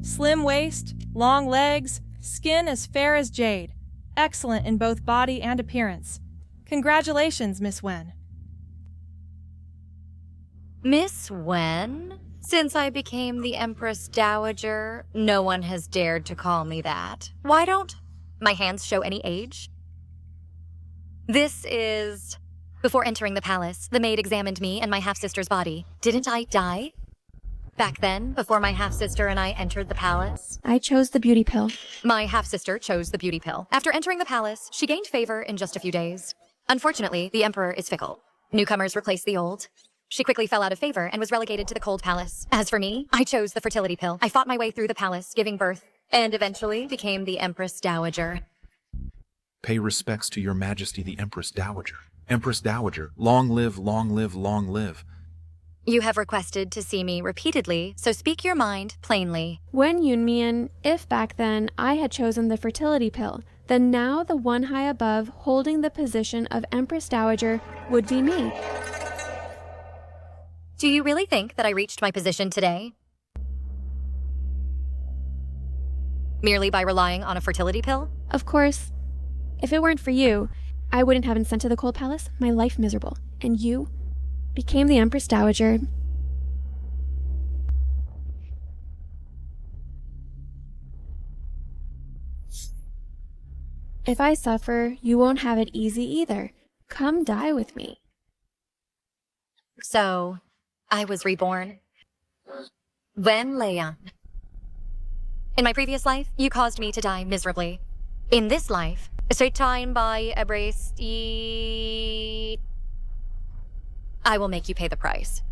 Slim waist, long legs, skin as fair as jade. Excellent in both body and appearance. Congratulations, Miss Wen. Miss Wen? Since I became the Empress Dowager, no one has dared to call me that. Why don't my hands show any age? This is... Before entering the palace, the maid examined me and my half-sister's body. Didn't I die? Back then, before my half-sister and I entered the palace? I chose the beauty pill. My half-sister chose the beauty pill. After entering the palace, she gained favor in just a few days. Unfortunately, the emperor is fickle. Newcomers replace the old. She quickly fell out of favor and was relegated to the cold palace. As for me, I chose the fertility pill. I fought my way through the palace, giving birth, and eventually became the Empress Dowager. Pay respects to your majesty the Empress Dowager. Empress Dowager, long live, long live, long live. You have requested to see me repeatedly, so speak your mind plainly. Wen Yunmian, if back then I had chosen the fertility pill, then now the one high above holding the position of Empress Dowager would be me. Do you really think that I reached my position today? Merely by relying on a fertility pill? Of course, if it weren't for you, I wouldn't have been sent to the cold palace, my life miserable, and you became the Empress Dowager. If I suffer, you won't have it easy either. Come die with me. So, I was reborn. Wen Leyan. In my previous life, you caused me to die miserably. In this life, straight time by embrace, I will make you pay the price.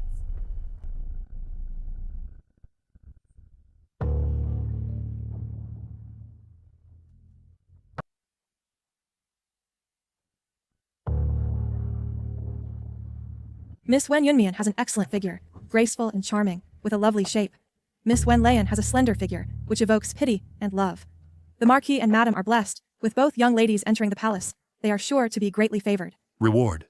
Miss Wen Yunmian has an excellent figure, graceful and charming, with a lovely shape. Miss Wen Leyan has a slender figure, which evokes pity and love. The Marquis and Madam are blessed, with both young ladies entering the palace. They are sure to be greatly favored. Reward.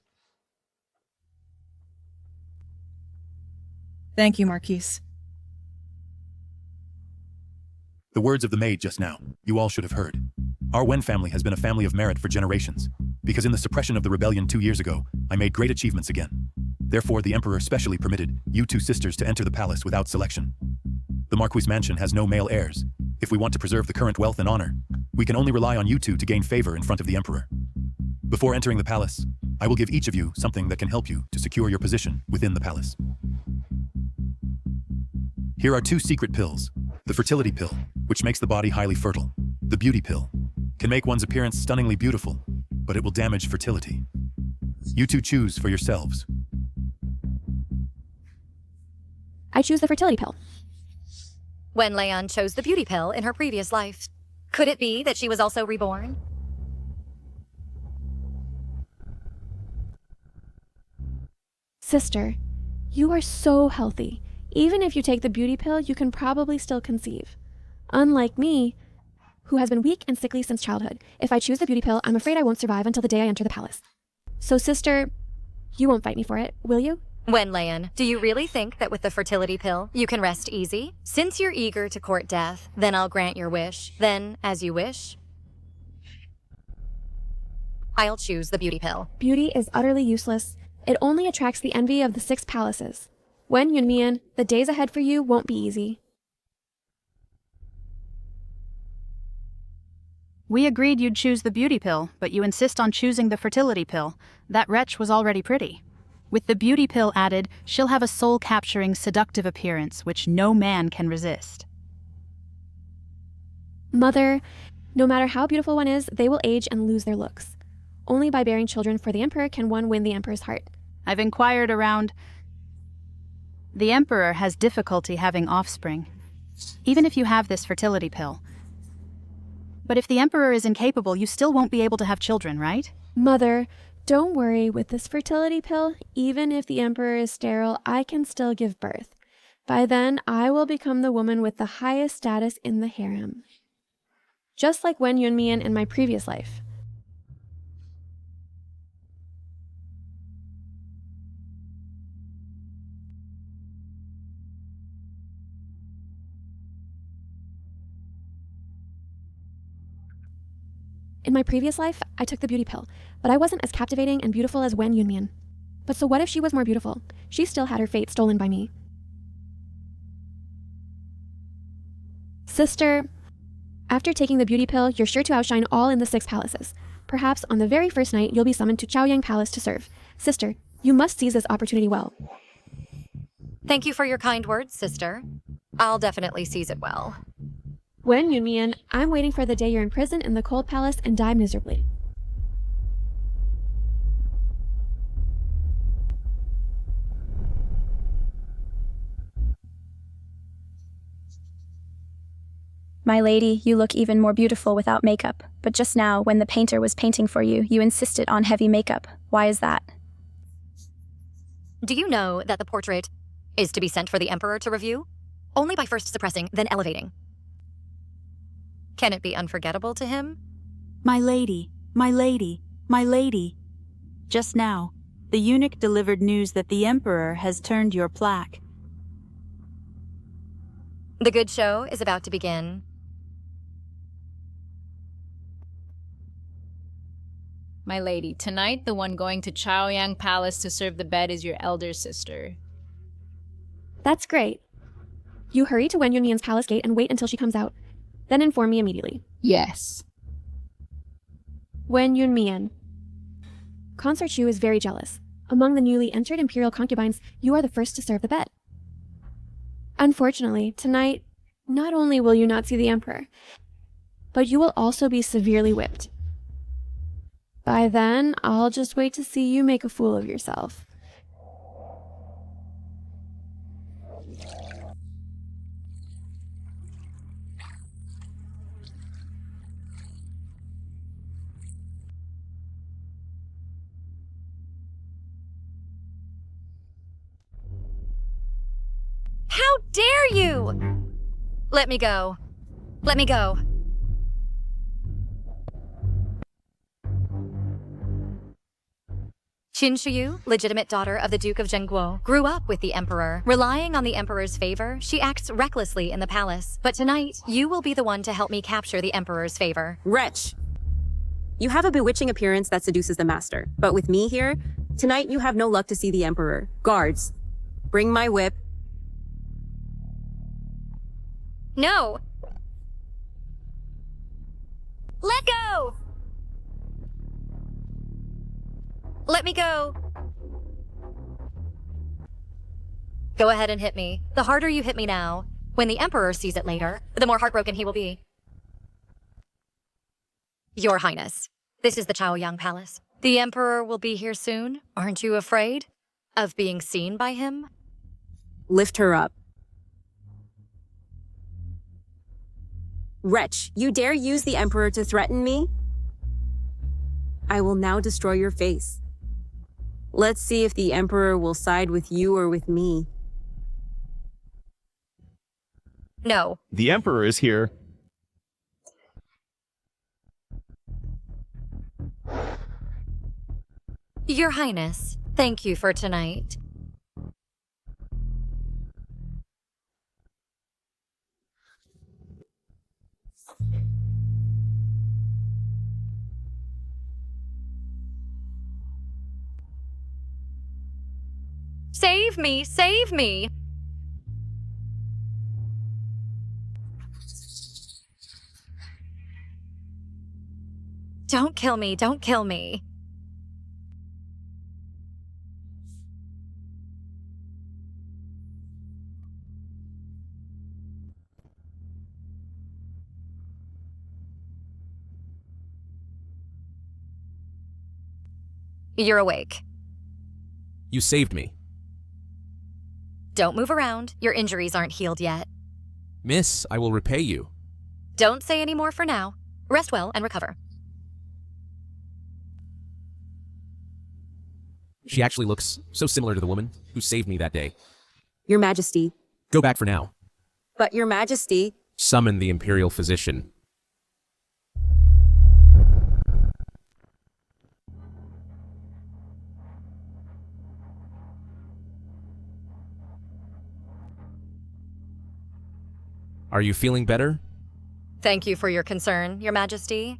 Thank you, Marquise. The words of the maid just now, you all should have heard. Our Wen family has been a family of merit for generations, because in the suppression of the rebellion 2 years ago, I made great achievements again. Therefore, the emperor specially permitted you two sisters to enter the palace without selection. The Marquis' mansion has no male heirs. If we want to preserve the current wealth and honor, we can only rely on you two to gain favor in front of the emperor. Before entering the palace, I will give each of you something that can help you to secure your position within the palace. Here are 2 secret pills. The fertility pill, which makes the body highly fertile. The beauty pill can make one's appearance stunningly beautiful, but it will damage fertility. You two choose for yourselves. I choose the fertility pill. Wen Leyan chose the beauty pill in her previous life. Could it be that she was also reborn? Sister, you are so healthy. Even if you take the beauty pill, you can probably still conceive. Unlike me, who has been weak and sickly since childhood. If I choose the beauty pill, I'm afraid I won't survive until the day I enter the palace. So sister, you won't fight me for it, will you? Wen Leyan, do you really think that with the fertility pill, you can rest easy? Since you're eager to court death, then I'll grant your wish. Then, as you wish, I'll choose the beauty pill. Beauty is utterly useless. It only attracts the envy of the 6 palaces. Wen Yunmian, the days ahead for you won't be easy. We agreed you'd choose the beauty pill, but you insist on choosing the fertility pill. That wretch was already pretty. With the beauty pill added, she'll have a soul-capturing, seductive appearance, which no man can resist. Mother, no matter how beautiful one is, they will age and lose their looks. Only by bearing children for the emperor can one win the emperor's heart. I've inquired around. The emperor has difficulty having offspring, even if you have this fertility pill. But if the emperor is incapable, you still won't be able to have children, right? Mother, don't worry. With this fertility pill, even if the emperor is sterile, I can still give birth. By then, I will become the woman with the highest status in the harem. Just like Wen Yunmian in my previous life. In my previous life, I took the beauty pill, but I wasn't as captivating and beautiful as Wen Yunmian. But so what if she was more beautiful? She still had her fate stolen by me. Sister, after taking the beauty pill, you're sure to outshine all in the 6 palaces. Perhaps on the very first night, you'll be summoned to Chaoyang Palace to serve. Sister, you must seize this opportunity well. Thank you for your kind words, sister. I'll definitely seize it well. Wen Yunmian, I'm waiting for the day you're imprisoned in the cold palace and die miserably. My lady, you look even more beautiful without makeup, but just now, when the painter was painting for you, you insisted on heavy makeup. Why is that? Do you know that the portrait is to be sent for the emperor to review? Only by first suppressing, then elevating. Can it be unforgettable to him? My lady, my lady, my lady. Just now, the eunuch delivered news that the emperor has turned your plaque. The good show is about to begin. My lady, tonight the one going to Chaoyang Palace to serve the bed is your elder sister. That's great. You hurry to Wen Yunmian's palace gate and wait until she comes out. Then inform me immediately. Yes. Wen Yunmian. Consort Shu is very jealous. Among the newly entered imperial concubines, you are the first to serve the bed. Unfortunately, tonight, not only will you not see the emperor, but you will also be severely whipped. By then, I'll just wait to see you make a fool of yourself. How dare you! Let me go. Let me go. Qin Shiyu, legitimate daughter of the Duke of Zhengguo, grew up with the Emperor. Relying on the Emperor's favor, she acts recklessly in the palace. But tonight, you will be the one to help me capture the Emperor's favor. Wretch! You have a bewitching appearance that seduces the master. But with me here, tonight you have no luck to see the Emperor. Guards, bring my whip. No! Let go! Let me go! Go ahead and hit me. The harder you hit me now, when the Emperor sees it later, the more heartbroken he will be. Your Highness, this is the Chaoyang Palace. The Emperor will be here soon. Aren't you afraid of being seen by him? Lift her up. Wretch, you dare use the Emperor to threaten me? I will now destroy your face. Let's see if the Emperor will side with you or with me. No. The Emperor is here. Your Highness, thank you for tonight. Save me! Save me! Don't kill me! Don't kill me! You're awake. You saved me. Don't move around. Your injuries aren't healed yet. Miss, I will repay you. Don't say any more for now. Rest well and recover. She actually looks so similar to the woman who saved me that day. Your Majesty. Go back for now. But Your Majesty... Summon the imperial physician. Are you feeling better? Thank you for your concern, Your Majesty.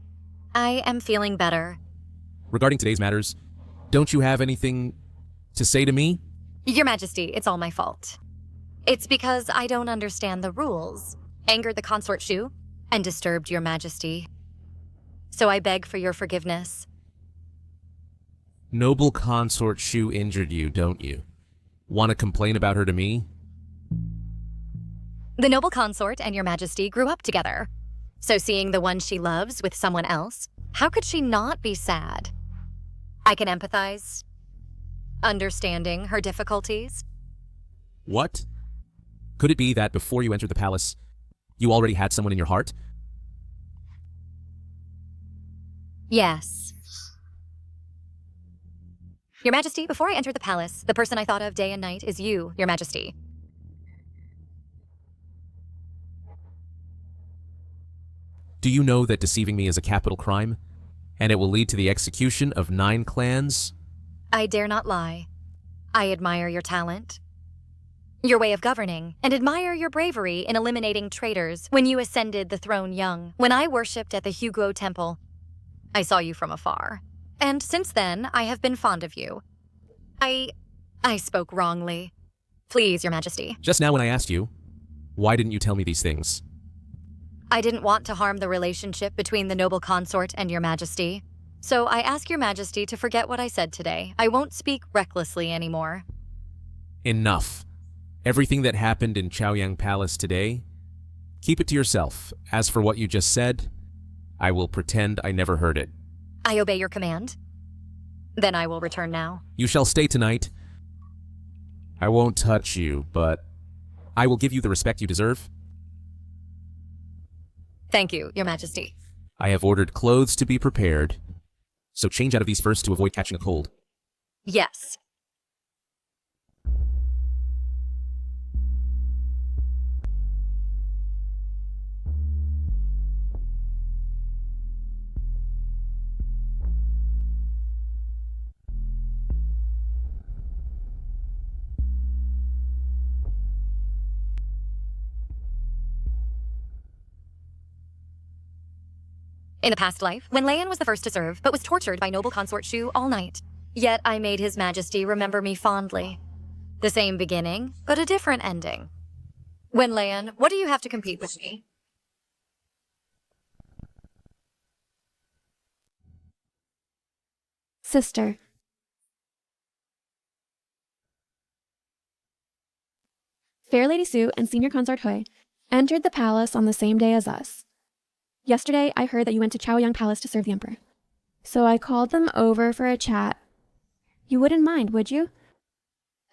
I am feeling better. Regarding today's matters, don't you have anything to say to me? Your Majesty, it's all my fault. It's because I don't understand the rules, angered the consort Shu, and disturbed Your Majesty. So I beg for your forgiveness. Noble consort Shu injured you, don't you? Want to complain about her to me? The noble consort and Your Majesty grew up together. So seeing the one she loves with someone else, how could she not be sad? I can empathize, understanding her difficulties. What? Could it be that before you entered the palace, you already had someone in your heart? Yes. Your Majesty, before I entered the palace, the person I thought of day and night is you, Your Majesty. Do you know that deceiving me is a capital crime, and it will lead to the execution of 9 clans? I dare not lie. I admire your talent, your way of governing, and admire your bravery in eliminating traitors when you ascended the throne young. When I worshipped at the Huguo Temple, I saw you from afar. And since then, I have been fond of you. I spoke wrongly. Please, Your Majesty. Just now when I asked you, why didn't you tell me these things? I didn't want to harm the relationship between the noble consort and Your Majesty. So I ask Your Majesty to forget what I said today. I won't speak recklessly anymore. Enough. Everything that happened in Chaoyang Palace today, keep it to yourself. As for what you just said, I will pretend I never heard it. I obey your command. Then I will return now. You shall stay tonight. I won't touch you, but I will give you the respect you deserve. Thank you, Your Majesty. I have ordered clothes to be prepared, so change out of these first to avoid catching a cold. Yes. In the past life, Wen Leyan was the first to serve, but was tortured by noble consort Shu all night. Yet I made His Majesty remember me fondly. The same beginning, but a different ending. Wen Leyan, what do you have to compete with me? Sister. Fair Lady Su and Senior Consort Hui entered the palace on the same day as us. Yesterday, I heard that you went to Chaoyang Palace to serve the Emperor. So I called them over for a chat. You wouldn't mind, would you?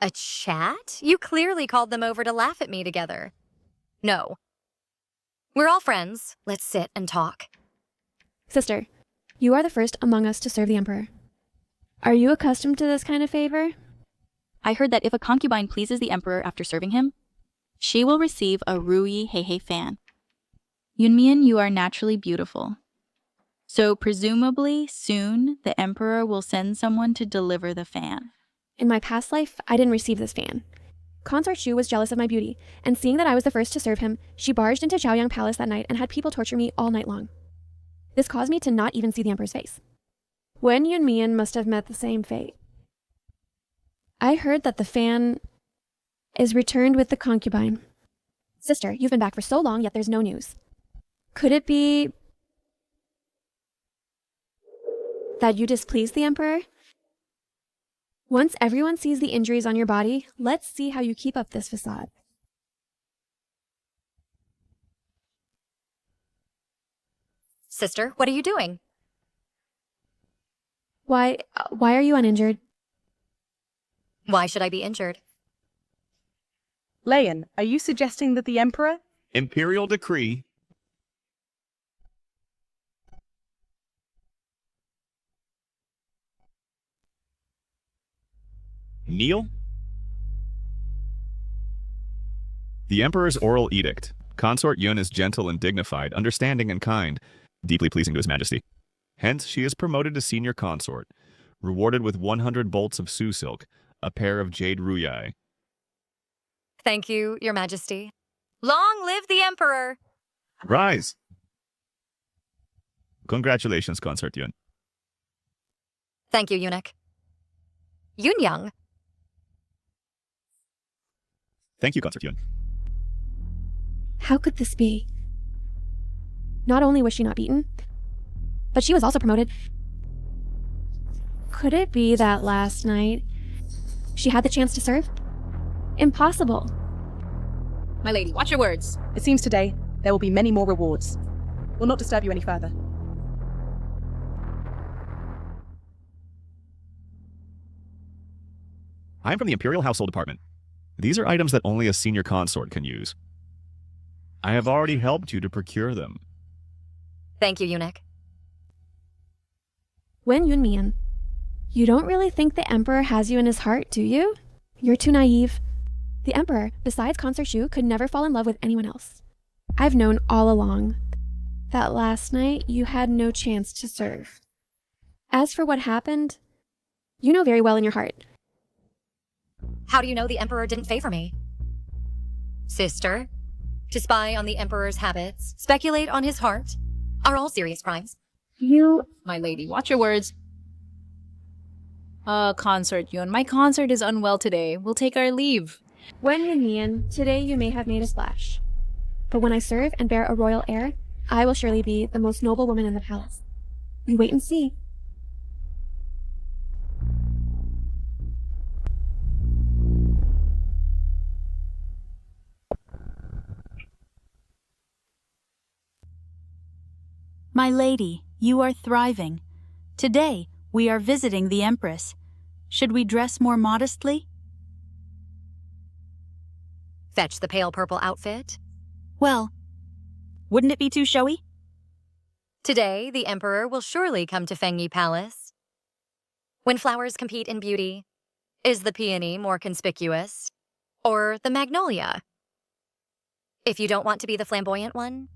A chat? You clearly called them over to laugh at me together. No. We're all friends. Let's sit and talk. Sister, you are the first among us to serve the Emperor. Are you accustomed to this kind of favor? I heard that if a concubine pleases the Emperor after serving him, she will receive a Ruyi Heihei fan. Yunmian, you are naturally beautiful. So presumably, soon, the Emperor will send someone to deliver the fan. In my past life, I didn't receive this fan. Consort Shu was jealous of my beauty, and seeing that I was the first to serve him, she barged into Chaoyang Palace that night and had people torture me all night long. This caused me to not even see the Emperor's face. Wen Yunmian must have met the same fate. I heard that the fan is returned with the concubine. Sister, you've been back for so long, yet there's no news. Could it be that you displease the Emperor? Once everyone sees the injuries on your body, let's see how you keep up this facade. Sister, what are you doing? Why are you uninjured? Why should I be injured? Leyan, are you suggesting that the Emperor? Imperial decree. Kneel? The Emperor's oral edict. Consort Yun is gentle and dignified, understanding and kind, deeply pleasing to His Majesty. Hence, she is promoted to senior consort, rewarded with 100 bolts of Su silk, a pair of jade ruyai. Thank you, Your Majesty. Long live the Emperor! Rise! Congratulations, Consort Yun. Thank you, eunuch. Yunyang. Thank you, Consort Yun. How could this be? Not only was she not beaten, but she was also promoted. Could it be that last night she had the chance to serve? Impossible. My lady, watch your words. It seems today there will be many more rewards. We'll not disturb you any further. I'm from the Imperial Household Department. These are items that only a senior consort can use. I have already helped you to procure them. Thank you, eunuch. Wen Yunmian, you don't really think the Emperor has you in his heart, do you? You're too naive. The Emperor, besides Consort Shu, could never fall in love with anyone else. I've known all along that last night you had no chance to serve. As for what happened, you know very well in your heart. How do you know the Emperor didn't favor me? Sister, to spy on the Emperor's habits, speculate on his heart, are all serious crimes. My lady, watch your words. Consort Yun, my consort is unwell today. We'll take our leave. Wen Yunian, today you may have made a splash. But when I serve and bear a royal heir, I will surely be the most noble woman in the palace. You wait and see. My lady, you are thriving. Today, we are visiting the Empress. Should we dress more modestly? Fetch the pale purple outfit. Well, wouldn't it be too showy? Today, the Emperor will surely come to Fengyi Palace. When flowers compete in beauty, is the peony more conspicuous? Or the magnolia? If you don't want to be the flamboyant one,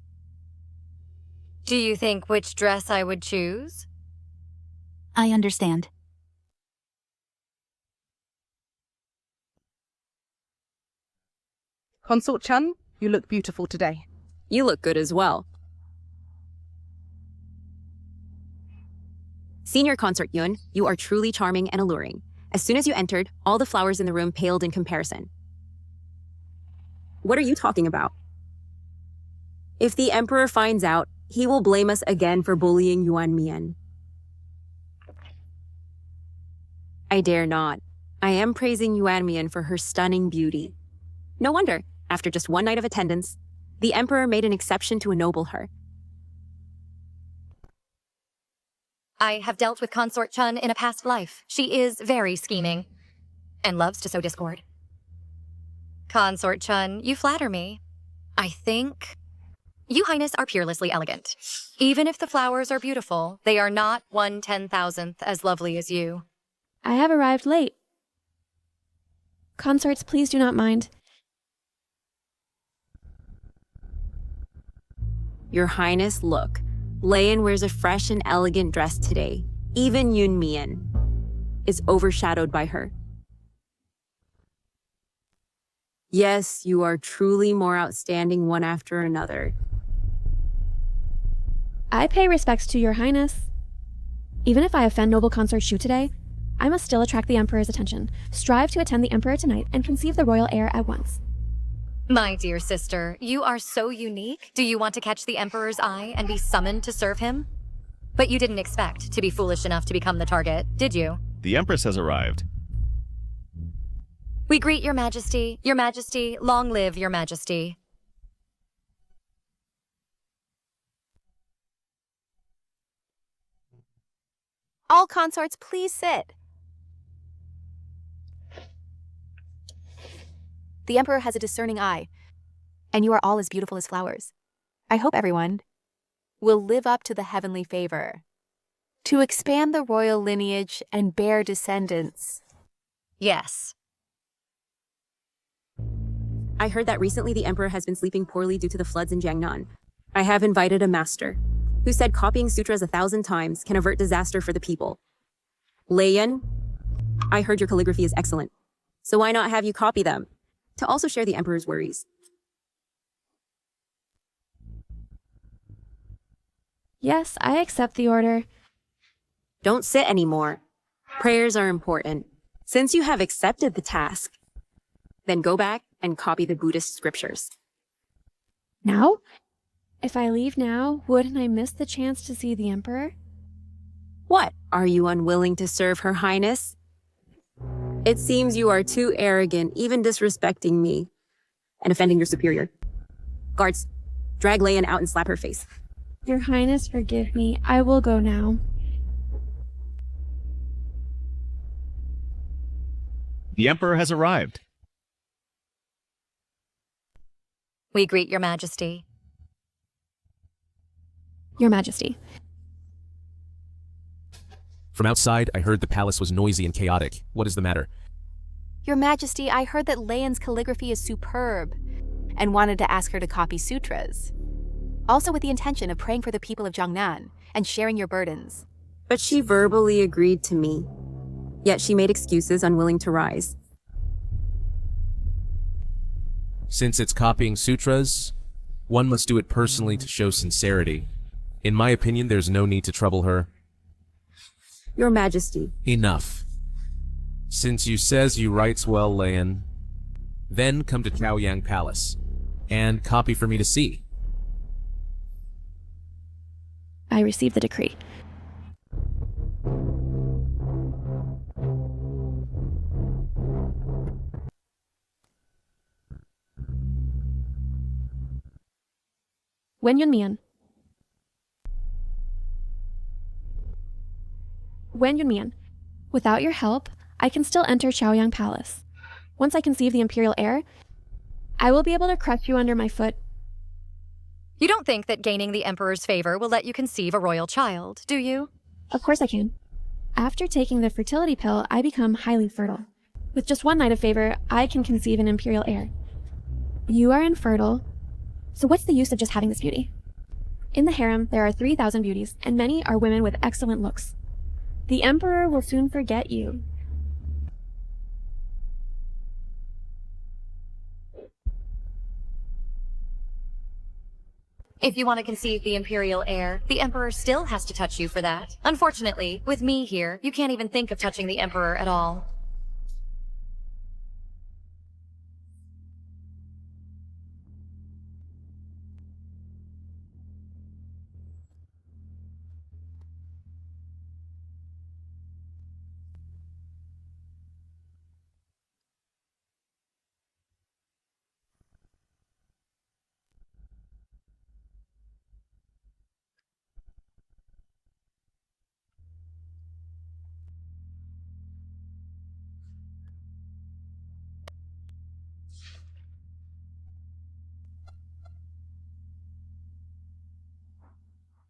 do you think which dress I would choose? I understand. Consort Chun, you look beautiful today. You look good as well. Senior Consort Yun, you are truly charming and alluring. As soon as you entered, all the flowers in the room paled in comparison. What are you talking about? If the Emperor finds out, he will blame us again for bullying Wen Yunmian. I dare not. I am praising Wen Yunmian for her stunning beauty. No wonder, after just one night of attendance, the Emperor made an exception to ennoble her. I have dealt with Consort Chun in a past life. She is very scheming and loves to sow discord. Consort Chun, you flatter me. I think you, Highness, are peerlessly elegant. Even if the flowers are beautiful, they are not 1/10,000th as lovely as you. I have arrived late. Consorts, please do not mind. Your Highness, look. Leyan wears a fresh and elegant dress today. Even Yunmian is overshadowed by her. Yes, you are truly more outstanding one after another. I pay respects to your Highness. Even if I offend noble Consort Shu today, I must still attract the Emperor's attention, strive to attend the Emperor tonight, and conceive the royal heir at once. My dear sister, you are so unique. Do you want to catch the Emperor's eye and be summoned to serve him? But you didn't expect to be foolish enough to become the target, did you? The Empress has arrived. We greet your Majesty. Your Majesty, long live your Majesty. All consorts, please sit. The Emperor has a discerning eye, and you are all as beautiful as flowers. I hope everyone will live up to the heavenly favor, to expand the royal lineage and bear descendants. Yes. I heard that recently the Emperor has been sleeping poorly due to the floods in Jiangnan. I have invited a master, who said copying sutras 1,000 times can avert disaster for the people. Leyan, I heard your calligraphy is excellent, so why not have you copy them, to also share the Emperor's worries. Yes, I accept the order. Don't sit anymore. Prayers are important. Since you have accepted the task, then go back and copy the Buddhist scriptures. Now? If I leave now, wouldn't I miss the chance to see the Emperor? What? Are you unwilling to serve Her Highness? It seems you are too arrogant, even disrespecting me and offending your superior. Guards, drag Leyan out and slap her face. Your Highness, forgive me. I will go now. The Emperor has arrived. We greet your majesty. Your Majesty. From outside, I heard the palace was noisy and chaotic. What is the matter? Your Majesty, I heard that Leyan's calligraphy is superb and wanted to ask her to copy sutras. Also with the intention of praying for the people of Jiangnan and sharing your burdens. But she verbally agreed to me. Yet she made excuses, unwilling to rise. Since it's copying sutras, one must do it personally to show sincerity. In my opinion, there's no need to trouble her. Your Majesty. Enough. Since you says you writes well, Leyan, then come to Chaoyang Palace and copy for me to see. I receive the decree. Wen Yunmian. Wen Yunmian. Without your help, I can still enter Chaoyang Palace. Once I conceive the imperial heir, I will be able to crush you under my foot. You don't think that gaining the Emperor's favor will let you conceive a royal child, do you? Of course I can. After taking the fertility pill, I become highly fertile. With just one night of favor, I can conceive an imperial heir. You are infertile, so what's the use of just having this beauty? In the harem, there are 3,000 beauties, and many are women with excellent looks. The Emperor will soon forget you. If you want to conceive the imperial heir, the Emperor still has to touch you for that. Unfortunately, with me here, you can't even think of touching the Emperor at all.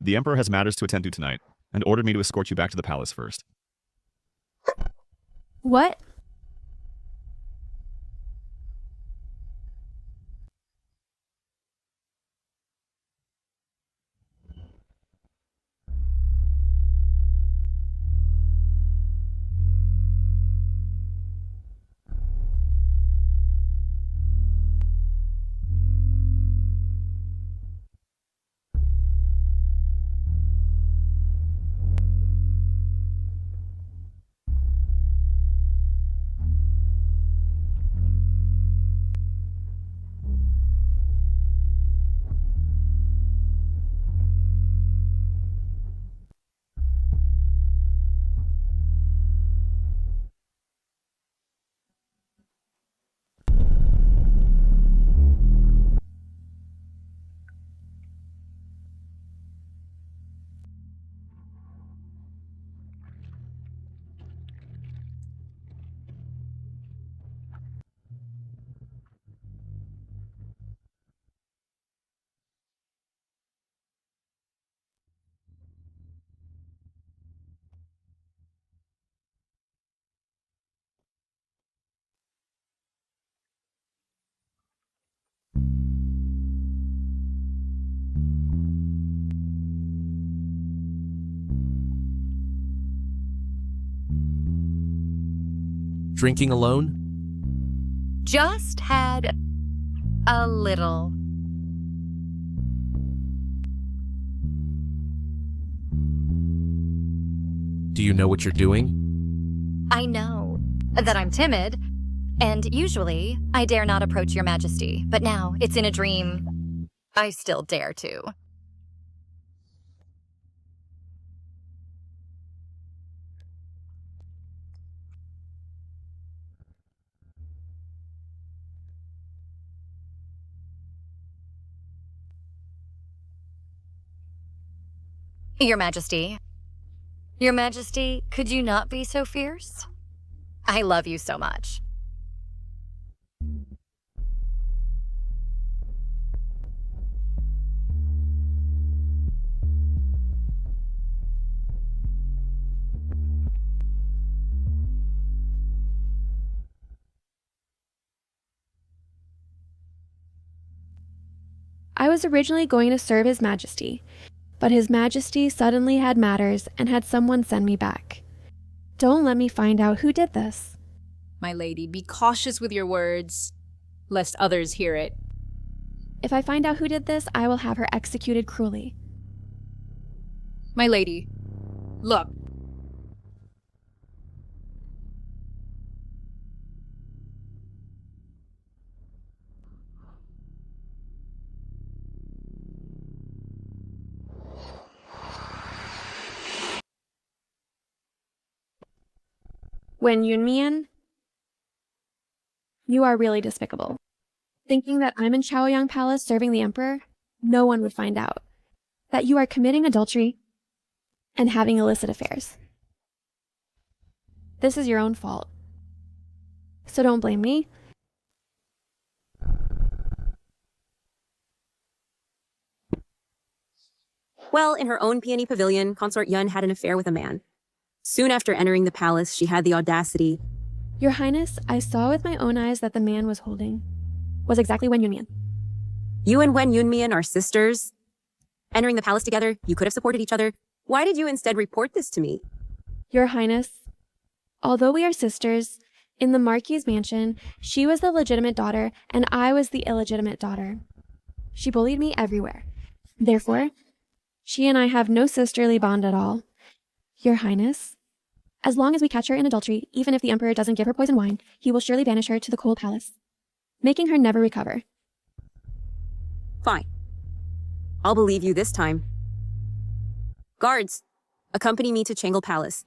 The Emperor has matters to attend to tonight, and ordered me to escort you back to the palace first. What? Drinking alone? Just had a little. Do you know what you're doing? I know that I'm timid, and usually I dare not approach your majesty, but now it's in a dream. I still dare to. Your Majesty. Your Majesty, could you not be so fierce? I love you so much. I was originally going to serve His Majesty, but His Majesty suddenly had matters and had someone send me back. Don't let me find out who did this. My lady, be cautious with your words, lest others hear it. If I find out who did this, I will have her executed cruelly. My lady, look. Wen Yunmian, you are really despicable. Thinking that I'm in Chaoyang Palace serving the Emperor, no one would find out. That you are committing adultery and having illicit affairs. This is your own fault. So don't blame me. Well, in her own peony pavilion, Consort Yun had an affair with a man. Soon after entering the palace, she had the audacity. Your Highness, I saw with my own eyes that the man was holding was exactly Wen Yunmian. You and Wen Yunmian are sisters. Entering the palace together, you could have supported each other. Why did you instead report this to me? Your Highness, although we are sisters, in the Marquis's mansion, she was the legitimate daughter and I was the illegitimate daughter. She bullied me everywhere. Therefore, she and I have no sisterly bond at all. Your Highness, as long as we catch her in adultery, even if the Emperor doesn't give her poison wine, he will surely banish her to the cold palace, making her never recover. Fine. I'll believe you this time. Guards, accompany me to Changle Palace.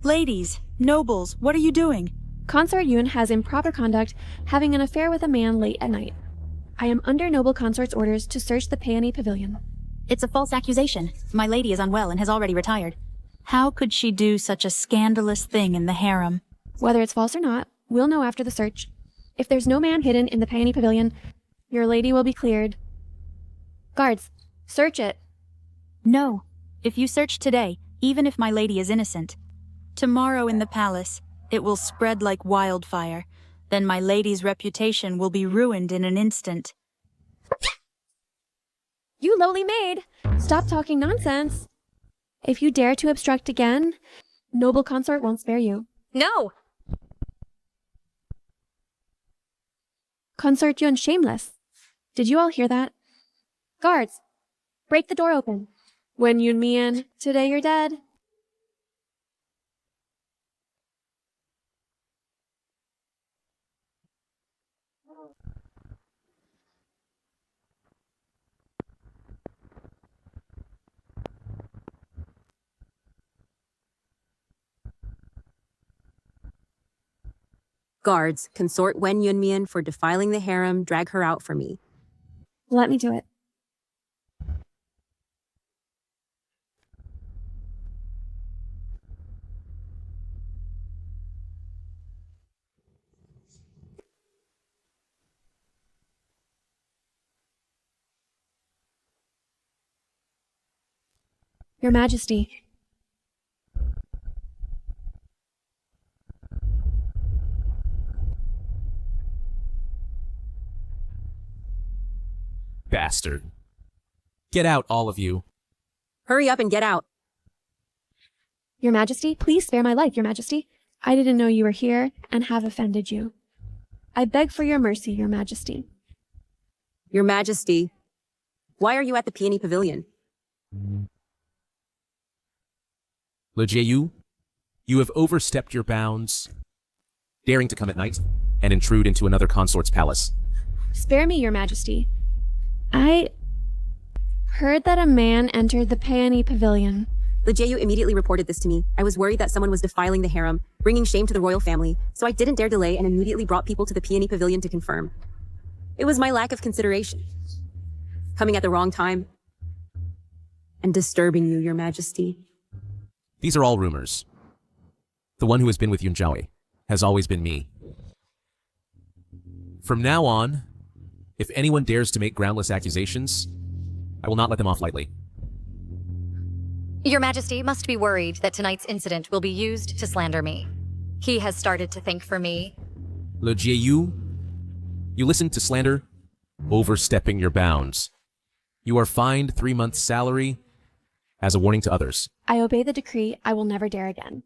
Ladies, nobles, what are you doing? Consort Yun has improper conduct, having an affair with a man late at night. I am under noble consort's orders to search the Peony Pavilion. It's a false accusation. My lady is unwell and has already retired. How could she do such a scandalous thing in the harem? Whether it's false or not, we'll know after the search. If there's no man hidden in the Peony Pavilion, your lady will be cleared. Guards, search it. No. If you search today, even if my lady is innocent, tomorrow in the palace, it will spread like wildfire. Then my lady's reputation will be ruined in an instant. You lowly maid! Stop talking nonsense! If you dare to obstruct again, noble consort won't spare you. No! Consort Yun shameless. Did you all hear that? Guards, break the door open. Wen Yunmian, today you're dead. Guards, consort Wen Yunmian for defiling the harem, drag her out for me. Let me do it. Your Majesty. Bastard. Get out, all of you. Hurry up and get out. Your Majesty, please spare my life, Your Majesty. I didn't know you were here and have offended you. I beg for your mercy, Your Majesty. Your Majesty, why are you at the Peony Pavilion? Le Jiayu, you have overstepped your bounds, daring to come at night and intrude into another consort's palace. Spare me, Your Majesty. I heard that a man entered the Peony Pavilion. Lejeyu immediately reported this to me. I was worried that someone was defiling the harem, bringing shame to the royal family, so I didn't dare delay and immediately brought people to the Peony Pavilion to confirm. It was my lack of consideration. Coming at the wrong time. And disturbing you, Your Majesty. These are all rumors. The one who has been with Yunjiao has always been me. From now on, if anyone dares to make groundless accusations, I will not let them off lightly. Your Majesty must be worried that tonight's incident will be used to slander me. He has started to think for me. Le Jiayu, you listened to slander, overstepping your bounds. You are fined 3 months' salary as a warning to others. I obey the decree. I will never dare again.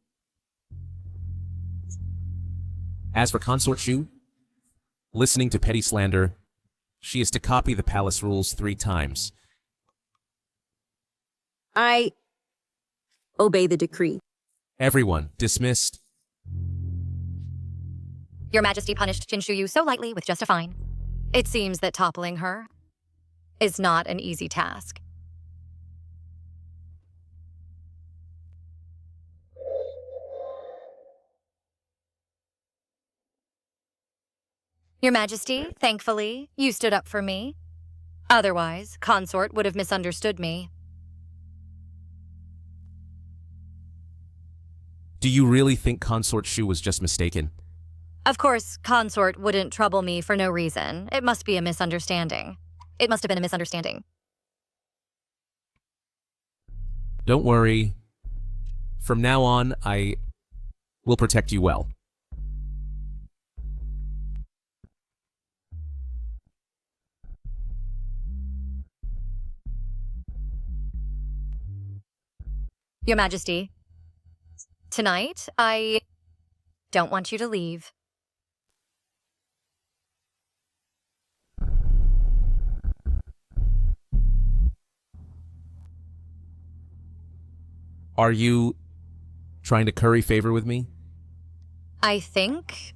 As for Consort Shu, listening to petty slander, she is to copy the palace rules 3 times. I obey the decree. Everyone dismissed. Your Majesty punished Jinshuyu so lightly with just a fine. It seems that toppling her is not an easy task. Your Majesty, thankfully, you stood up for me. Otherwise, Consort would have misunderstood me. Do you really think Consort Shu was just mistaken? Of course, Consort wouldn't trouble me for no reason. It must be a misunderstanding. It must have been a misunderstanding. Don't worry. From now on, I will protect you well. Your Majesty, tonight, I don't want you to leave. Are you trying to curry favor with me? I think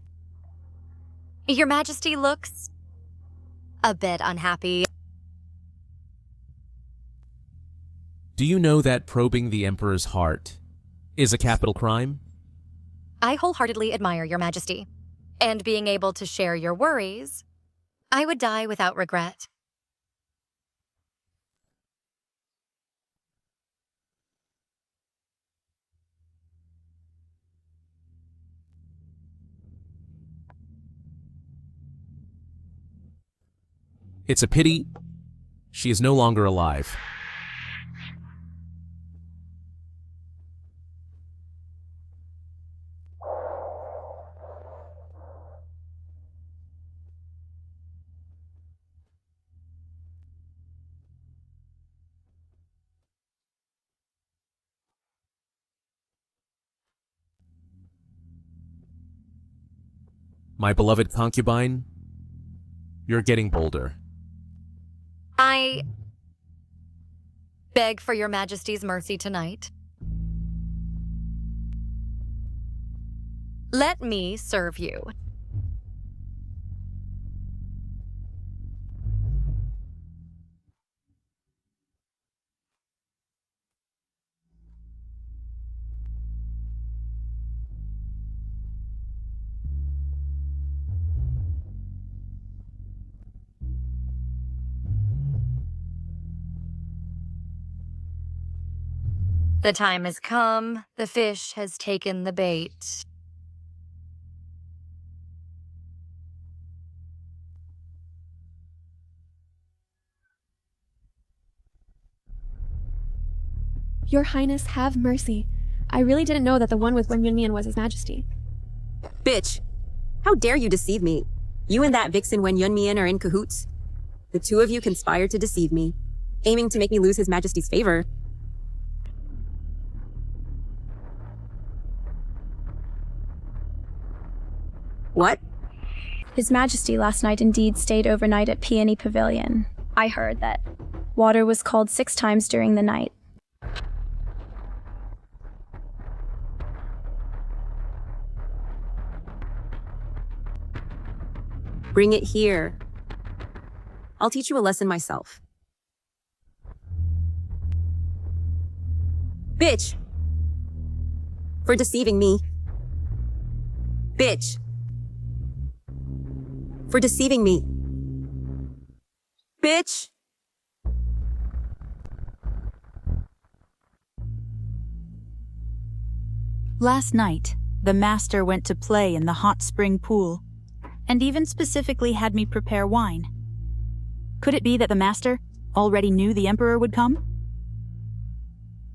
Your Majesty looks a bit unhappy. Do you know that probing the Emperor's heart is a capital crime? I wholeheartedly admire Your Majesty, and being able to share your worries, I would die without regret. It's a pity she is no longer alive. My beloved concubine, you're getting bolder. I beg for Your Majesty's mercy tonight. Let me serve you. The time has come. The fish has taken the bait. Your Highness, have mercy. I really didn't know that the one with Wen Yunmian was His Majesty. Bitch, how dare you deceive me? You and that vixen Wen Yunmian are in cahoots. The two of you conspired to deceive me, aiming to make me lose His Majesty's favor. What? His Majesty last night indeed stayed overnight at Peony Pavilion. I heard that water was called 6 times during the night. Bring it here. I'll teach you a lesson myself. Bitch! For deceiving me. Bitch! For deceiving me. Bitch! Last night, the master went to play in the hot spring pool, and even specifically had me prepare wine. Could it be that the master already knew the Emperor would come?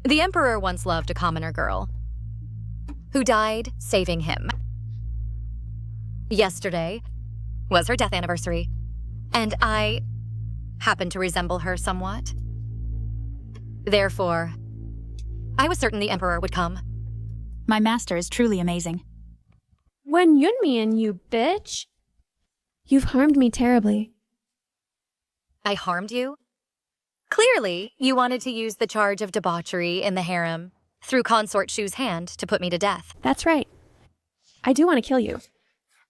The Emperor once loved a commoner girl who died saving him. Yesterday was her death anniversary, and I happened to resemble her somewhat. Therefore, I was certain the Emperor would come. My master is truly amazing. Wen Yunmian, you bitch! You've harmed me terribly. I harmed you? Clearly, you wanted to use the charge of debauchery in the harem through Consort Shu's hand to put me to death. That's right. I do want to kill you.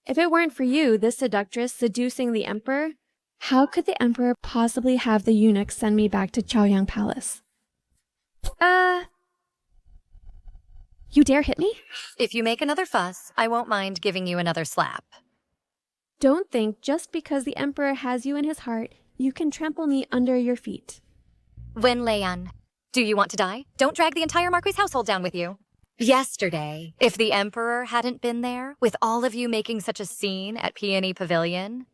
If it weren't for you, this seductress seducing the Emperor, how could the Emperor possibly have the eunuch send me back to Chaoyang Palace? You dare hit me? If you make another fuss, I won't mind giving you another slap. Don't think just because the Emperor has you in his heart, you can trample me under your feet. Wen Leyan, do you want to die? Don't drag the entire Marquis household down with you. Yesterday, if the Emperor hadn't been there, with all of you making such a scene at Peony Pavilion,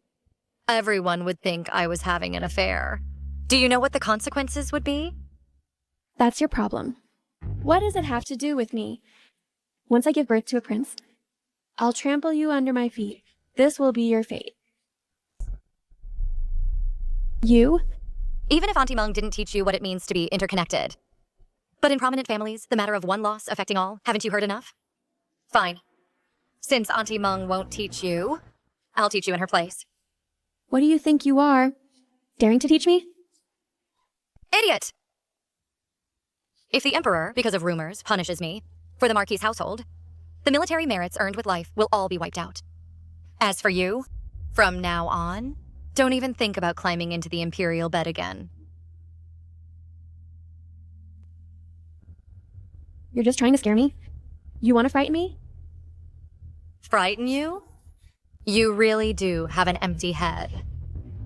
everyone would think I was having an affair. Do you know what the consequences would be? That's your problem. What does it have to do with me? Once I give birth to a prince, I'll trample you under my feet. This will be your fate. You? Even if Auntie Meng didn't teach you what it means to be interconnected. But in prominent families, the matter of one loss affecting all, haven't you heard enough? Fine. Since Auntie Meng won't teach you, I'll teach you in her place. What do you think you are? Daring to teach me? Idiot! If the Emperor, because of rumors, punishes me for the Marquis' household, the military merits earned with life will all be wiped out. As for you, from now on, don't even think about climbing into the imperial bed again. You're just trying to scare me? You want to frighten me? Frighten you? You really do have an empty head.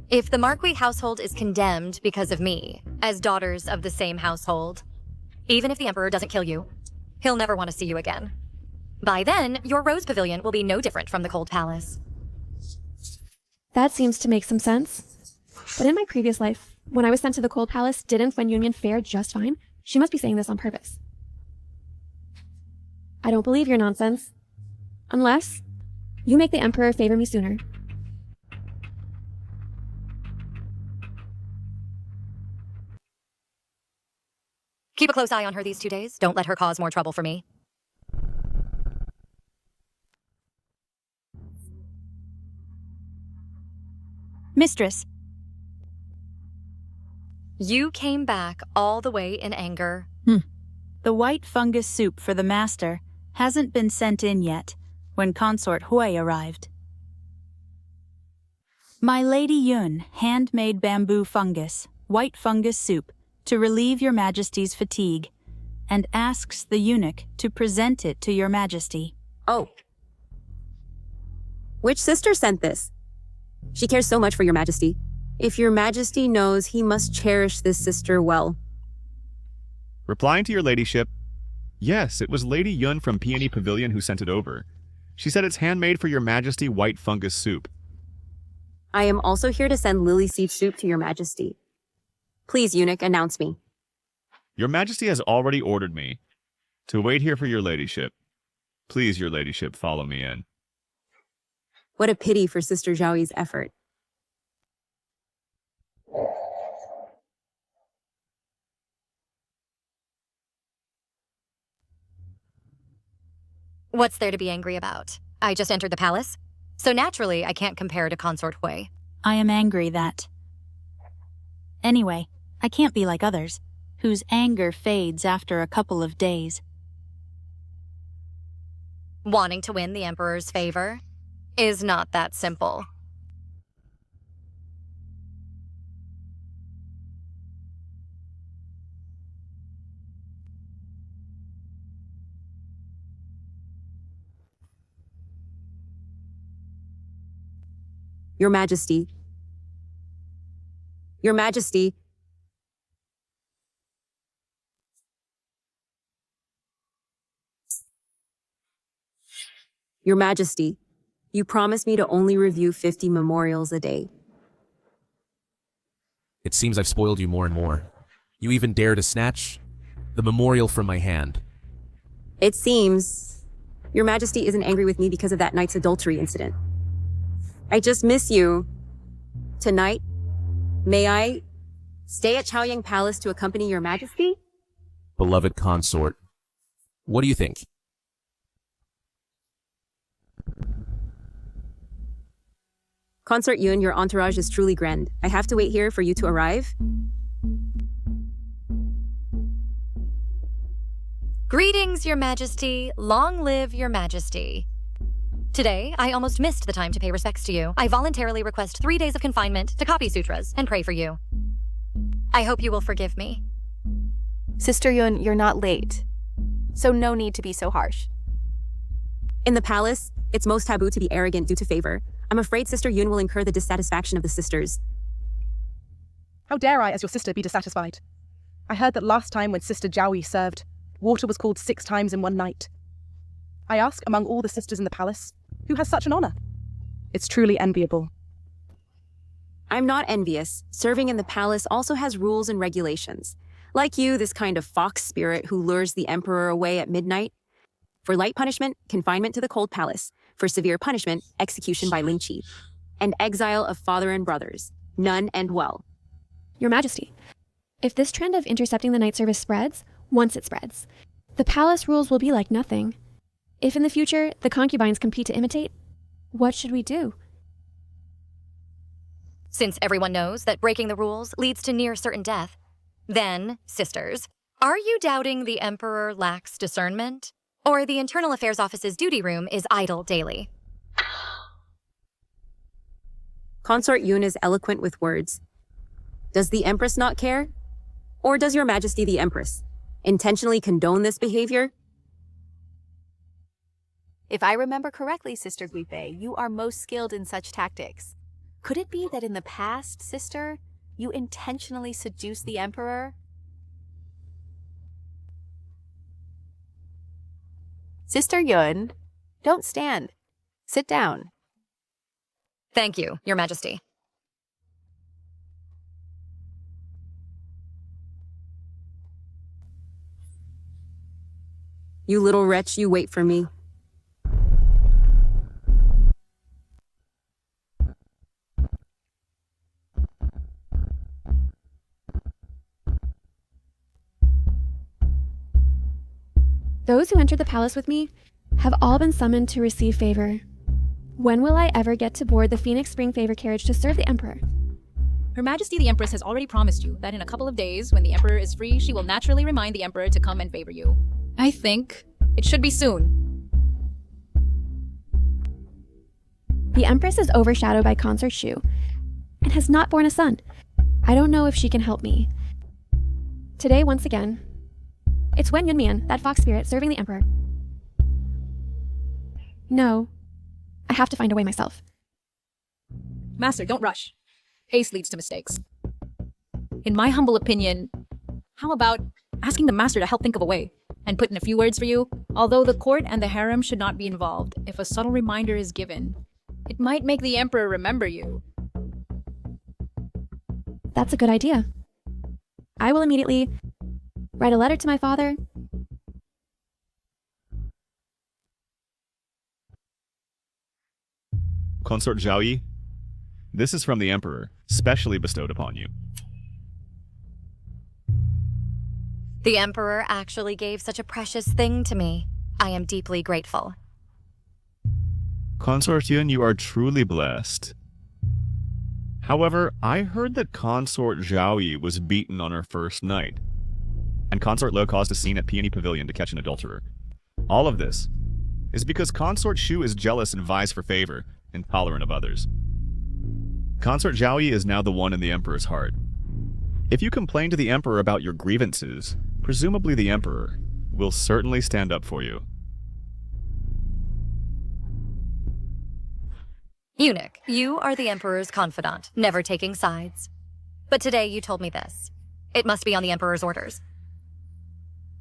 If the Marquis household is condemned because of me, as daughters of the same household, even if the Emperor doesn't kill you, he'll never want to see you again. By then, your Rose Pavilion will be no different from the Cold Palace. That seems to make some sense. But in my previous life, when I was sent to the Cold Palace, didn't Wen Yunmian fare just fine? She must be saying this on purpose. I don't believe your nonsense. Unless you make the Emperor favor me sooner. Keep a close eye on her these 2 days. Don't let her cause more trouble for me. Mistress. You came back all the way in anger. The white fungus soup for the master hasn't been sent in yet when Consort Hui arrived. My Lady Yun handmade bamboo fungus, white fungus soup, to relieve your majesty's fatigue, and asks the eunuch to present it to your majesty. Oh. Which sister sent this? She cares so much for your majesty. If your majesty knows, he must cherish this sister well. Replying to your ladyship, yes, it was Lady Yun from Peony Pavilion who sent it over. She said it's handmade for your majesty white fungus soup. I am also here to send lily seed soup to your majesty. Please, eunuch, announce me. Your majesty has already ordered me to wait here for your ladyship. Please, your ladyship, follow me in. What a pity for Sister Zhaoyi's effort. What's there to be angry about? I just entered the palace. So naturally, I can't compare to Consort Hui. I am angry that... Anyway, I can't be like others, whose anger fades after a couple of days. Wanting to win the Emperor's favor is not that simple. Your Majesty. Your Majesty. Your Majesty, you promised me to only review 50 memorials a day. It seems I've spoiled you more and more. You even dare to snatch the memorial from my hand. It seems Your Majesty isn't angry with me because of that night's adultery incident. I just miss you. Tonight, may I stay at Chaoyang Palace to accompany Your Majesty? Beloved consort, what do you think? Consort Yun, your entourage is truly grand. I have to wait here for you to arrive. Greetings, Your Majesty. Long live Your Majesty. Today, I almost missed the time to pay respects to you. I voluntarily request 3 days of confinement to copy sutras and pray for you. I hope you will forgive me. Sister Yun, you're not late, so no need to be so harsh. In the palace, it's most taboo to be arrogant due to favor. I'm afraid Sister Yun will incur the dissatisfaction of the sisters. How dare I, as your sister, be dissatisfied? I heard that last time when Sister Jiaoyi served, water was called 6 times in one night. I ask, among all the sisters in the palace, who has such an honor? It's truly enviable. I'm not envious. Serving in the palace also has rules and regulations. Like you, this kind of fox spirit who lures the emperor away at midnight. For light punishment, confinement to the cold palace. For severe punishment, execution by lynching. And exile of father and brothers. None end well. Your Majesty, if this trend of intercepting the night service spreads, once it spreads, the palace rules will be like nothing. If in the future the concubines compete to imitate, what should we do? Since everyone knows that breaking the rules leads to near certain death, then, sisters, are you doubting the Emperor lacks discernment? Or the Internal Affairs Office's duty room is idle daily? Consort Yun is eloquent with words. Does the Empress not care? Or does Your Majesty the Empress intentionally condone this behavior? If I remember correctly, Sister Guife, you are most skilled in such tactics. Could it be that in the past, Sister, you intentionally seduced the Emperor? Sister Yun, don't stand. Sit down. Thank you, Your Majesty. You little wretch, you wait for me. Those who entered the palace with me have all been summoned to receive favor. When will I ever get to board the Phoenix Spring Favor carriage to serve the Emperor? Her Majesty the Empress has already promised you that in a couple of days, when the Emperor is free, she will naturally remind the Emperor to come and favor you. I think it should be soon. The Empress is overshadowed by Consort Shu and has not borne a son. I don't know if she can help me. Today, once again, it's Wen Yunmian, that fox spirit, serving the Emperor. No, I have to find a way myself. Master, don't rush. Haste leads to mistakes. In my humble opinion, how about asking the Master to help think of a way and put in a few words for you? Although the court and the harem should not be involved, if a subtle reminder is given, it might make the Emperor remember you. That's a good idea. I will immediately write a letter to my father. Consort Jiaoyi, this is from the Emperor, specially bestowed upon you. The Emperor actually gave such a precious thing to me. I am deeply grateful. Consort Yun, you are truly blessed. However, I heard that Consort Zhaoyi was beaten on her first night, and Consort Lo caused a scene at Peony Pavilion to catch an adulterer. All of this is because Consort Shu is jealous and vies for favor, intolerant of others. Consort Zhaoyi is now the one in the Emperor's heart. If you complain to the Emperor about your grievances, presumably the Emperor will certainly stand up for you. Eunuch, you are the Emperor's confidant, never taking sides. But today you told me this. It must be on the Emperor's orders.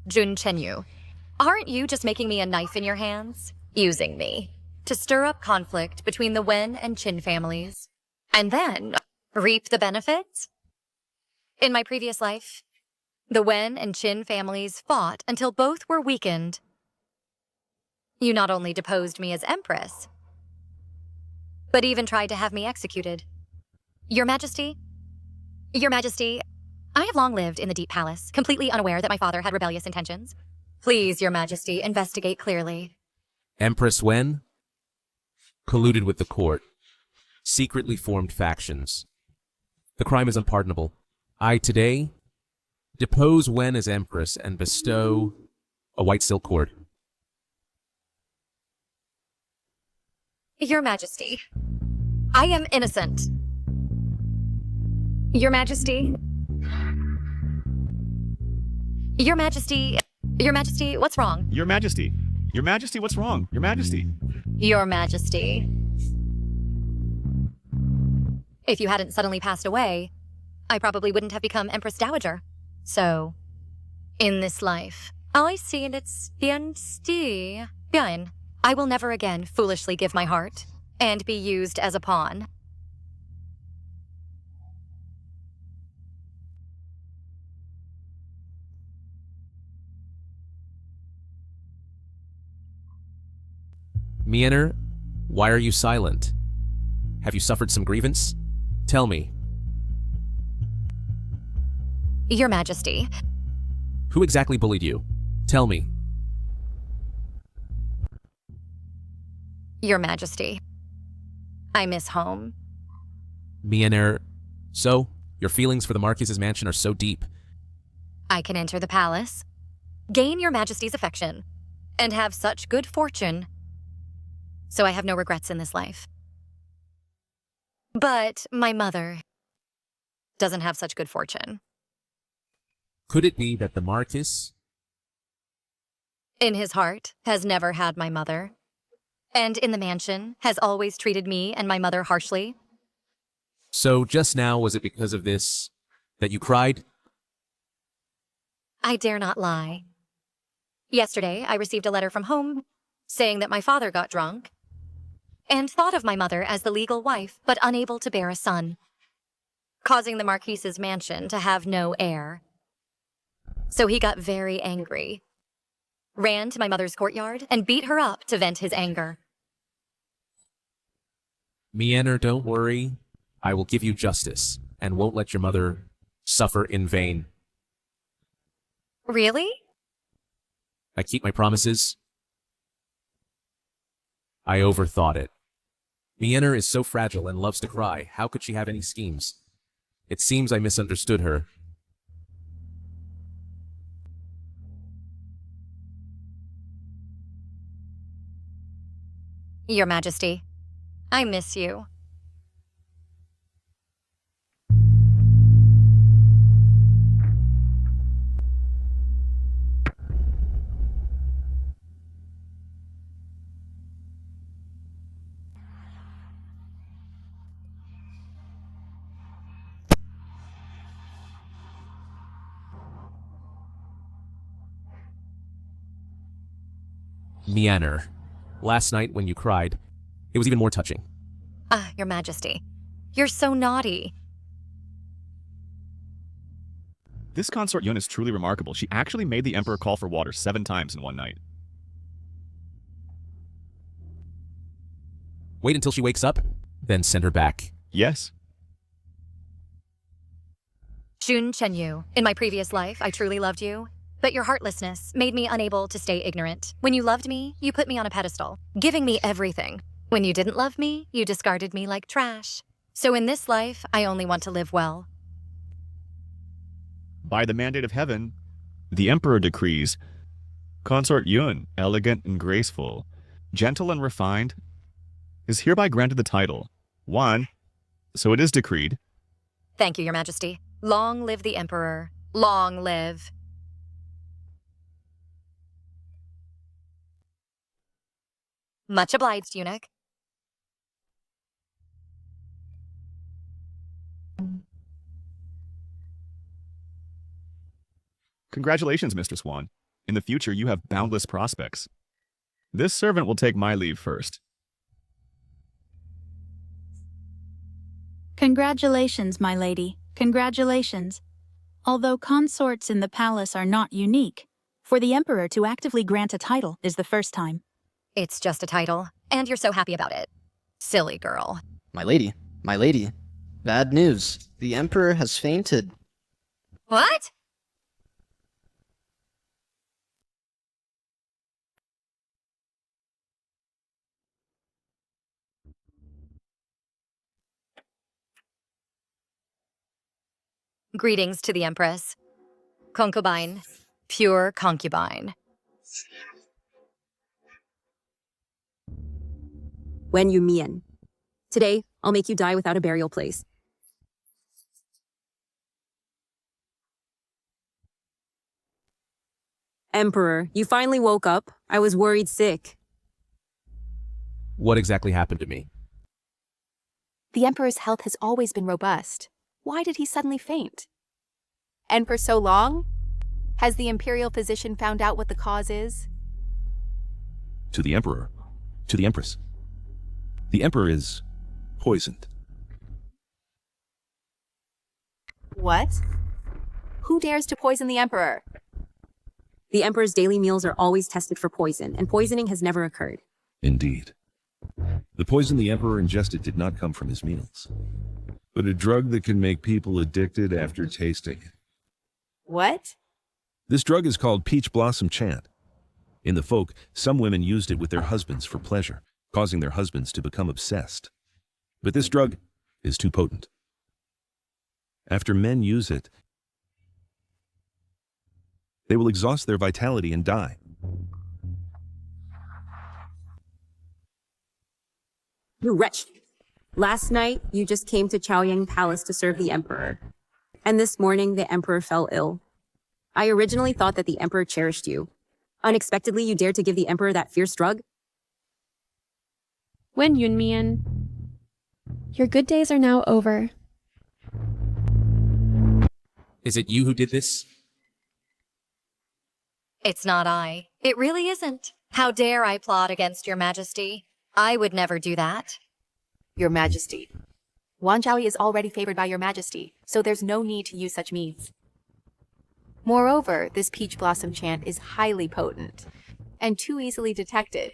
Jun Chenyu, aren't you just making me a knife in your hands? Using me to stir up conflict between the Wen and Qin families, and then reap the benefits? In my previous life, the Wen and Qin families fought until both were weakened. You not only deposed me as Empress, but even tried to have me executed. Your Majesty, I have long lived in the Deep Palace, completely unaware that my father had rebellious intentions. Please, Your Majesty, investigate clearly. Empress Wen colluded with the court, secretly formed factions. The crime is unpardonable. I today depose Wen as Empress and bestow a white silk cord. Your Majesty, I am innocent. Your Majesty. Your Majesty, what's wrong? Your Majesty, what's wrong? Your Majesty. Your Majesty. If you hadn't suddenly passed away, I probably wouldn't have become Empress Dowager. So, in this life, I see its bien. I will never again foolishly give my heart and be used as a pawn. Miener, why are you silent? Have you suffered some grievance? Tell me. Your Majesty. Who exactly bullied you? Tell me. Your Majesty. I miss home. Miener, so? Your feelings for the Marquis's mansion are so deep. I can enter the palace, gain Your Majesty's affection, and have such good fortune. So I have no regrets in this life. But my mother doesn't have such good fortune. Could it be that the Marquis, in his heart, has never had my mother, and in the mansion has always treated me and my mother harshly? So just now, was it because of this that you cried? I dare not lie. Yesterday, I received a letter from home saying that my father got drunk and thought of my mother as the legal wife, but unable to bear a son, causing the Marquis's mansion to have no heir. So he got very angry, ran to my mother's courtyard, and beat her up to vent his anger. Miener, don't worry. I will give you justice, and won't let your mother suffer in vain. Really? I keep my promises. I overthought it. Miener is so fragile and loves to cry. How could she have any schemes? It seems I misunderstood her. Your Majesty, I miss you. Miener, last night when you cried, it was even more touching. Ah, Your Majesty, you're so naughty. This Consort Yun is truly remarkable. She actually made the Emperor call for water 7 times in one night. Wait until she wakes up, then send her back. Yes. Jun Chenyu, in my previous life, I truly loved you. But your heartlessness made me unable to stay ignorant. When you loved me, you put me on a pedestal, giving me everything. When you didn't love me, you discarded me like trash. So in this life, I only want to live well. By the mandate of heaven, the Emperor decrees, Consort Yun, elegant and graceful, gentle and refined, is hereby granted the title, 1. So it is decreed. Thank you, Your Majesty. Long live the Emperor. Long live. Much obliged, eunuch. Congratulations, Mistress Wan. In the future, you have boundless prospects. This servant will take my leave first. Congratulations, my lady. Congratulations. Although consorts in the palace are not unique, for the Emperor to actively grant a title is the first time. It's just a title, and you're so happy about it. Silly girl. My lady, bad news. The Emperor has fainted. What? Greetings to the Empress. Concubine. Pure concubine. Wen Yunmian. Today, I'll make you die without a burial place. Emperor, you finally woke up. I was worried sick. What exactly happened to me? The Emperor's health has always been robust. Why did he suddenly faint? And for so long? Has the imperial physician found out what the cause is? To the Emperor. To the Empress. The Emperor is poisoned. What? Who dares to poison the Emperor? The Emperor's daily meals are always tested for poison, and poisoning has never occurred. Indeed. The poison the Emperor ingested did not come from his meals, but a drug that can make people addicted after tasting it. What? This drug is called Peach Blossom Chant. In the folk, some women used it with their husbands for pleasure, causing their husbands to become obsessed. But this drug is too potent. After men use it, they will exhaust their vitality and die. You wretch! Last night, you just came to Chaoyang Palace to serve the Emperor. And this morning, the Emperor fell ill. I originally thought that the Emperor cherished you. Unexpectedly, you dared to give the Emperor that fierce drug? Wen Yunmian, your good days are now over. Is it you who did this? It's not I. It really isn't. How dare I plot against your majesty? I would never do that. Your Majesty. Wan Zhaoyi is already favored by your Majesty, so there's no need to use such means. Moreover, this peach blossom chant is highly potent and too easily detected.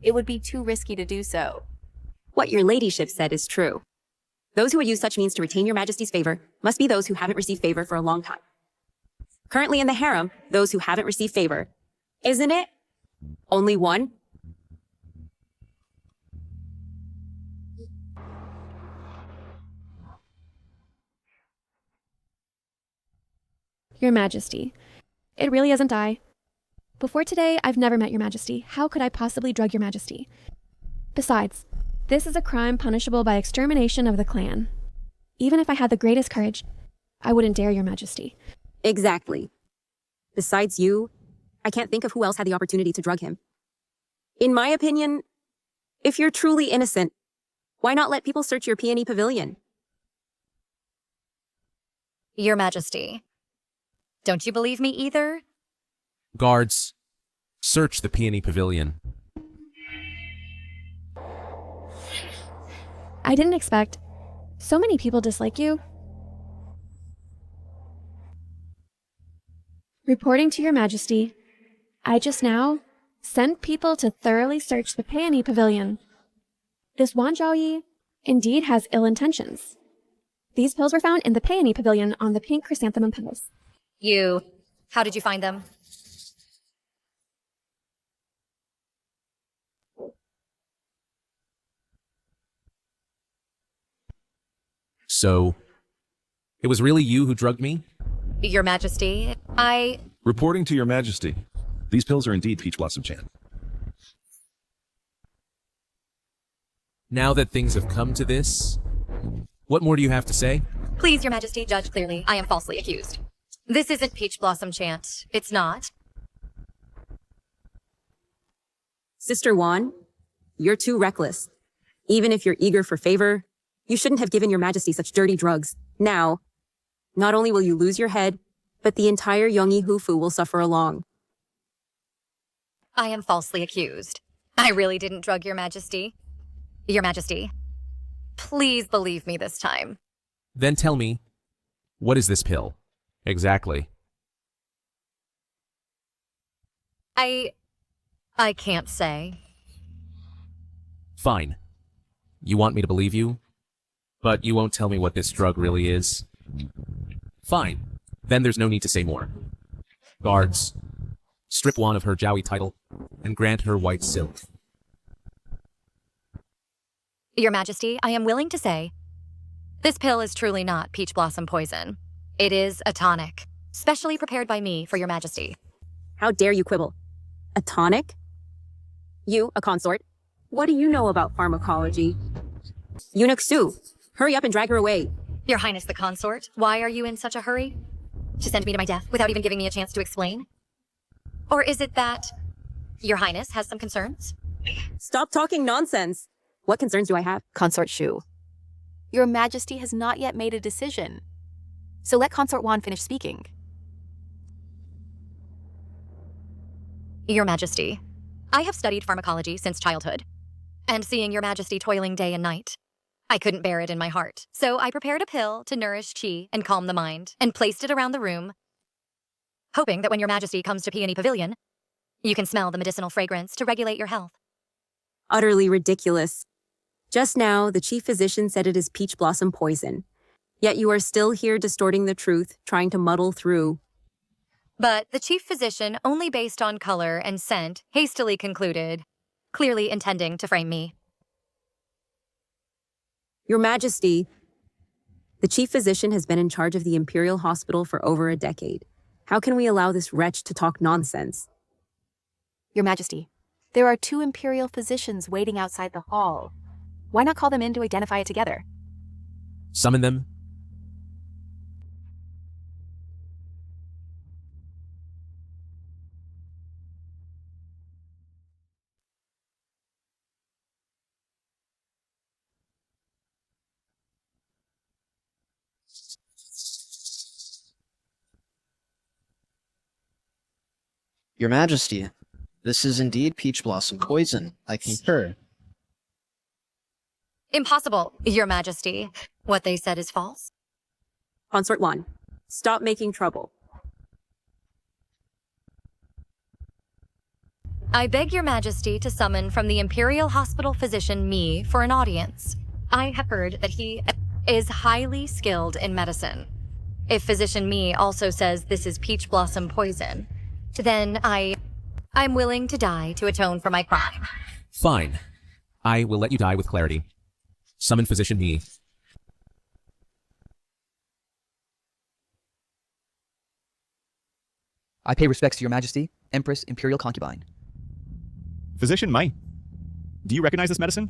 It would be too risky to do so. What your ladyship said is true. Those who would use such means to retain your majesty's favor must be those who haven't received favor for a long time. Currently in the harem, those who haven't received favor. Isn't it? Only one? Your Majesty. It really isn't I. Before today, I've never met your Majesty. How could I possibly drug your Majesty? Besides, this is a crime punishable by extermination of the clan. Even if I had the greatest courage, I wouldn't dare your Majesty. Exactly. Besides you, I can't think of who else had the opportunity to drug him. In my opinion, if you're truly innocent, why not let people search your peony pavilion? Your Majesty. Don't you believe me either? Guards, search the peony pavilion. I didn't expect so many people dislike you. Reporting to your Majesty, I just now sent people to thoroughly search the peony pavilion. This Wan Zhaoyi indeed has ill intentions. These pills were found in the peony pavilion on the pink chrysanthemum petals. How did you find them? So, it was really you who drugged me? Your Majesty, Reporting to your majesty. These pills are indeed Peach Blossom Chant. Now that things have come to this, what more do you have to say? Please, Your Majesty, judge clearly. I am falsely accused. This isn't Peach Blossom Chant. It's not. Sister Wan, you're too reckless. Even if you're eager for favor, you shouldn't have given Your Majesty such dirty drugs. Now, not only will you lose your head, but the entire Yongyi Hufu will suffer along. I am falsely accused. I really didn't drug Your Majesty. Your Majesty, please believe me this time. Then tell me, what is this pill? Exactly. I can't say. Fine. You want me to believe you? But you won't tell me what this drug really is? Fine. Then there's no need to say more. Guards, strip Wan of her Jowie title and grant her white silk. Your Majesty, I am willing to say, this pill is truly not peach blossom poison. It is a tonic, specially prepared by me for Your Majesty. How dare you quibble? A tonic? You, a consort? What do you know about pharmacology? Eunuch Su, hurry up and drag her away. Your Highness the consort, why are you in such a hurry? To send me to my death without even giving me a chance to explain? Or is it that Your Highness has some concerns? Stop talking nonsense. What concerns do I have? Consort Shu, Your Majesty has not yet made a decision. So let Consort Wan finish speaking. Your Majesty, I have studied pharmacology since childhood, and seeing Your Majesty toiling day and night, I couldn't bear it in my heart. So I prepared a pill to nourish qi and calm the mind, and placed it around the room, hoping that when Your Majesty comes to Peony Pavilion, you can smell the medicinal fragrance to regulate your health. Utterly ridiculous. Just now, the chief physician said it is peach blossom poison. Yet you are still here distorting the truth, trying to muddle through. But the chief physician, only based on color and scent, hastily concluded, clearly intending to frame me. Your Majesty, the chief physician has been in charge of the Imperial Hospital for over a decade. How can we allow this wretch to talk nonsense? Your Majesty, there are 2 Imperial physicians waiting outside the hall. Why not call them in to identify it together? Summon them. Your Majesty, this is indeed peach blossom poison. I concur. Impossible, Your Majesty. What they said is false. Consort Wan, stop making trouble. I beg Your Majesty to summon from the Imperial Hospital physician me for an audience. I have heard that he is highly skilled in medicine. If physician me also says this is peach blossom poison, then I'm willing to die to atone for my crime. Fine. I will let you die with clarity. Summon physician me. I pay respects to Your Majesty, Empress, Imperial Concubine. Physician Mai, do you recognize this medicine?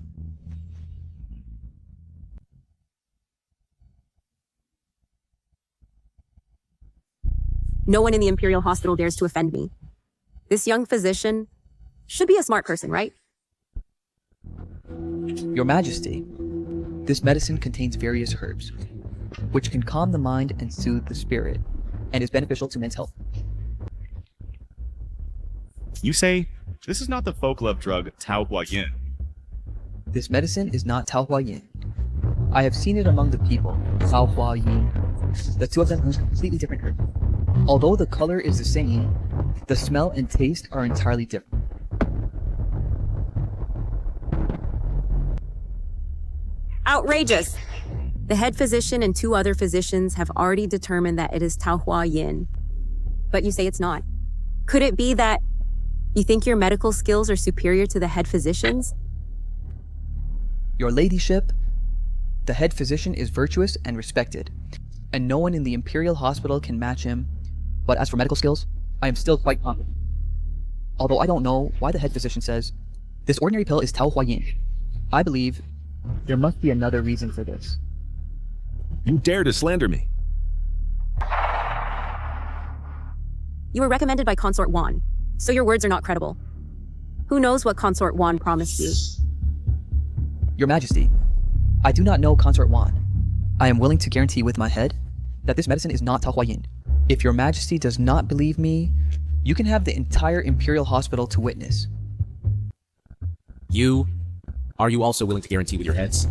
No one in the Imperial Hospital dares to offend me. This young physician should be a smart person, right? Your Majesty, this medicine contains various herbs, which can calm the mind and soothe the spirit, and is beneficial to men's health. You say, this is not the folk love drug Tao Hua Yin. This medicine is not Tao Hua Yin. I have seen it among the people, Tao Hua Yin. The 2 of them are completely different herbs. Although the color is the same, the smell and taste are entirely different. Outrageous! The head physician and 2 other physicians have already determined that it is Tao Hua Yin. But you say it's not. Could it be that you think your medical skills are superior to the head physician's? Your ladyship, The head physician is virtuous and respected, and no one in the Imperial Hospital can match him. But as for medical skills, I am still quite confident. Although I don't know why the head physician says, this ordinary pill is Tao Huayin. I believe there must be another reason for this. You dare to slander me. You were recommended by Consort Wan, so your words are not credible. Who knows what Consort Wan promised you? Your Majesty, I do not know Consort Wan. I am willing to guarantee with my head that this medicine is not Tao Huayin. If your Majesty does not believe me, you can have the entire Imperial Hospital to witness. Are you also willing to guarantee with your heads?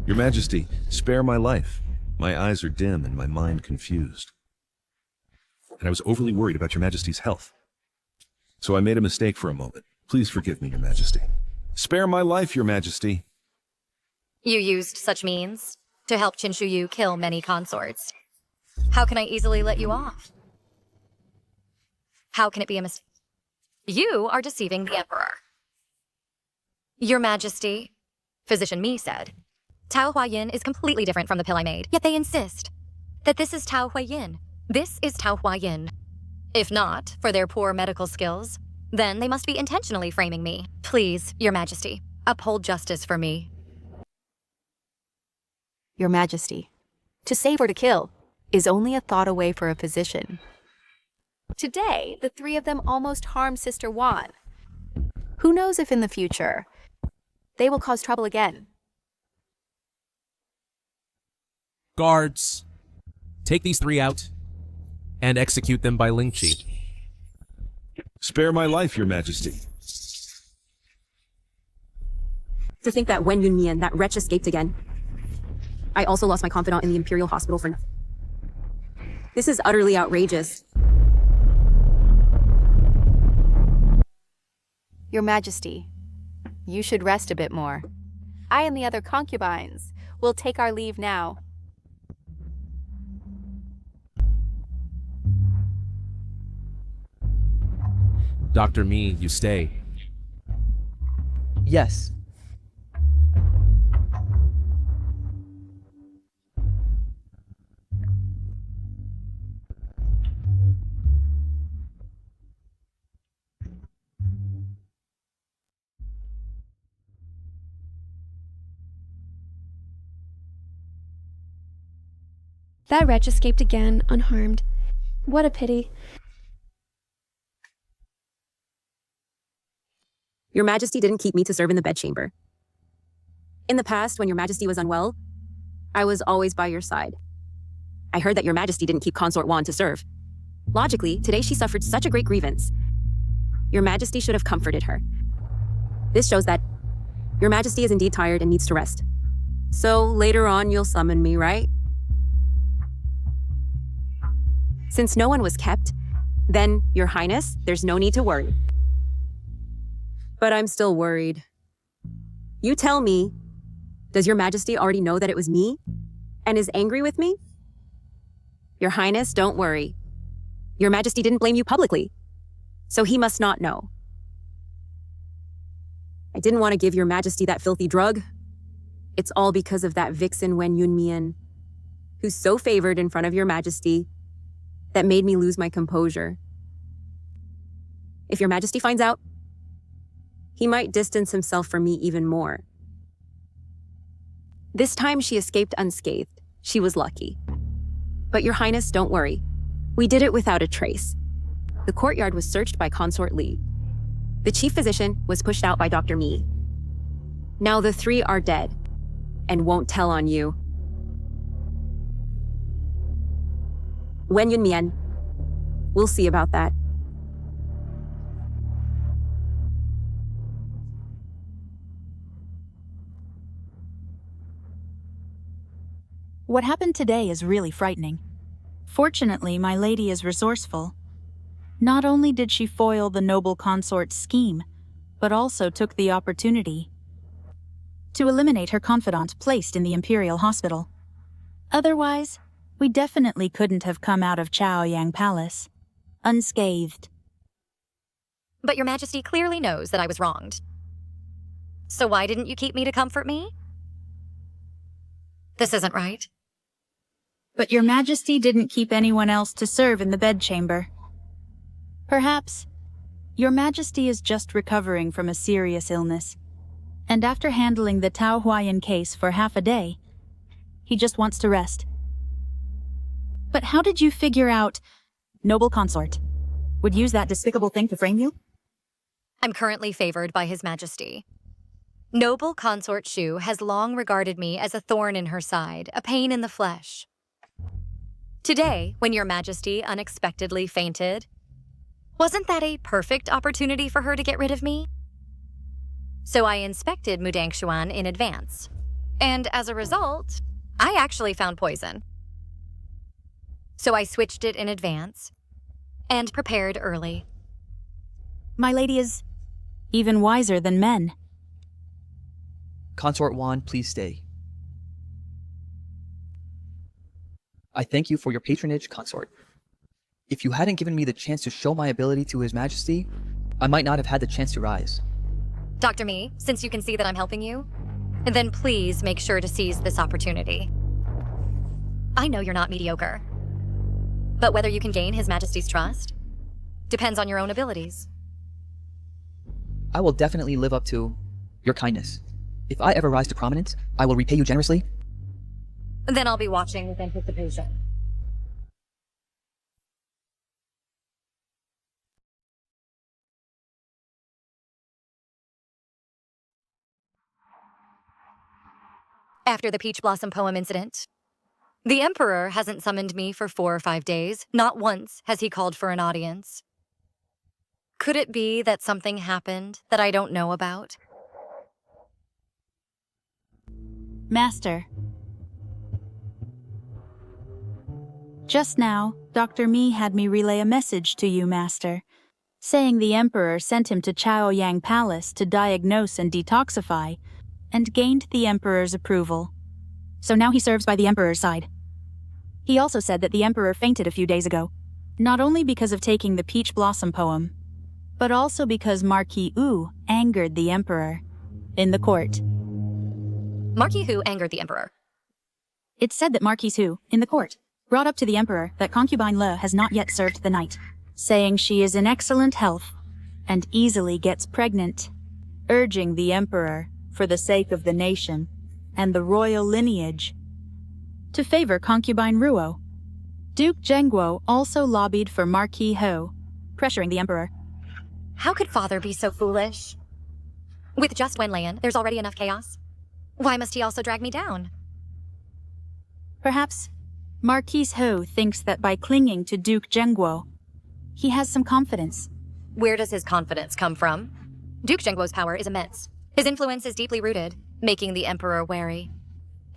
Your Majesty, spare my life. My eyes are dim and my mind confused. And I was overly worried about your Majesty's health. So I made a mistake for a moment. Please forgive me, Your Majesty. Spare my life, Your Majesty. You used such means to help Qinshuyu kill many consorts. How can I easily let you off? How can it be a mistake? You are deceiving the Emperor. Your Majesty, Physician Mi said, Tao Huayin is completely different from the pill I made, yet they insist that this is Tao Huayin. This is Tao Huayin. If not, for their poor medical skills, then they must be intentionally framing me. Please, Your Majesty, uphold justice for me. Your Majesty, to save or to kill is only a thought away for a physician. Today, the three of them almost harmed Sister Wan. Who knows if in the future, they will cause trouble again. Guards, take these three out and execute them by Lingqi. Spare my life, Your Majesty. To think that Wen Yunmian, that wretch, escaped again. I also lost my confidant in the Imperial Hospital for nothing. This is utterly outrageous. Your Majesty, you should rest a bit more. I and the other concubines will take our leave now. Dr. Mi, you stay. Yes. That wretch escaped again, unharmed. What a pity. Your Majesty didn't keep me to serve in the bedchamber. In the past, when Your Majesty was unwell, I was always by your side. I heard that Your Majesty didn't keep Consort Wan to serve. Logically, today she suffered such a great grievance. Your Majesty should have comforted her. This shows that Your Majesty is indeed tired and needs to rest. So later on, you'll summon me, right? Since no one was kept, then, Your Highness, there's no need to worry. But I'm still worried. You tell me, does Your Majesty already know that it was me? And is angry with me? Your Highness, don't worry. Your Majesty didn't blame you publicly, so he must not know. I didn't want to give Your Majesty that filthy drug. It's all because of that vixen Wen Yunmian, who's so favored in front of Your Majesty, that made me lose my composure. If Your Majesty finds out, he might distance himself from me even more. This time she escaped unscathed. She was lucky. But Your Highness, don't worry. We did it without a trace. The courtyard was searched by Consort Li. The chief physician was pushed out by Dr. Mi. Now the three are dead, and won't tell on you. Wen Yunmian, we'll see about that. What happened today is really frightening. Fortunately, my lady is resourceful. Not only did she foil the noble consort's scheme, but also took the opportunity to eliminate her confidant placed in the Imperial Hospital. Otherwise, we definitely couldn't have come out of Chaoyang Palace unscathed. But Your Majesty clearly knows that I was wronged. So why didn't you keep me to comfort me? This isn't right. But your majesty didn't keep anyone else to serve in the bedchamber. Perhaps your majesty is just recovering from a serious illness, and after handling the Tao Huayan case for half a day, he just wants to rest. But how did you figure out noble consort would use that despicable thing to frame you? I'm currently favored by His Majesty. Noble consort Shu has long regarded me as a thorn in her side, a pain in the flesh. Today, when your majesty unexpectedly fainted, wasn't that a perfect opportunity for her to get rid of me? So I inspected Mudangshuan in advance, and as a result, I actually found poison. So I switched it in advance and prepared early. My lady is even wiser than men. Consort Wan, please stay. I thank you for your patronage, consort. If you hadn't given me the chance to show my ability to His Majesty, I might not have had the chance to rise. Dr. Me, since you can see that I'm helping you, then please make sure to seize this opportunity. I know you're not mediocre, but whether you can gain His Majesty's trust depends on your own abilities. I will definitely live up to your kindness. If I ever rise to prominence, I will repay you generously. Then I'll be watching with anticipation. After the Peach Blossom poem incident, the Emperor hasn't summoned me for 4 or 5 days. Not once has he called for an audience. Could it be that something happened that I don't know about? Master. Just now, Dr. Mi had me relay a message to you, Master, saying the Emperor sent him to Chaoyang Palace to diagnose and detoxify, and gained the Emperor's approval. So now he serves by the Emperor's side. He also said that the Emperor fainted a few days ago, not only because of taking the Peach Blossom poem, but also because Marquis Wu angered the Emperor in the court. Marquis Wu angered the Emperor. It's said that Marquis Wu, in the court, brought up to the Emperor that concubine Le has not yet served the night, saying she is in excellent health and easily gets pregnant, urging the Emperor, for the sake of the nation and the royal lineage, to favor concubine Ruo. Duke Zhengguo also lobbied for Marquis Ho, pressuring the Emperor. How could father be so foolish? With just Wen Leyan, there's already enough chaos. Why must he also drag me down? Perhaps Marquis Ho thinks that by clinging to Duke Zhengguo, he has some confidence. Where does his confidence come from? Duke Zhengguo's power is immense. His influence is deeply rooted, making the Emperor wary.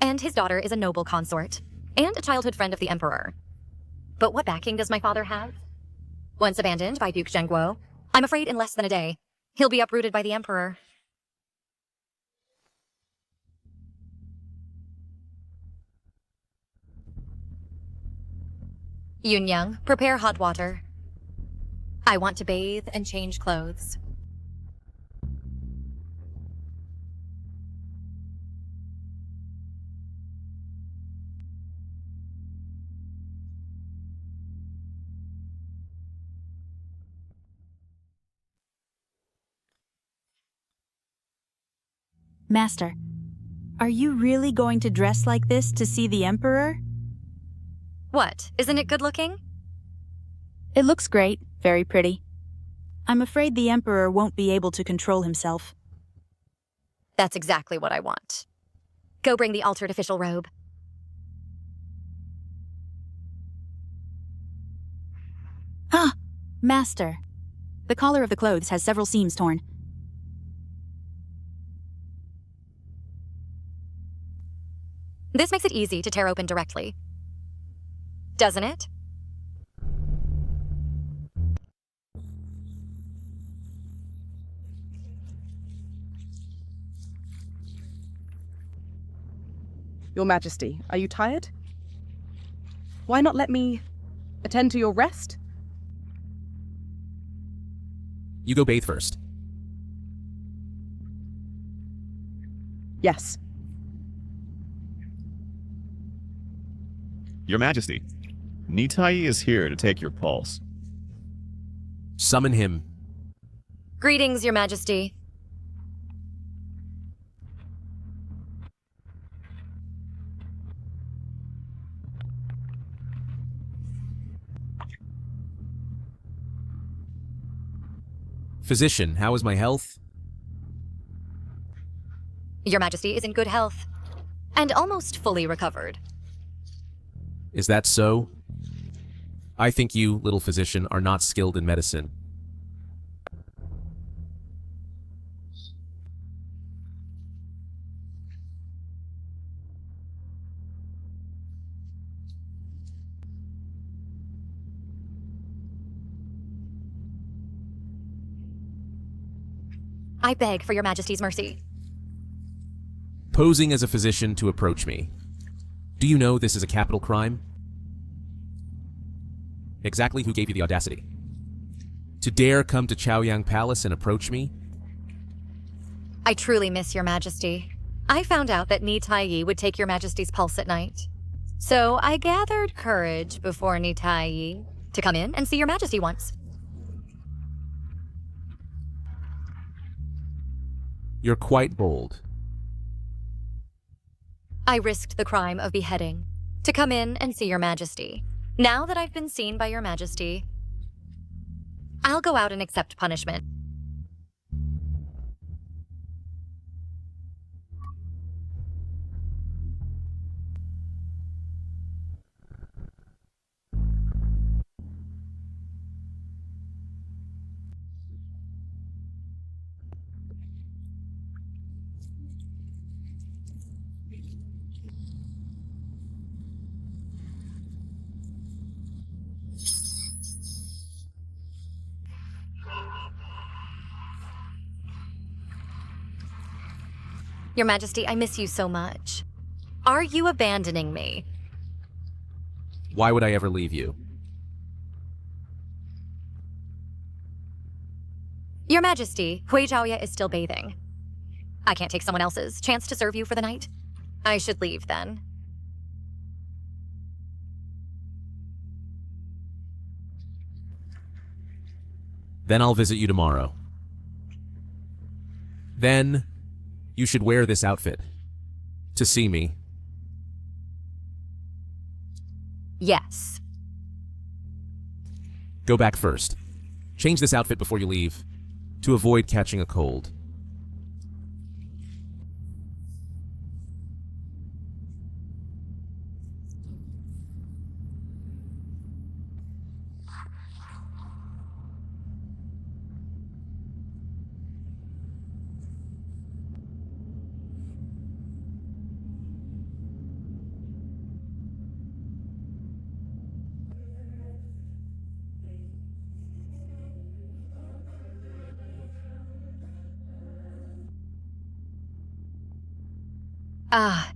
And his daughter is a noble consort, and a childhood friend of the Emperor. But what backing does my father have? Once abandoned by Duke Zhengguo, I'm afraid in less than a day, he'll be uprooted by the Emperor. Yunyang, prepare hot water. I want to bathe and change clothes. Master, are you really going to dress like this to see the Emperor? What? Isn't it good looking? It looks great, very pretty. I'm afraid the Emperor won't be able to control himself. That's exactly what I want. Go bring the altered official robe. Ah! Master. The collar of the clothes has several seams torn. This makes it easy to tear open directly. Doesn't it? Your Majesty, are you tired? Why not let me attend to your rest? You go bathe first. Yes. Your Majesty, Nitai is here to take your pulse. Summon him. Greetings, Your Majesty. Physician, how is my health? Your Majesty is in good health, and almost fully recovered. Is that so? I think you, little physician, are not skilled in medicine. I beg for Your Majesty's mercy. Posing as a physician to approach me. Do you know this is a capital crime? Exactly who gave you the audacity? To dare come to Chaoyang Palace and approach me? I truly miss Your Majesty. I found out that Nitai would take Your Majesty's pulse at night. So I gathered courage before Nitai to come in and see Your Majesty once. You're quite bold. I risked the crime of beheading to come in and see Your Majesty. Now that I've been seen by Your Majesty, I'll go out and accept punishment. Your Majesty, I miss you so much. Are you abandoning me? Why would I ever leave you? Your Majesty, Hui Zhaoye is still bathing. I can't take someone else's chance to serve you for the night. I should leave then. Then I'll visit you tomorrow. Then you should wear this outfit to see me. Yes. Go back first. Change this outfit before you leave to avoid catching a cold. Ah.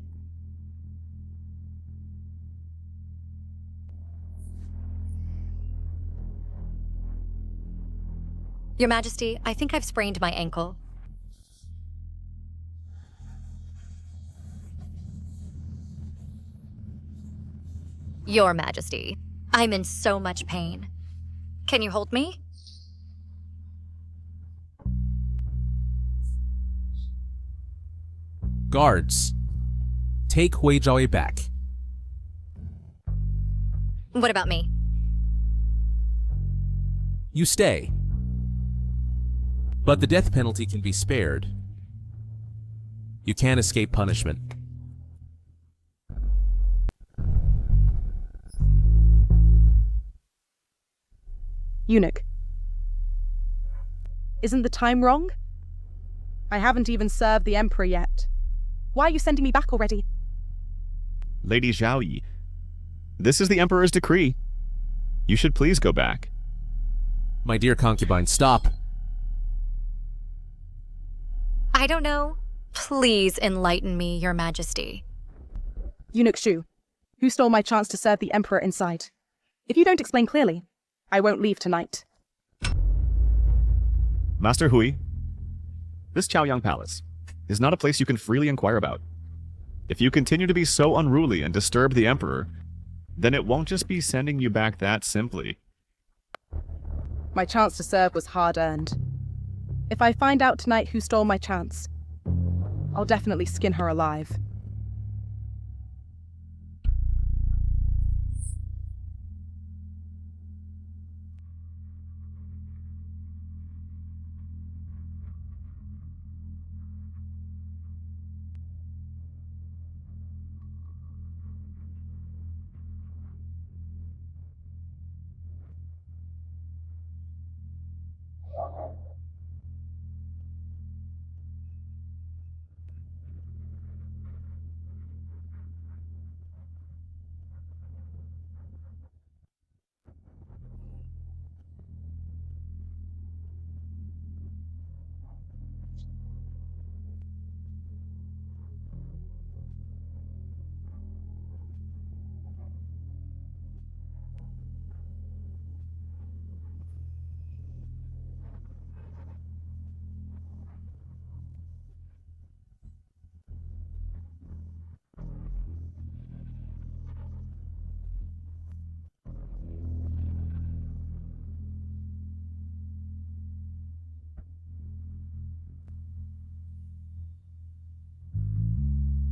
Your Majesty, I think I've sprained my ankle. Your Majesty, I'm in so much pain. Can you hold me? Guards, take Hui Zhaoye back. What about me? You stay. But the death penalty can be spared. You can't escape punishment. Eunuch. Isn't the time wrong? I haven't even served the Emperor yet. Why are you sending me back already? Lady Zhaoyi, this is the Emperor's decree. You should please go back. My dear concubine, stop. I don't know. Please enlighten me, Your Majesty. Eunuch Shu, who stole my chance to serve the Emperor inside? If you don't explain clearly, I won't leave tonight. Master Hui, this Chaoyang Palace, is not a place you can freely inquire about. If you continue to be so unruly and disturb the Emperor, then it won't just be sending you back that simply. My chance to serve was hard-earned. If I find out tonight who stole my chance, I'll definitely skin her alive.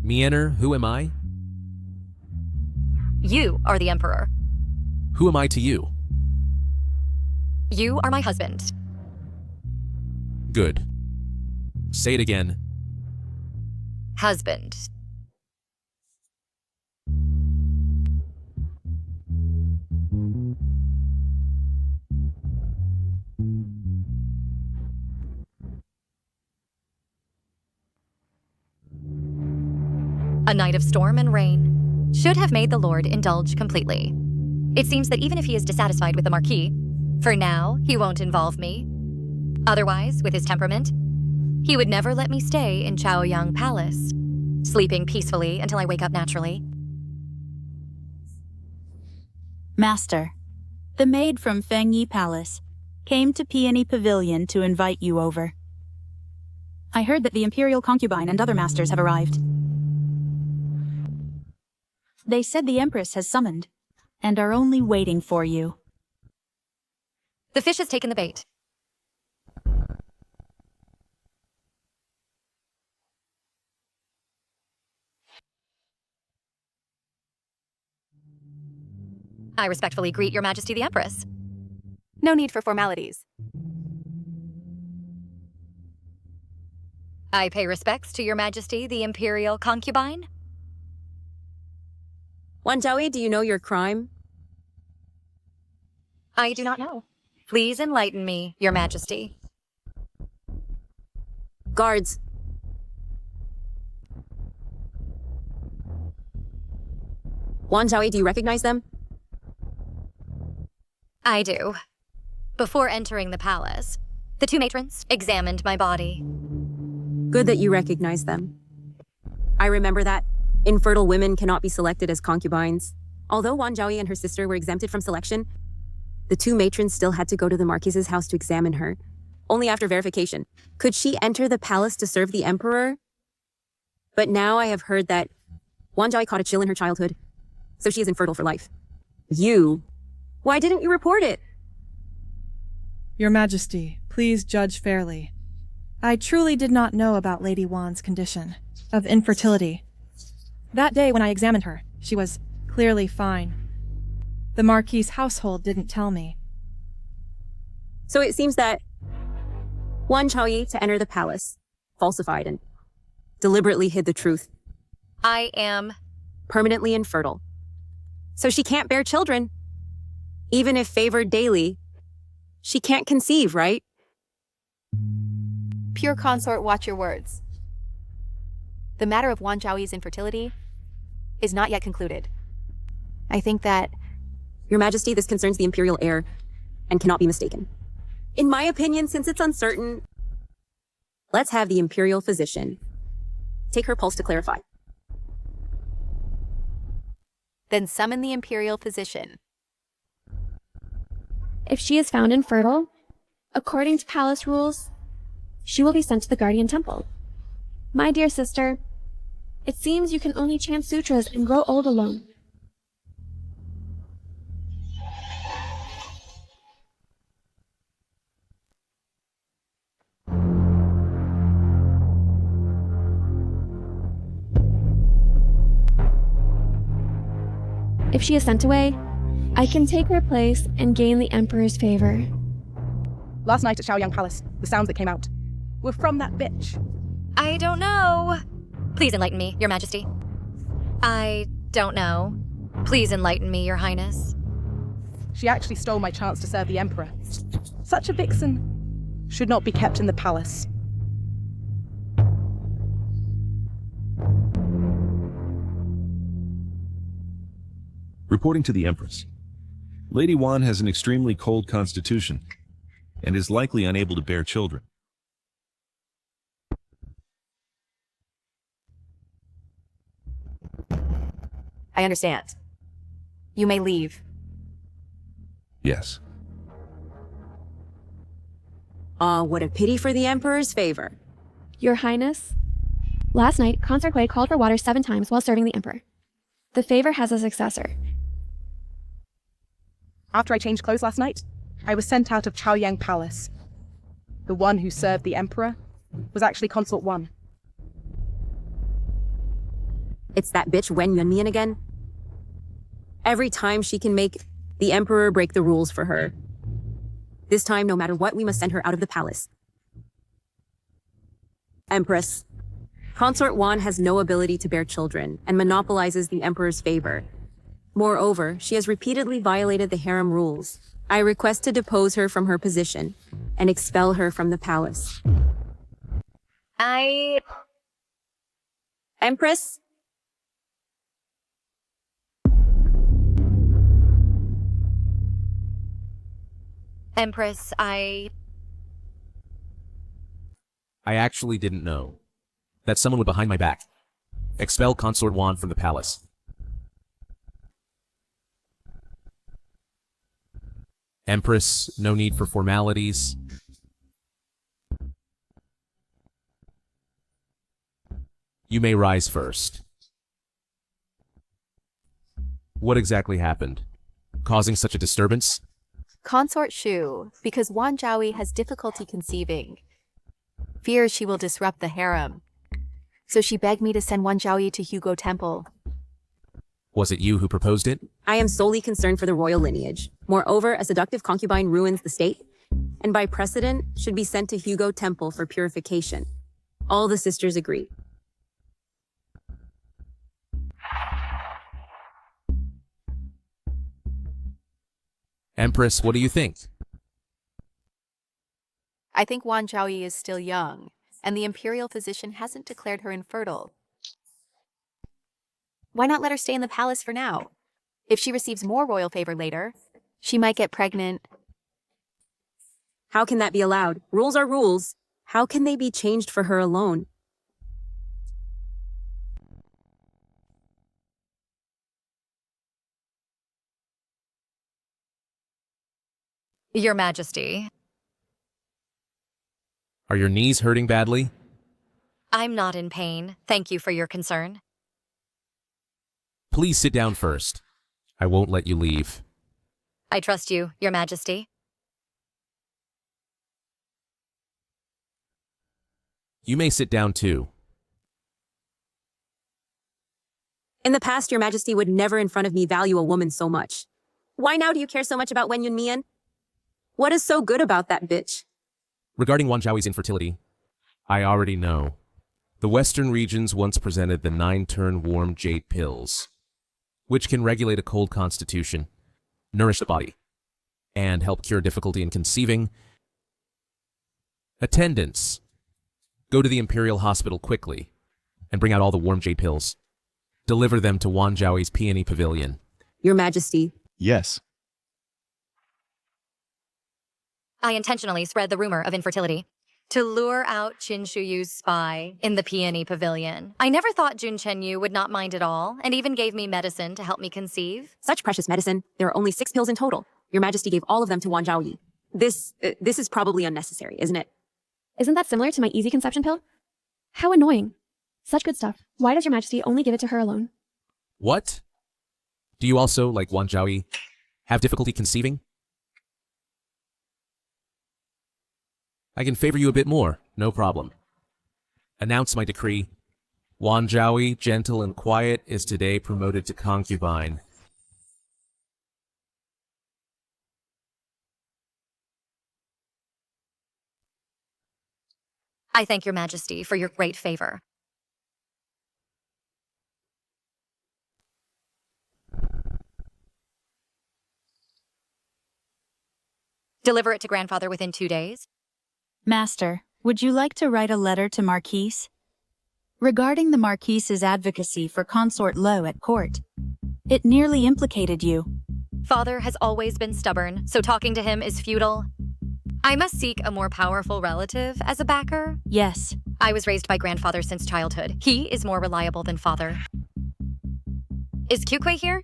Meaner, who am I? You are the Emperor. Who am I to you? You are my husband. Good. Say it again. Husband. A night of storm and rain should have made the Lord indulge completely. It seems that even if he is dissatisfied with the Marquis, for now, he won't involve me. Otherwise, with his temperament, he would never let me stay in Chaoyang Palace, sleeping peacefully until I wake up naturally. Master, the maid from Fengyi Palace came to Peony Pavilion to invite you over. I heard that the imperial concubine and other masters have arrived. They said the Empress has summoned, and are only waiting for you. The fish has taken the bait. I respectfully greet Your Majesty the Empress. No need for formalities. I pay respects to Your Majesty the Imperial Concubine. Wan Zhaoyi, do you know your crime? I do not know. Please enlighten me, Your Majesty. Guards. Wan Zhaoyi, do you recognize them? I do. Before entering the palace, the two matrons examined my body. Good that you recognize them. I remember that. Infertile women cannot be selected as concubines. Although Wan Zhaoyi and her sister were exempted from selection, the two matrons still had to go to the Marquise's house to examine her, only after verification. Could she enter the palace to serve the Emperor? But now I have heard that Wan Zhaoyi caught a chill in her childhood, so she is infertile for life. Why didn't you report it? Your Majesty, please judge fairly. I truly did not know about Lady Wan's condition of infertility. That day when I examined her, she was clearly fine. The Marquis's household didn't tell me. So it seems that Wan Zhaoyi, to enter the palace, falsified and deliberately hid the truth. I am permanently infertile. So she can't bear children. Even if favored daily, she can't conceive, right? Pure consort, watch your words. The matter of Wan Zhaoyi's infertility is not yet concluded. I think that... Your Majesty, this concerns the imperial heir and cannot be mistaken. In my opinion, since it's uncertain, let's have the imperial physician take her pulse to clarify. Then summon the imperial physician. If she is found infertile, according to palace rules, she will be sent to the Guardian Temple. My dear sister, it seems you can only chant sutras and grow old alone. If she is sent away, I can take her place and gain the Emperor's favor. Last night at Xiaoyang Palace, the sounds that came out were from that bitch. I don't know. Please enlighten me, Your Majesty. I don't know. Please enlighten me, Your Highness. She actually stole my chance to serve the Emperor. Such a vixen should not be kept in the palace. Reporting to the Empress, Lady Wan has an extremely cold constitution and is likely unable to bear children. I understand. You may leave. Yes. What a pity for the Emperor's favor. Your Highness, last night, Consort Hui called for water 7 times while serving the Emperor. The favor has a successor. After I changed clothes last night, I was sent out of Chaoyang Palace. The one who served the Emperor was actually Consort 1. It's that bitch Wen Yunmian again. Every time she can make the Emperor break the rules for her. This time, no matter what, we must send her out of the palace. Empress, Consort Wan has no ability to bear children and monopolizes the Emperor's favor. Moreover, she has repeatedly violated the harem rules. I request to depose her from her position and expel her from the palace. Empress? Empress, I actually didn't know that someone would behind my back expel Consort Wan from the palace. Empress, no need for formalities. You may rise first. What exactly happened? Causing such a disturbance? Consort Shu, because Wan Zhaoyi has difficulty conceiving. Fears she will disrupt the harem. So she begged me to send Wan Zhaoyi to Hugo Temple. Was it you who proposed it? I am solely concerned for the royal lineage. Moreover, a seductive concubine ruins the state, and by precedent, should be sent to Hugo Temple for purification. All the sisters agree. Empress, what do you think? I think Wan Zhaoyi is still young, and the imperial physician hasn't declared her infertile. Why not let her stay in the palace for now? If she receives more royal favor later, she might get pregnant. How can that be allowed? Rules are rules. How can they be changed for her alone? Your Majesty. Are your knees hurting badly? I'm not in pain. Thank you for your concern. Please sit down first. I won't let you leave. I trust you, Your Majesty. You may sit down too. In the past, Your Majesty would never in front of me value a woman so much. Why now do you care so much about Wen Yunmian? What is so good about that bitch? Regarding Wan Zhaoyi's infertility, I already know. The Western regions once presented the 9-turn warm jade pills, which can regulate a cold constitution, nourish the body, and help cure difficulty in conceiving. Attendants, go to the Imperial Hospital quickly and bring out all the warm jade pills. Deliver them to Wan Zhaoyi's peony pavilion. Your Majesty. Yes. I intentionally spread the rumor of infertility to lure out Qin Shuyu's spy in the peony pavilion. I never thought Jun Chenyu would not mind at all, and even gave me medicine to help me conceive. Such precious medicine. There are only 6 pills in total. Your Majesty gave all of them to Wan Zhaoyi. This is probably unnecessary, isn't it? Isn't that similar to my easy conception pill? How annoying. Such good stuff. Why does your majesty only give it to her alone? What? Do you also, like Wan Zhaoyi, have difficulty conceiving? I can favor you a bit more, no problem. Announce my decree. Wan Zhaoyi, gentle and quiet, is today promoted to concubine. I thank your majesty for your great favor. Deliver it to grandfather within 2 days. Master, would you like to write a letter to Marquise? Regarding the Marquise's advocacy for Consort Lo at court. It nearly implicated you. Father has always been stubborn, so talking to him is futile. I must seek a more powerful relative as a backer. Yes. I was raised by grandfather since childhood. He is more reliable than father. Is Kyukui here?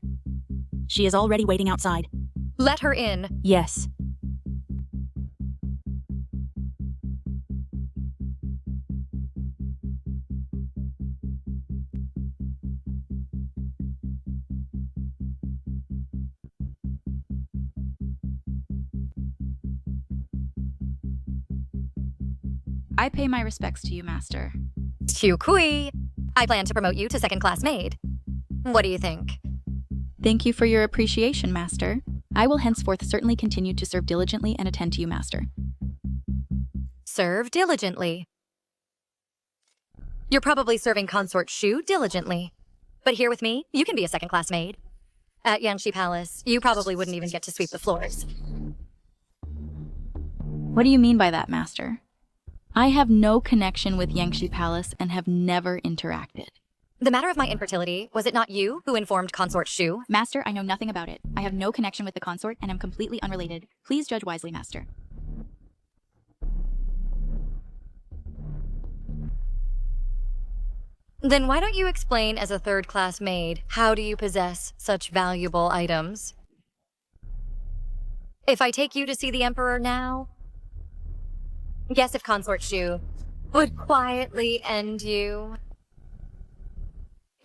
She is already waiting outside. Let her in. Yes. I pay my respects to you, Master. Kyukui, I plan to promote you to second-class maid. What do you think? Thank you for your appreciation, Master. I will henceforth certainly continue to serve diligently and attend to you, Master. Serve diligently. You're probably serving Consort Shu diligently. But here with me, you can be a second-class maid. At Yangshi Palace, you probably wouldn't even get to sweep the floors. What do you mean by that, Master? I have no connection with Yangshi Palace and have never interacted. The matter of my infertility, was it not you who informed Consort Shu? Master, I know nothing about it. I have no connection with the consort and am completely unrelated. Please judge wisely, Master. Then why don't you explain as a third-class maid, how do you possess such valuable items? If I take you to see the Emperor now? Guess if Consort Shu would quietly end you.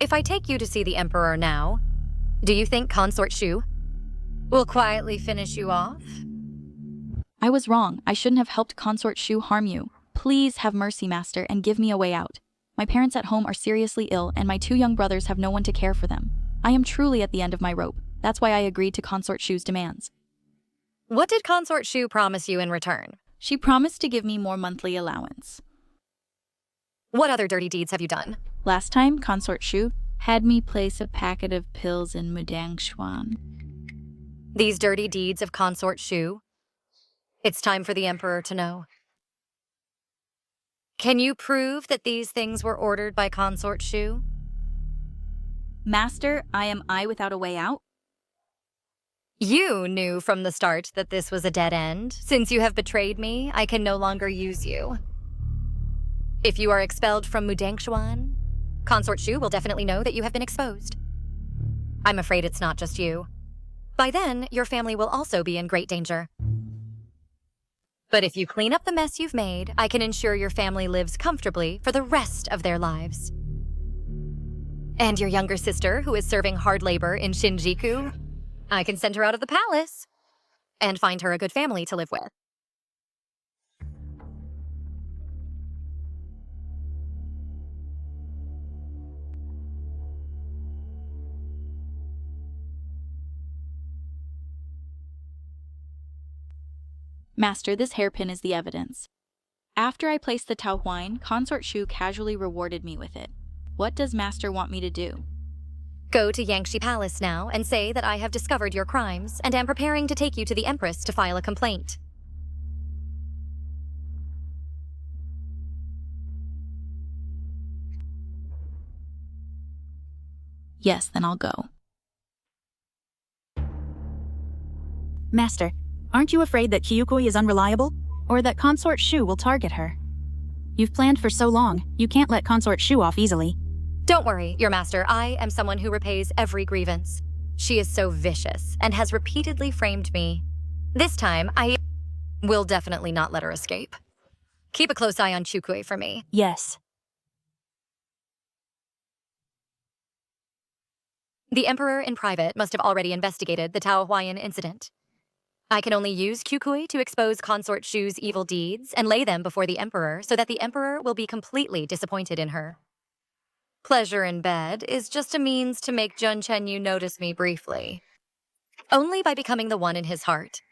If I take you to see the Emperor now, do you think Consort Shu will quietly finish you off? I was wrong. I shouldn't have helped Consort Shu harm you. Please have mercy, Master, and give me a way out. My parents at home are seriously ill, and my 2 young brothers have no one to care for them. I am truly at the end of my rope. That's why I agreed to Consort Shu's demands. What did Consort Shu promise you in return? She promised to give me more monthly allowance. What other dirty deeds have you done? Last time, Consort Shu had me place a packet of pills in Mudangshuan. These dirty deeds of Consort Shu? It's time for the Emperor to know. Can you prove that these things were ordered by Consort Shu? Master, am I without a way out? You knew from the start that this was a dead end. Since you have betrayed me, I can no longer use you. If you are expelled from Mudangshuan, Consort Shu will definitely know that you have been exposed. I'm afraid it's not just you. By then, your family will also be in great danger. But if you clean up the mess you've made, I can ensure your family lives comfortably for the rest of their lives. And your younger sister, who is serving hard labor in Shinjuku, I can send her out of the palace and find her a good family to live with. Master, this hairpin is the evidence. After I placed the Tao Huan, Consort Shu casually rewarded me with it. What does Master want me to do? Go to Yangshi Palace now and say that I have discovered your crimes and am preparing to take you to the Empress to file a complaint. Yes, then I'll go. Master, aren't you afraid that Kyukui is unreliable? Or that Consort Shu will target her? You've planned for so long, you can't let Consort Shu off easily. Don't worry, your master. I am someone who repays every grievance. She is so vicious and has repeatedly framed me. This time, I will definitely not let her escape. Keep a close eye on Chukui for me. Yes. The Emperor in private must have already investigated the Tao Huayan incident. I can only use Qukui to expose Consort Shu's evil deeds and lay them before the Emperor so that the Emperor will be completely disappointed in her. Pleasure in bed is just a means to make Jun Chenyu notice me briefly. Only by becoming the one in his heart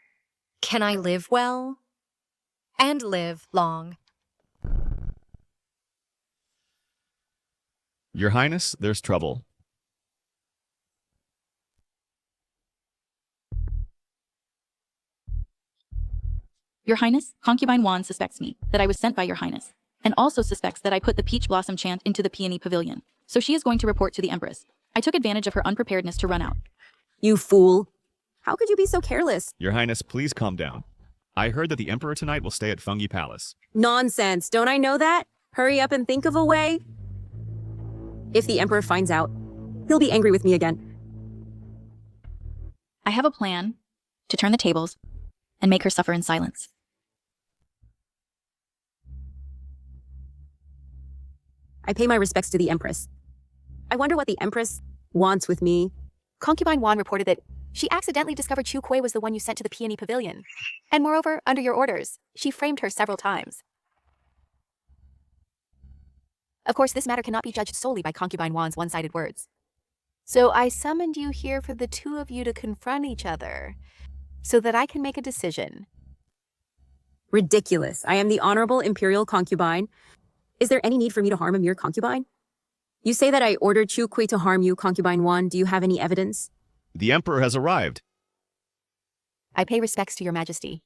can I live well and live long. Your Highness, there's trouble. Your Highness, Concubine Wan suspects me, that I was sent by Your Highness, and also suspects that I put the Peach Blossom chant into the Peony Pavilion, so she is going to report to the Empress. I took advantage of her unpreparedness to run out. You fool. How could you be so careless? Your Highness, please calm down. I heard that the Emperor tonight will stay at Fungi Palace. Nonsense. Don't I know that? Hurry up and think of a way. If the Emperor finds out, he'll be angry with me again. I have a plan to turn the tables and make her suffer in silence. I pay my respects to the Empress. I wonder what the Empress wants with me. Concubine Wan reported that she accidentally discovered Chu Kuei was the one you sent to the Peony Pavilion. And moreover, under your orders, she framed her several times. Of course, this matter cannot be judged solely by Concubine Wan's one-sided words. So I summoned you here for the two of you to confront each other, so that I can make a decision. Ridiculous. I am the honorable imperial concubine. Is there any need for me to harm a mere concubine? You say that I ordered Chu Kui to harm you, Concubine Wan. Do you have any evidence? The Emperor has arrived. I pay respects to your majesty.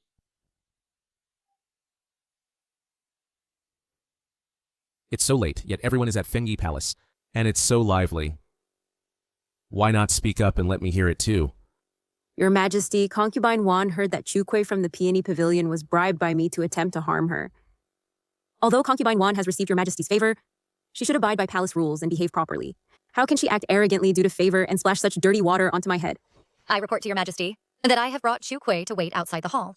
It's so late, yet everyone is at Fengi Palace, and it's so lively. Why not speak up and let me hear it too? Your Majesty, Concubine Wan heard that Chu Kui from the Peony Pavilion was bribed by me to attempt to harm her. Although Concubine Wan has received your Majesty's favor, she should abide by palace rules and behave properly. How can she act arrogantly due to favor and splash such dirty water onto my head? I report to your Majesty that I have brought Chu Kui to wait outside the hall.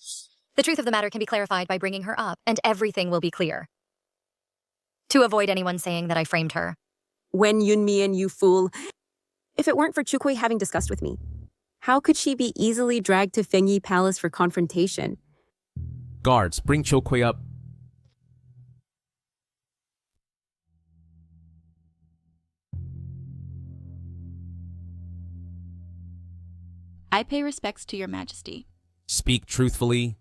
The truth of the matter can be clarified by bringing her up, and everything will be clear. To avoid anyone saying that I framed her. Wen Yunmian, you fool. If it weren't for Chu Kui having discussed with me, how could she be easily dragged to Fengi Palace for confrontation? Guards, bring Chu Kui up. I pay respects to your majesty. Speak truthfully.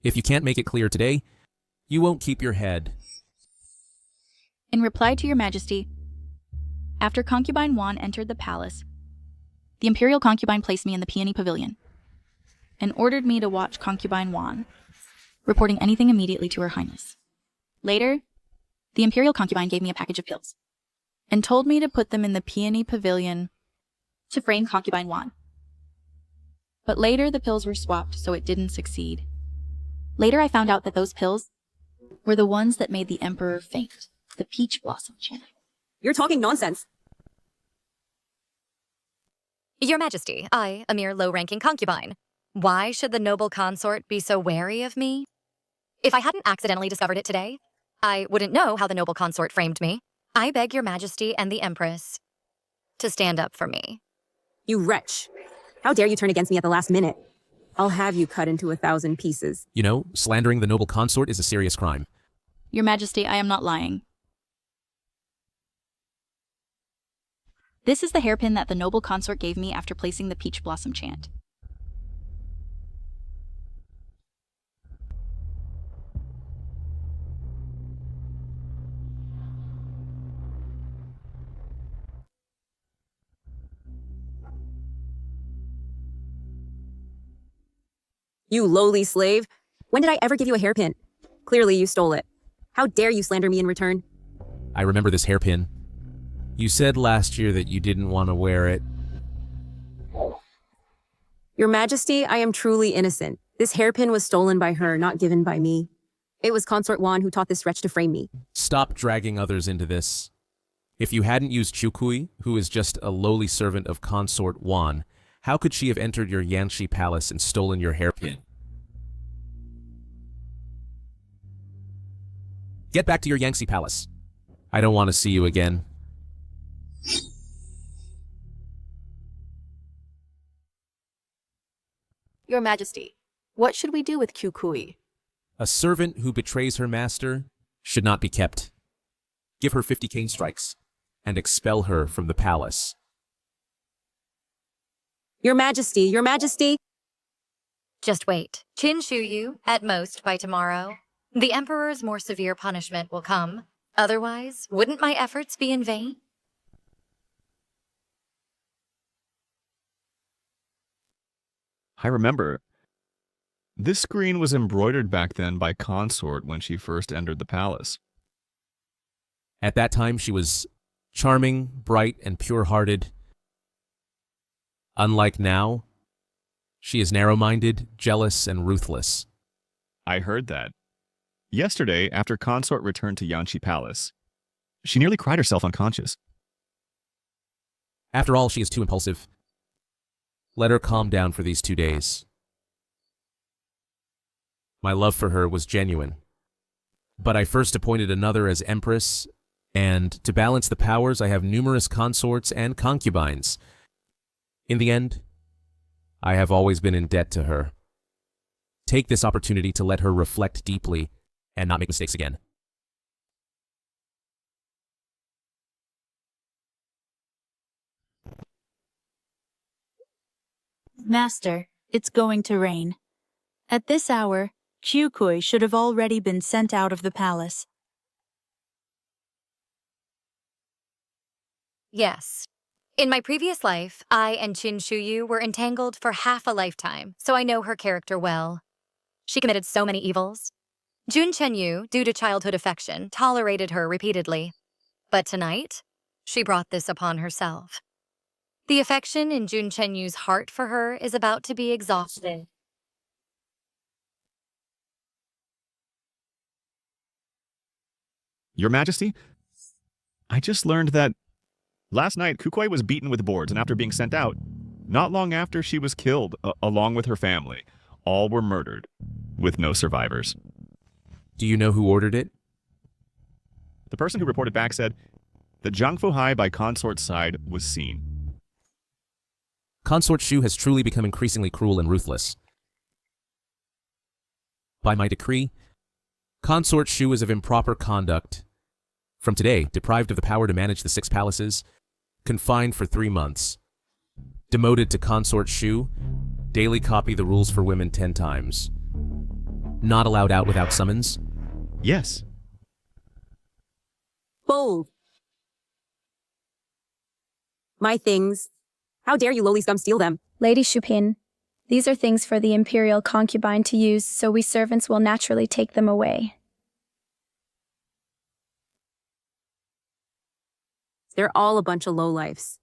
If you can't make it clear today, you won't keep your head. In reply to your majesty, after Concubine Wan entered the palace, the imperial concubine placed me in the Peony Pavilion and ordered me to watch Concubine Wan, reporting anything immediately to Her Highness. Later, the imperial concubine gave me a package of pills and told me to put them in the Peony Pavilion to frame Concubine Wan. But later the pills were swapped, so it didn't succeed. Later I found out that those pills were the ones that made the Emperor faint, the Peach Blossom chant. You're talking nonsense. Your Majesty, I, a mere low-ranking concubine. Why should the noble consort be so wary of me? If I hadn't accidentally discovered it today, I wouldn't know how the noble consort framed me. I beg your Majesty and the Empress to stand up for me. You wretch. How dare you turn against me at the last minute? I'll have you cut into 1,000 pieces. You know, slandering the noble consort is a serious crime. Your Majesty, I am not lying. This is the hairpin that the noble consort gave me after placing the Peach Blossom chant. You lowly slave. When did I ever give you a hairpin? Clearly you stole it. How dare you slander me in return? I remember this hairpin. You said last year that you didn't want to wear it. Your Majesty, I am truly innocent. This hairpin was stolen by her, not given by me. It was Consort Wan who taught this wretch to frame me. Stop dragging others into this. If you hadn't used Chukui, who is just a lowly servant of Consort Wan, how could she have entered your Yanshi palace and stolen your hairpin? Get back to your Yangtze palace. I don't want to see you again. Your Majesty, what should we do with Kukui? A servant who betrays her master should not be kept. Give her 50 cane strikes and expel her from the palace. Your Majesty, Your Majesty. Just wait. Qin Shuyu, at most by tomorrow. The Emperor's more severe punishment will come. Otherwise, wouldn't my efforts be in vain? I remember. This screen was embroidered back then by Consort when she first entered the palace. At that time, she was charming, bright, and pure-hearted. Unlike now, she is narrow-minded, jealous, and ruthless. I heard that. Yesterday, after Consort returned to Yanqi Palace, she nearly cried herself unconscious. After all, she is too impulsive. Let her calm down for these 2 days. My love for her was genuine. But I first appointed another as empress, and to balance the powers, I have numerous consorts and concubines. In the end, I have always been in debt to her. Take this opportunity to let her reflect deeply and not make mistakes again. Master, it's going to rain. At this hour, Kukui should have already been sent out of the palace. Yes. In my previous life, I and Qin Shuyu were entangled for half a lifetime, so I know her character well. She committed so many evils. Jun Chenyu, due to childhood affection, tolerated her repeatedly. But tonight, she brought this upon herself. The affection in Jun Chenyu's heart for her is about to be exhausted. Your Majesty, I just learned that last night Kukui was beaten with boards, and after being sent out, not long after she was killed, along with her family. All were murdered, with no survivors. Do you know who ordered it? The person who reported back said that Zhang Fuhai by Consort's side was seen. Consort Shu has truly become increasingly cruel and ruthless. By my decree, Consort Shu is of improper conduct. From today, deprived of the power to manage the 6 palaces, confined for 3 months. Demoted to Consort Shu, daily copy the rules for women 10 times. Not allowed out without summons? Yes. Bold. My things. How dare you lowly scum steal them? Lady Shupin, these are things for the imperial concubine to use, so we servants will naturally take them away. They're all a bunch of lowlifes.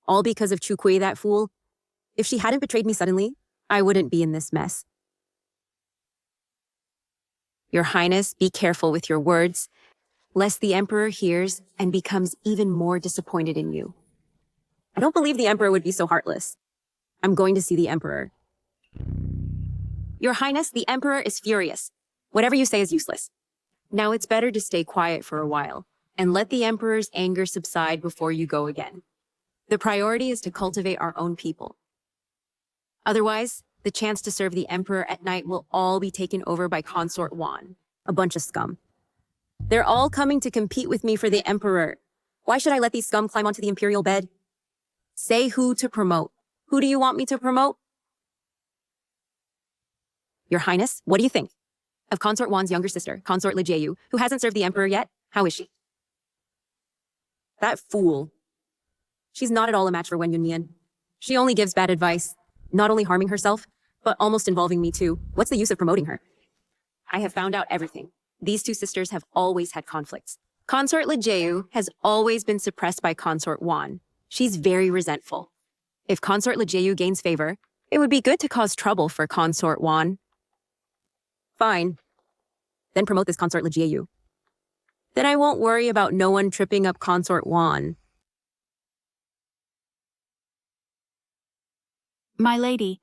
All because of Kukui, that fool. If she hadn't betrayed me suddenly, I wouldn't be in this mess. Your Highness, be careful with your words, lest the Emperor hears and becomes even more disappointed in you. I don't believe the Emperor would be so heartless. I'm going to see the Emperor. Your Highness, the Emperor is furious. Whatever you say is useless. Now it's better to stay quiet for a while and let the Emperor's anger subside before you go again. The priority is to cultivate our own people. Otherwise, the chance to serve the Emperor at night will all be taken over by Consort Wan, a bunch of scum. They're all coming to compete with me for the Emperor. Why should I let these scum climb onto the imperial bed? Say who to promote. Who do you want me to promote? Your Highness, what do you think of Consort Wan's younger sister, Consort Lijiayu, who hasn't served the Emperor yet? How is she? That fool. She's not at all a match for Wen Yunmian. She only gives bad advice, not only harming herself, but almost involving me too. What's the use of promoting her? I have found out everything. These 2 sisters have always had conflicts. Consort Lijiayu has always been suppressed by Consort Wan. She's very resentful. If Consort Lijiayu gains favor, it would be good to cause trouble for Consort Wan. Fine. Then promote this Consort Lijiayu. Then I won't worry about no one tripping up Consort Wan. My lady.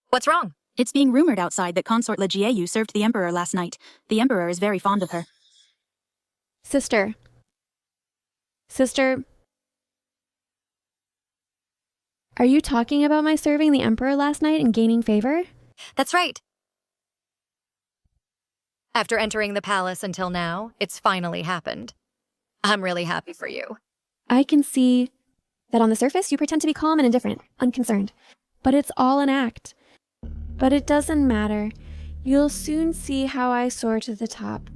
What's wrong? It's being rumored outside that Consort Lijiayu served the Emperor last night. The Emperor is very fond of her. Sister, Are you talking about my serving the Emperor last night and gaining favor? That's right. After entering the palace until now, it's finally happened. I'm really happy for you. I can see that on the surface you pretend to be calm and indifferent, unconcerned. But it's all an act. But it doesn't matter. You'll soon see how I soar to the top.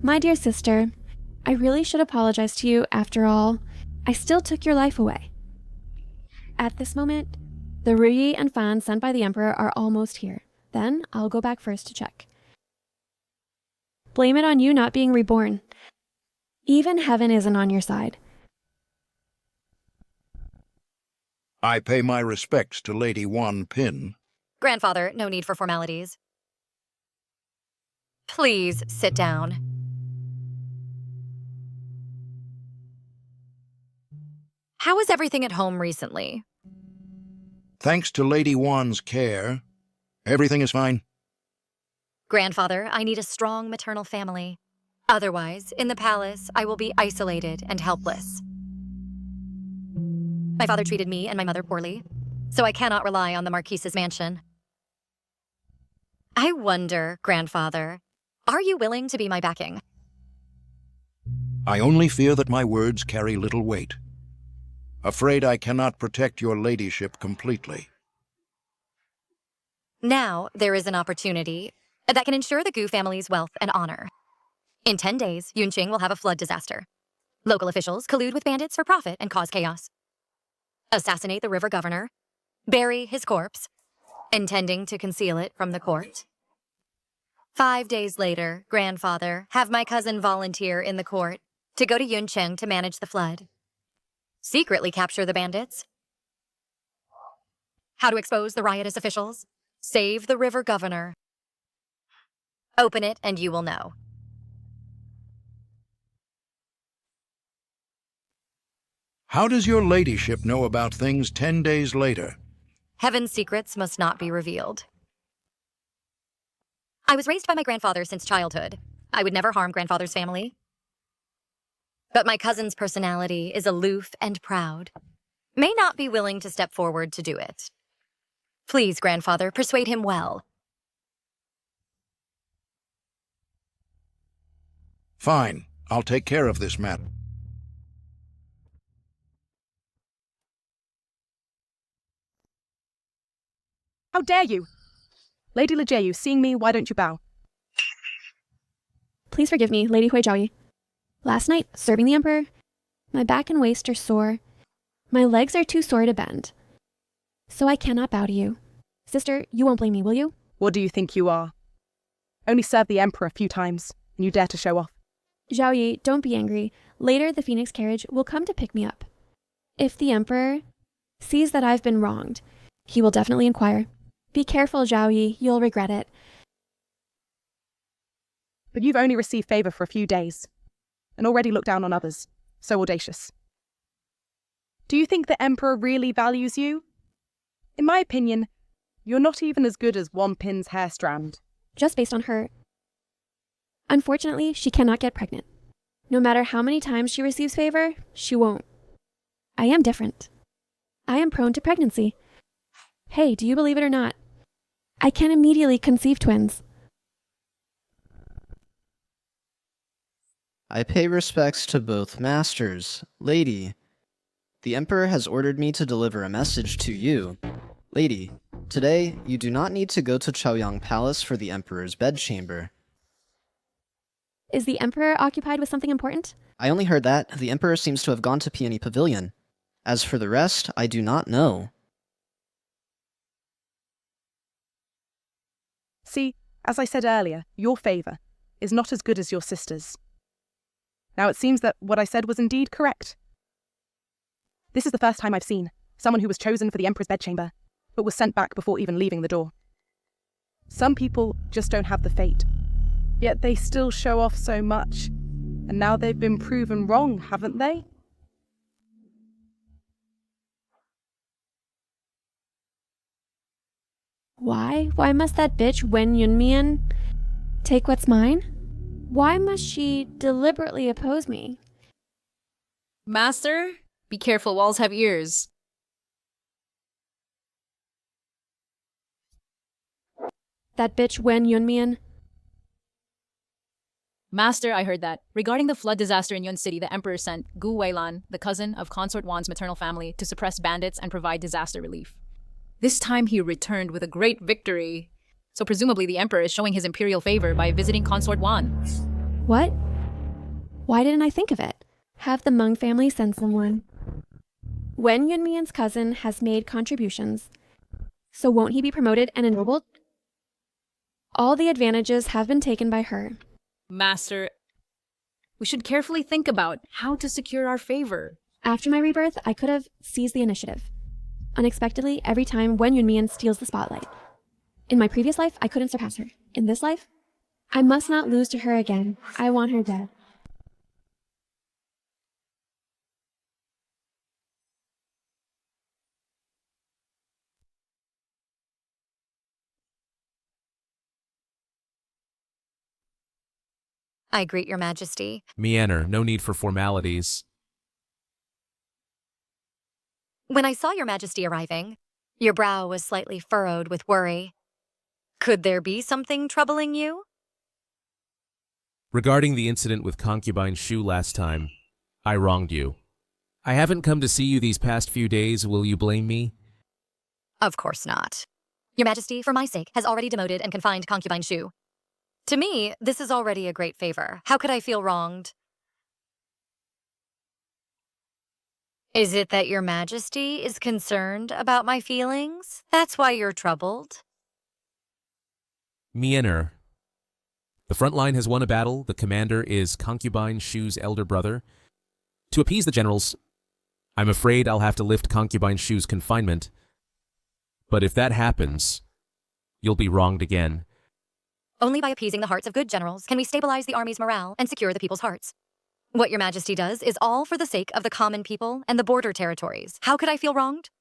My dear sister, I really should apologize to you after all. I still took your life away. At this moment, the Ruyi and Fan sent by the Emperor are almost here. Then I'll go back first to check. Blame it on you not being reborn. Even heaven isn't on your side. I pay my respects to Lady Wan Pin. Grandfather, no need for formalities. Please sit down. How is everything at home recently? Thanks to Lady Wan's care, everything is fine. Grandfather, I need a strong maternal family. Otherwise, in the palace, I will be isolated and helpless. My father treated me and my mother poorly, so I cannot rely on the Marquise's mansion. I wonder, Grandfather, are you willing to be my backing? I only fear that my words carry little weight. Afraid I cannot protect your ladyship completely. Now, there is an opportunity that can ensure the Gu family's wealth and honor. In 10 days, Yunqing will have a flood disaster. Local officials collude with bandits for profit and cause chaos. Assassinate the river governor, bury his corpse, intending to conceal it from the court. 5 days later, Grandfather, have my cousin volunteer in the court to go to Yunqing to manage the flood. Secretly capture the bandits. How to expose the riotous officials. Save the river governor. Open it and you will know. How does your ladyship know about things 10 days later? Heaven's secrets must not be revealed. I was raised by my grandfather since childhood. I would never harm Grandfather's family. But my cousin's personality is aloof and proud. May not be willing to step forward to do it. Please, Grandfather, persuade him well. Fine. I'll take care of this matter. How dare you? Lady Lejeyu, seeing me, why don't you bow? Please forgive me, Lady Hui Zhaoyi. Last night, serving the Emperor, my back and waist are sore. My legs are too sore to bend. So I cannot bow to you. Sister, you won't blame me, will you? What do you think you are? Only served the Emperor a few times, and you dare to show off. Zhaoyi, don't be angry. Later, the Phoenix carriage will come to pick me up. If the Emperor sees that I've been wronged, he will definitely inquire. Be careful, Zhaoyi, you'll regret it. But you've only received favor for a few days, and already looked down on others. So audacious. Do you think the Emperor really values you? In my opinion, you're not even as good as Wan Pin's hair strand. Just based on her. Unfortunately, she cannot get pregnant. No matter how many times she receives favor, she won't. I am different. I am prone to pregnancy. Hey, do you believe it or not? I can immediately conceive twins. I pay respects to both masters. Lady, the Emperor has ordered me to deliver a message to you. Lady, today you do not need to go to Chaoyang Palace for the Emperor's bedchamber. Is the Emperor occupied with something important? I only heard that the Emperor seems to have gone to Peony Pavilion. As for the rest, I do not know. See, as I said earlier, your favor is not as good as your sister's. Now it seems that what I said was indeed correct. This is the first time I've seen someone who was chosen for the Emperor's bedchamber, but was sent back before even leaving the door. Some people just don't have the fate, yet they still show off so much, and now they've been proven wrong, haven't they? Why? Why must that bitch Wen Yunmian take what's mine? Why must she deliberately oppose me? Master, be careful, walls have ears. That bitch Wen Yunmian. Master, I heard that. Regarding the flood disaster in Yun City, the Emperor sent Gu Weilan, the cousin of Consort Wan's maternal family, to suppress bandits and provide disaster relief. This time he returned with a great victory. So presumably the Emperor is showing his imperial favor by visiting Consort Wan. What? Why didn't I think of it? Have the Meng family send someone. Wen Yunmian's cousin has made contributions, so won't he be promoted and ennobled? All the advantages have been taken by her. Master, we should carefully think about how to secure our favor. After my rebirth, I could have seized the initiative. Unexpectedly, every time Wen Yunmian steals the spotlight. In my previous life, I couldn't surpass her. In this life, I must not lose to her again. I want her dead. I greet your majesty. Meander, no need for formalities. When I saw your majesty arriving, your brow was slightly furrowed with worry. Could there be something troubling you? Regarding the incident with concubine Shu last time, I wronged you. I haven't come to see you these past few days. Will you blame me? Of course not. Your majesty, for my sake, has already demoted and confined concubine Shu. To me, this is already a great favor. How could I feel wronged? Is it that your majesty is concerned about my feelings? That's why you're troubled? Meander. The front line has won a battle. The commander is concubine Shu's elder brother. To appease the generals, I'm afraid I'll have to lift concubine Shu's confinement. But if that happens, you'll be wronged again. Only by appeasing the hearts of good generals can we stabilize the army's morale and secure the people's hearts. What your majesty does is all for the sake of the common people and the border territories. How could I feel wronged?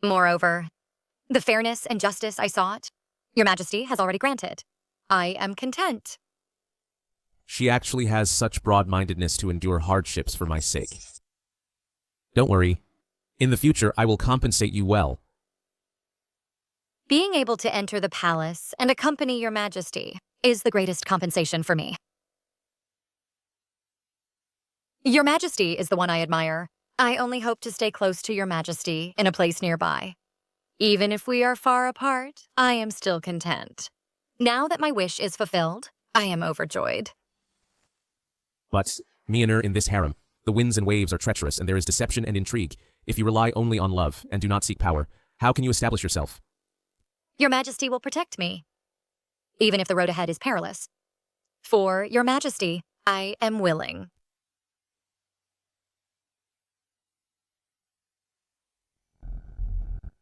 Moreover, the fairness and justice I sought, your majesty has already granted. I am content. She actually has such broad-mindedness to endure hardships for my sake. Don't worry. In the future, I will compensate you well. Being able to enter the palace and accompany your majesty is the greatest compensation for me. Your majesty is the one I admire. I only hope to stay close to your majesty in a place nearby. Even if we are far apart, I am still content. Now that my wish is fulfilled, I am overjoyed. But, Meander, in this harem, the winds and waves are treacherous and there is deception and intrigue. If you rely only on love and do not seek power, how can you establish yourself? Your majesty will protect me, even if the road ahead is perilous. For your majesty, I am willing.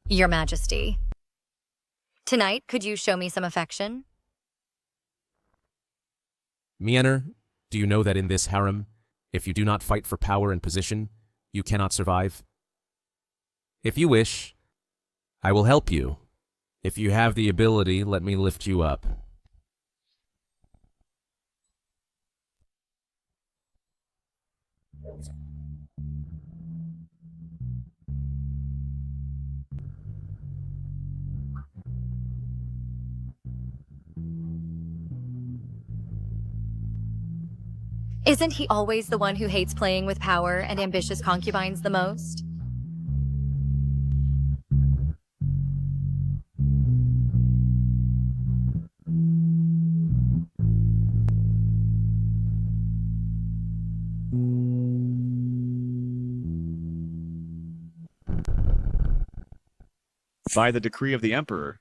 Your majesty, tonight could you show me some affection? Meander, do you know that in this harem, if you do not fight for power and position, you cannot survive? If you wish, I will help you. If you have the ability, let me lift you up. Isn't he always the one who hates playing with power and ambitious concubines the most? By the decree of the Emperor.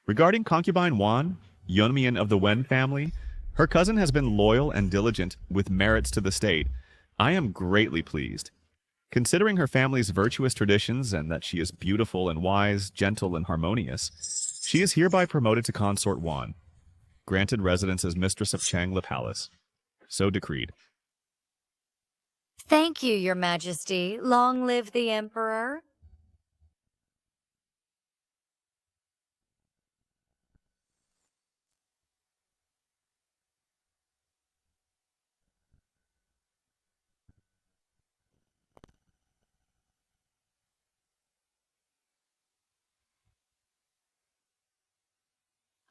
Regarding concubine Wan, Yunmian of the Wen family, her cousin has been loyal and diligent with merits to the state. I am greatly pleased. Considering her family's virtuous traditions and that she is beautiful and wise, gentle and harmonious, she is hereby promoted to consort Wan, granted residence as mistress of Changla Palace. So decreed. Thank you, your majesty. Long live the emperor.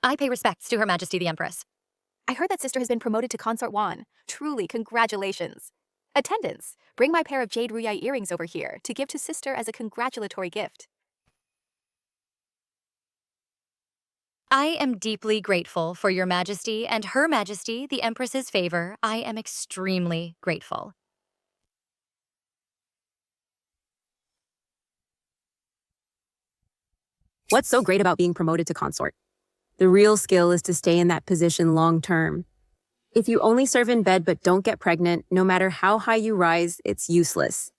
I pay respects to Her Majesty the Empress. I heard that sister has been promoted to Consort Wan. Truly, congratulations. Attendants, bring my pair of jade ruyai earrings over here to give to sister as a congratulatory gift. I am deeply grateful for Your Majesty and Her Majesty the Empress's favor. I am extremely grateful. What's so great about being promoted to consort? The real skill is to stay in that position long term. If you only serve in bed but don't get pregnant, no matter how high you rise, it's useless.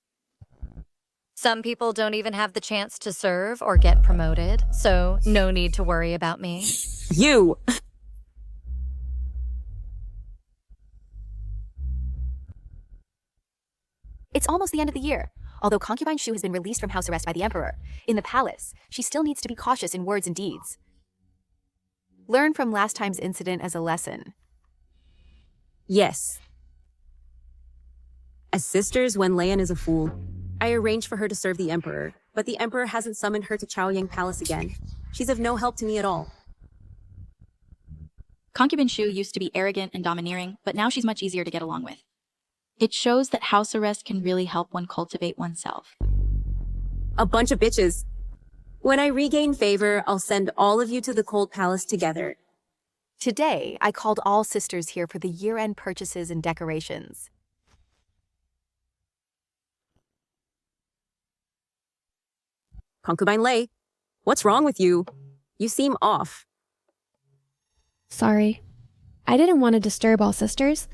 Some people don't even have the chance to serve or get promoted, so no need to worry about me. You! It's almost the end of the year. Although concubine Shu has been released from house arrest by the emperor, in the palace, she still needs to be cautious in words and deeds. Learn from last time's incident as a lesson. Yes. As sisters, Wen Leyan is a fool. I arranged for her to serve the emperor, but the emperor hasn't summoned her to Chaoyang Palace again. She's of no help to me at all. Concubine Shu used to be arrogant and domineering, but now she's much easier to get along with. It shows that house arrest can really help one cultivate oneself. A bunch of bitches. When I regain favor, I'll send all of you to the Cold Palace together. Today, I called all sisters here for the year-end purchases and decorations. Concubine Lei, what's wrong with you? You seem off. Sorry. I didn't want to disturb all sisters,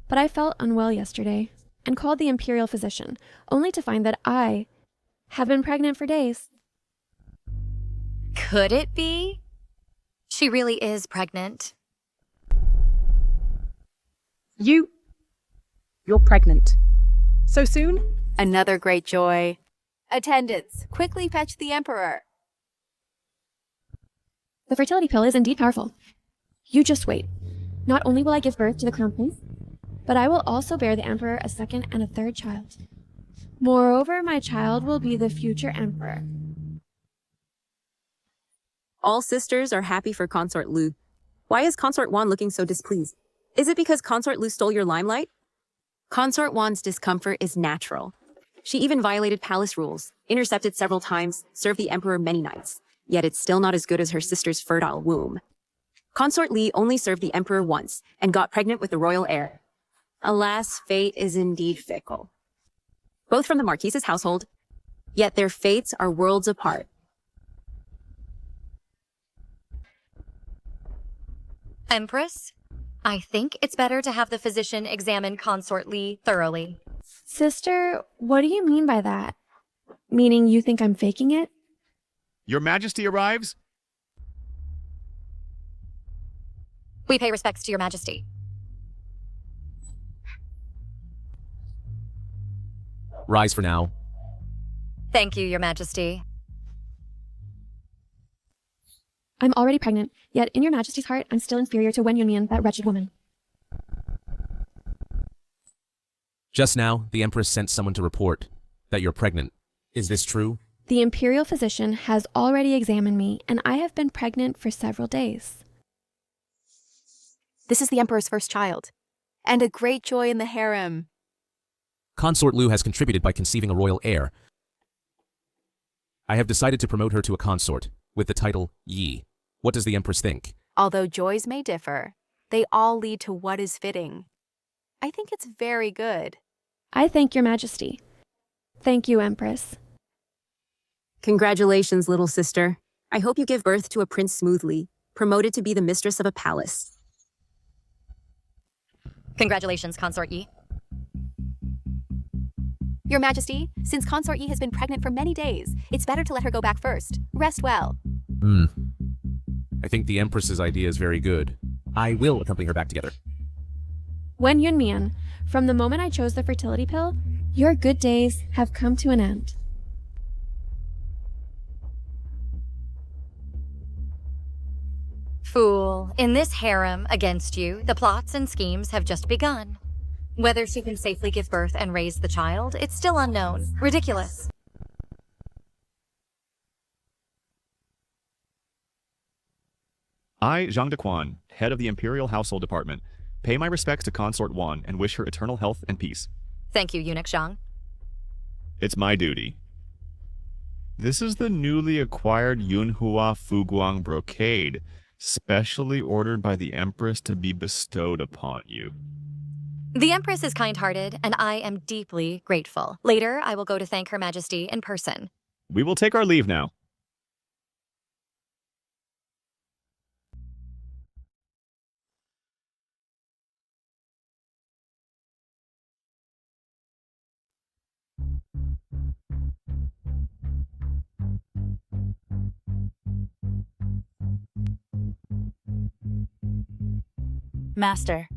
but I felt unwell yesterday and called the imperial physician, only to find that I have been pregnant for days. Could it be? She really is pregnant. You're pregnant. So soon? Another great joy. Attendants, quickly fetch the emperor. The fertility pill is indeed powerful. You just wait. Not only will I give birth to the crown prince, but I will also bear the emperor a second and a third child. Moreover, my child will be the future emperor. All sisters are happy for Consort Lu. Why is Consort Wan looking so displeased? Is it because Consort Lu stole your limelight? Consort Wan's discomfort is natural. She even violated palace rules, intercepted several times, served the emperor many nights. Yet it's still not as good as her sister's fertile womb. Consort Li only served the emperor once and got pregnant with the royal heir. Alas, fate is indeed fickle. Both from the Marquise's household, yet their fates are worlds apart. Empress, I think it's better to have the physician examine Consort Li thoroughly. Sister, what do you mean by that? Meaning you think I'm faking it? Your Majesty arrives? We pay respects to Your Majesty. Rise for now. Thank you, Your Majesty. I'm already pregnant, yet in Your Majesty's heart, I'm still inferior to Wen Yunmian, that wretched woman. Just now, the Empress sent someone to report that you're pregnant. Is this true? The imperial physician has already examined me, and I have been pregnant for several days. This is the emperor's first child, and a great joy in the harem. Consort Lu has contributed by conceiving a royal heir. I have decided to promote her to a consort, with the title Yi. What does the Empress think? Although joys may differ, they all lead to what is fitting. I think it's very good. I thank Your Majesty. Thank you, Empress. Congratulations, little sister. I hope you give birth to a prince smoothly, promoted to be the mistress of a palace. Congratulations, Consort Yi. Your Majesty, since Consort Yi has been pregnant for many days, it's better to let her go back first. Rest well. I think the Empress's idea is very good. I will accompany her back together. Wen Yunmian, from the moment I chose the fertility pill, your good days have come to an end. Fool, in this harem against you, the plots and schemes have just begun. Whether she can safely give birth and raise the child, it's still unknown. Ridiculous. I, Zhang Dequan, head of the Imperial Household Department, pay my respects to Consort Wan and wish her eternal health and peace. Thank you, Eunuch Zhang. It's my duty. This is the newly acquired Yunhua Fuguang brocade, specially ordered by the Empress to be bestowed upon you. The Empress is kind-hearted, and I am deeply grateful. Later, I will go to thank Her Majesty in person. We will take our leave now. Master.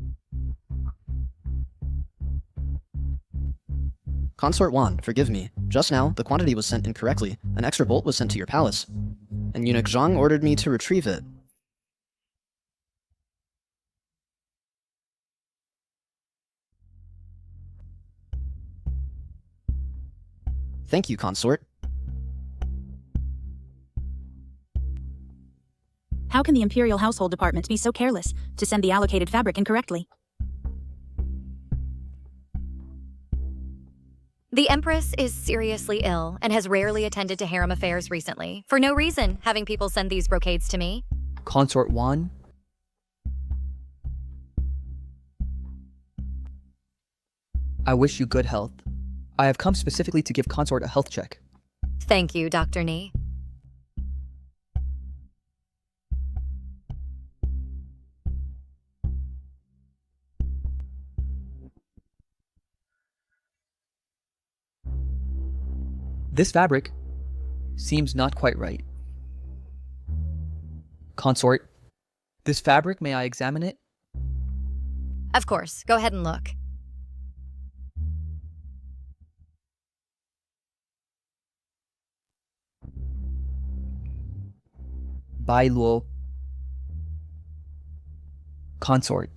Consort Wan, forgive me. Just now, the quantity was sent incorrectly. An extra bolt was sent to your palace. And Eunuch Zhang ordered me to retrieve it. Thank you, Consort. How can the Imperial Household Department be so careless to send the allocated fabric incorrectly? The Empress is seriously ill and has rarely attended to harem affairs recently, for no reason having people send these brocades to me. Consort Wan? I wish you good health. I have come specifically to give Consort a health check. Thank you, Dr. Ni. This fabric seems not quite right. Consort, this fabric, may I examine it? Of course, go ahead and look. Bai Luo. Consort,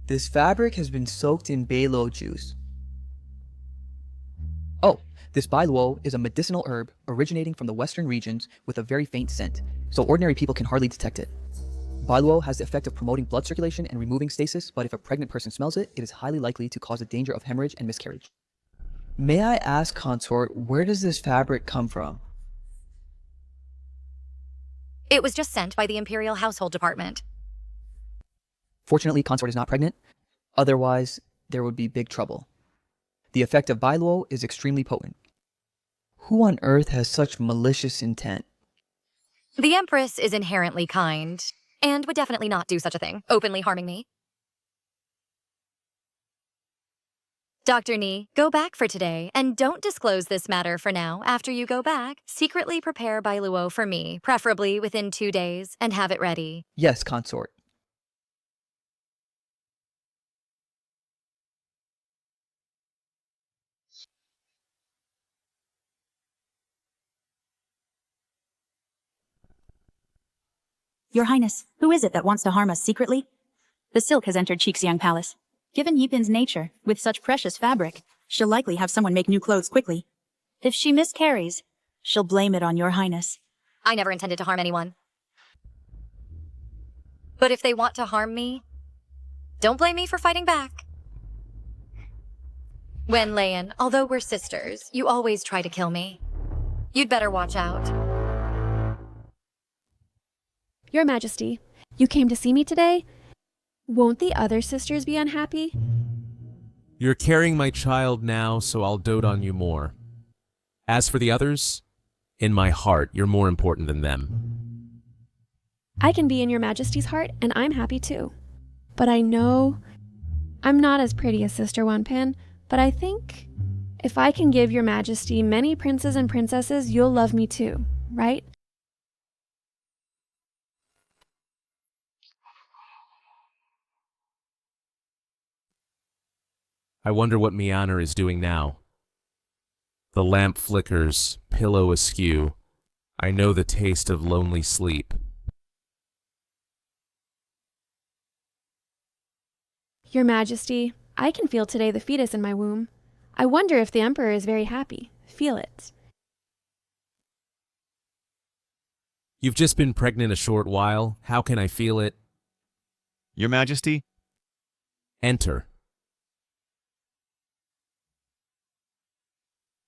this fabric has been soaked in Bai Luo juice. Oh, this Bai Luo is a medicinal herb originating from the western regions with a very faint scent, so ordinary people can hardly detect it. Bai Luo has the effect of promoting blood circulation and removing stasis, but if a pregnant person smells it, it is highly likely to cause a danger of hemorrhage and miscarriage. May I ask, Consort, where does this fabric come from? It was just sent by the Imperial Household Department. Fortunately, Consort is not pregnant. Otherwise, there would be big trouble. The effect of Bai Luo is extremely potent. Who on earth has such malicious intent? The Empress is inherently kind, and would definitely not do such a thing, openly harming me. Dr. Ni, go back for today, and don't disclose this matter for now. After you go back, secretly prepare Bai Luo for me, preferably within 2 days, and have it ready. Yes, Consort. Your Highness, who is it that wants to harm us secretly? The silk has entered Qixiang Palace. Given Yipin's nature, with such precious fabric, she'll likely have someone make new clothes quickly. If she miscarries, she'll blame it on Your Highness. I never intended to harm anyone. But if they want to harm me, don't blame me for fighting back. Wen Leyan, although we're sisters, you always try to kill me. You'd better watch out. Your Majesty, you came to see me today? Won't the other sisters be unhappy? You're carrying my child now, so I'll dote on you more. As for the others, in my heart, you're more important than them. I can be in Your Majesty's heart, and I'm happy too. But I know I'm not as pretty as Sister Wanpan, but I think if I can give Your Majesty many princes and princesses, you'll love me too, right? I wonder what Mianer is doing now. The lamp flickers, pillow askew. I know the taste of lonely sleep. Your Majesty, I can feel today the fetus in my womb. I wonder if the Emperor is very happy. Feel it. You've just been pregnant a short while. How can I feel it? Your Majesty? Enter.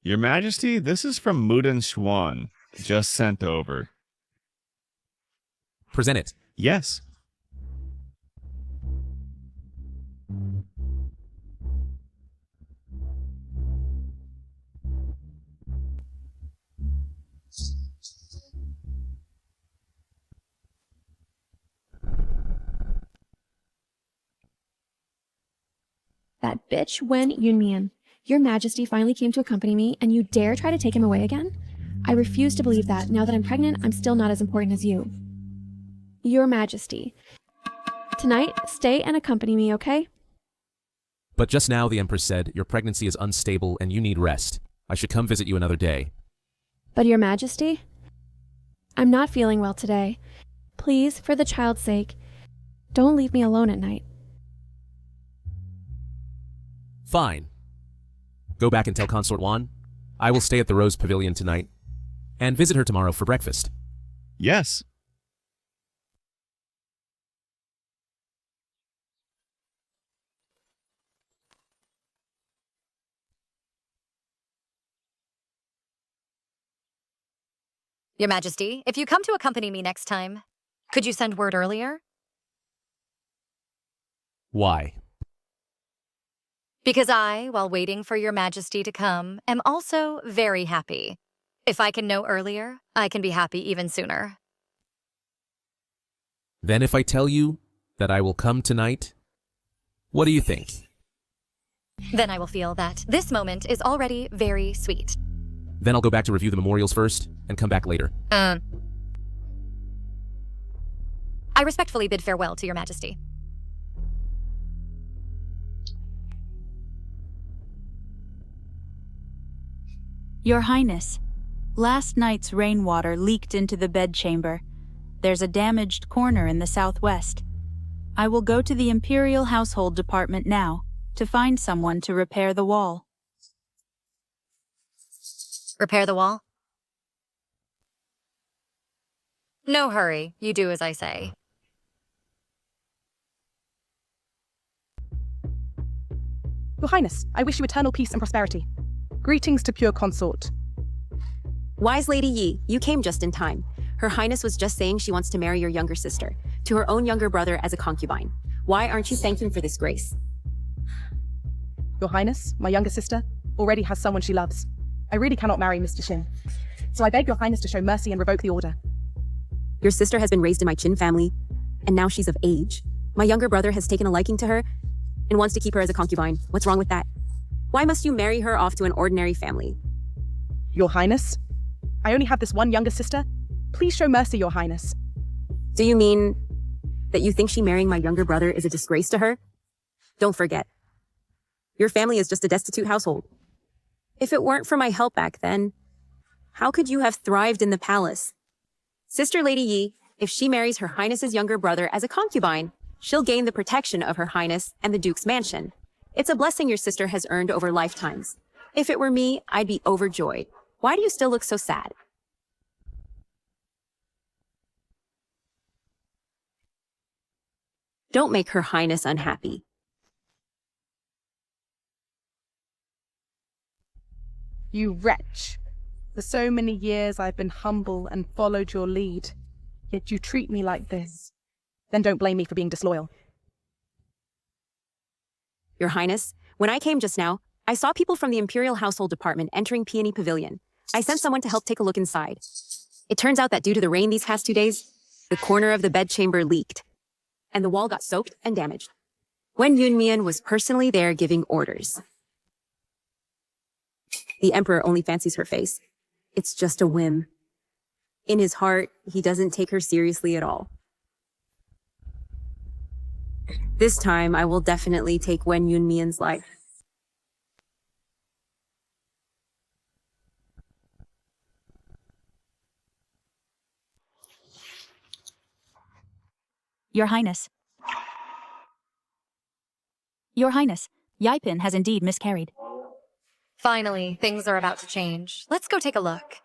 Your Majesty, this is from Muden Xuan. Just sent over. Present it. Yes. That bitch Wen Yunmian. Your Majesty finally came to accompany me, and you dare try to take him away again? I refuse to believe that. Now that I'm pregnant, I'm still not as important as you. Your Majesty. Tonight, stay and accompany me, okay? But just now the Empress said your pregnancy is unstable and you need rest. I should come visit you another day. But Your Majesty? I'm not feeling well today. Please, for the child's sake, don't leave me alone at night. Fine. Go back and tell Consort Wan. I will stay at the Rose Pavilion tonight and visit her tomorrow for breakfast. Yes. Your Majesty, if you come to accompany me next time, could you send word earlier? Why? Because I, while waiting for Your Majesty to come, am also very happy. If I can know earlier, I can be happy even sooner. Then if I tell you that I will come tonight, what do you think? Then I will feel that this moment is already very sweet. Then I'll go back to review the memorials first and come back later. I respectfully bid farewell to Your Majesty. Your Highness, last night's rainwater leaked into the bedchamber. There's a damaged corner in the southwest. I will go to the Imperial Household Department now to find someone to repair the wall. Repair the wall? No hurry. You do as I say. Your Highness, I wish you eternal peace and prosperity. Greetings to pure consort. Wise Lady Yi, you came just in time. Her Highness was just saying she wants to marry your younger sister, to her own younger brother as a concubine. Why aren't you thanking for this grace? Your Highness, my younger sister, already has someone she loves. I really cannot marry Mr. Shin. So I beg your Highness to show mercy and revoke the order. Your sister has been raised in my Chin family, and now she's of age. My younger brother has taken a liking to her and wants to keep her as a concubine. What's wrong with that? Why must you marry her off to an ordinary family? Your Highness, I only have this one younger sister. Please show mercy, Your Highness. Do you mean that you think she marrying my younger brother is a disgrace to her? Don't forget, your family is just a destitute household. If it weren't for my help back then, how could you have thrived in the palace? Sister Lady Yi, if she marries Her Highness's younger brother as a concubine, she'll gain the protection of Her Highness and the Duke's mansion. It's a blessing your sister has earned over lifetimes. If it were me, I'd be overjoyed. Why do you still look so sad? Don't make Her Highness unhappy. You wretch. For so many years I've been humble and followed your lead, yet you treat me like this. Then don't blame me for being disloyal. Your Highness, when I came just now, I saw people from the Imperial Household Department entering Peony Pavilion. I sent someone to help take a look inside. It turns out that due to the rain these past 2 days, the corner of the bedchamber leaked, and the wall got soaked and damaged. Wen Yunmian was personally there giving orders. The Emperor only fancies her face. It's just a whim. In his heart, he doesn't take her seriously at all. This time, I will definitely take Wen Yunmian's life. Your Highness. Your Highness, Yaipin has indeed miscarried. Finally, things are about to change. Let's go take a look.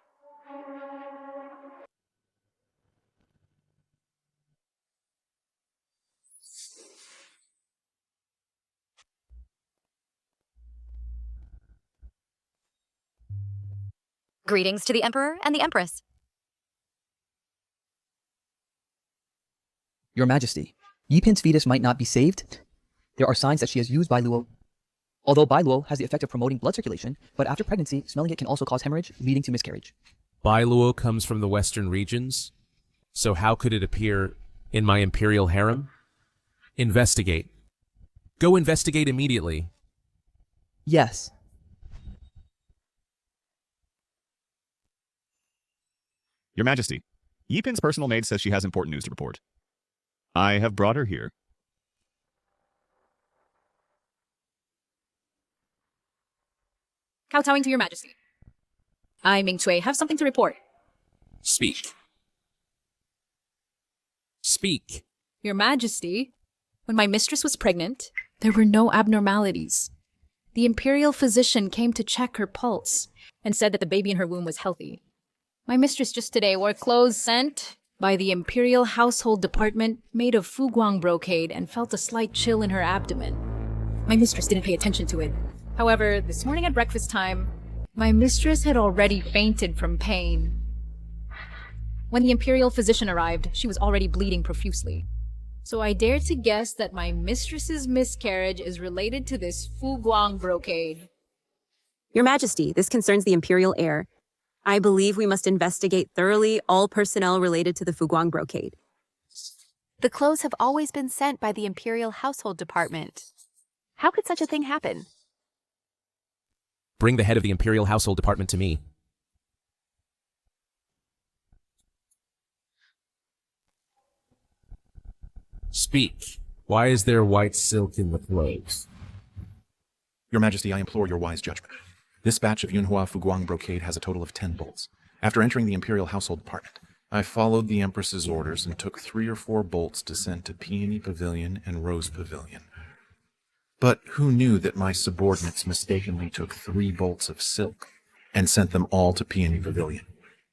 Greetings to the Emperor and the Empress. Your Majesty, Yipin's fetus might not be saved. There are signs that she has used Bailuo. Although Bailuo has the effect of promoting blood circulation, but after pregnancy, smelling it can also cause hemorrhage, leading to miscarriage. Bailuo comes from the western regions, so how could it appear in my imperial harem? Investigate. Go investigate immediately. Yes. Your Majesty, Yipin's personal maid says she has important news to report. I have brought her here. Kowtowing to your Majesty. I, Ming Cui, have something to report. Speak. Speak. Your Majesty, when my mistress was pregnant, there were no abnormalities. The imperial physician came to check her pulse and said that the baby in her womb was healthy. My mistress just today wore clothes sent by the Imperial Household Department made of fuguang brocade and felt a slight chill in her abdomen. My mistress didn't pay attention to it. However, this morning at breakfast time, my mistress had already fainted from pain. When the Imperial physician arrived, she was already bleeding profusely. So I dare to guess that my mistress's miscarriage is related to this fuguang brocade. Your Majesty, this concerns the Imperial Heir. I believe we must investigate thoroughly all personnel related to the fuguang brocade. The clothes have always been sent by the Imperial Household Department. How could such a thing happen? Bring the head of the Imperial Household Department to me. Speak. Why is there white silk in the clothes? Your Majesty, I implore your wise judgment. This batch of Yunhua Fuguang brocade has a total of 10 bolts. After entering the Imperial Household Department, I followed the Empress's orders and took 3 or 4 bolts to send to Peony Pavilion and Rose Pavilion. But who knew that my subordinates mistakenly took 3 bolts of silk and sent them all to Peony Pavilion?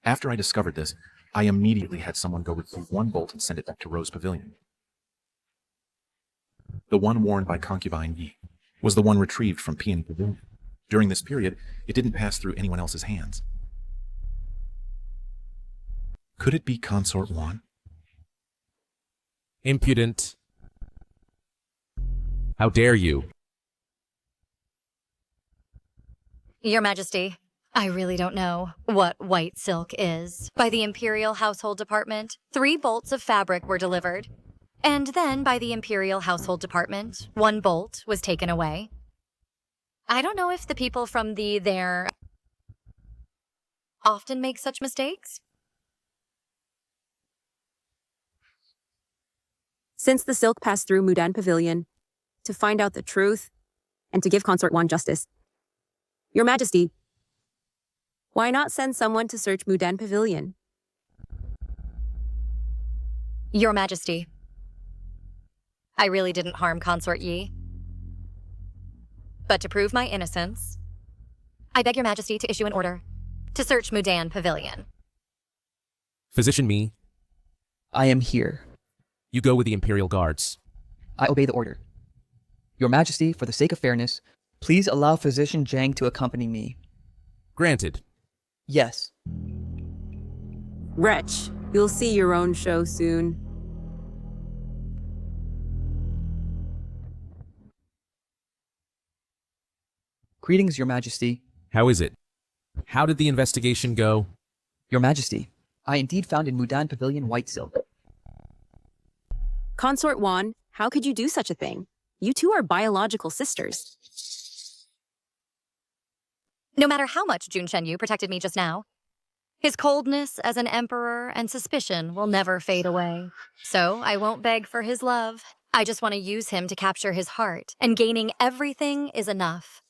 After I discovered this, I immediately had someone go retrieve 1 bolt and send it back to Rose Pavilion. The one worn by concubine Yi was the one retrieved from Peony Pavilion. During this period, it didn't pass through anyone else's hands. Could it be Consort Wan? Impudent. How dare you? Your Majesty, I really don't know what white silk is. By the Imperial Household Department, 3 bolts of fabric were delivered. And then by the Imperial Household Department, 1 bolt was taken away. I don't know if the people from there often make such mistakes. Since the silk passed through Mudan Pavilion, to find out the truth and to give Consort Wan justice, Your Majesty, why not send someone to search Mudan Pavilion? Your Majesty, I really didn't harm Consort Yi. But to prove my innocence, I beg your Majesty to issue an order to search Mudan Pavilion. Physician Me. I am here. You go with the Imperial Guards. I obey the order. Your Majesty, for the sake of fairness, please allow Physician Zhang to accompany me. Granted. Yes. Wretch, you'll see your own show soon. Greetings, Your Majesty. How is it? How did the investigation go? Your Majesty, I indeed found in Mudan Pavilion white silk. Consort Wan, how could you do such a thing? You two are biological sisters. No matter how much Jun Shenyu protected me just now, his coldness as an emperor and suspicion will never fade away. So I won't beg for his love. I just want to use him to capture his heart, and gaining everything is enough.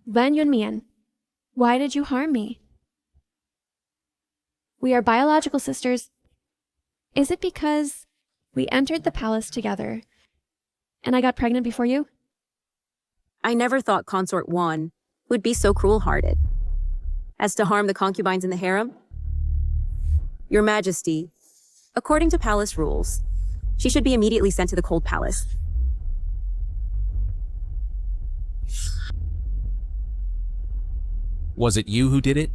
Wen Yunmian, why did you harm me? We are biological sisters. Is it because we entered the palace together and I got pregnant before you? I never thought Consort Wan would be so cruel-hearted as to harm the concubines in the harem. Your Majesty, according to palace rules, she should be immediately sent to the Cold Palace. Was it you who did it?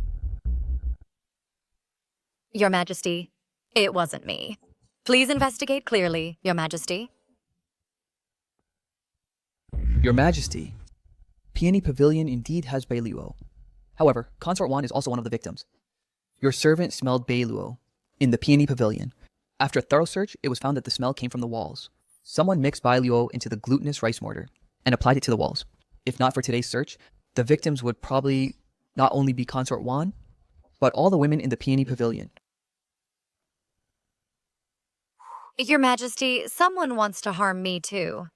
Your Majesty, it wasn't me. Please investigate clearly, Your Majesty. Your Majesty, Peony Pavilion indeed has Beiluo. However, Consort Wan is also one of the victims. Your servant smelled Beiluo in the Peony Pavilion. After a thorough search, it was found that the smell came from the walls. Someone mixed Beiluo into the glutinous rice mortar and applied it to the walls. If not for today's search, the victims would probably not only be Consort Wan, but all the women in the Peony Pavilion. Your Majesty, someone wants to harm me too.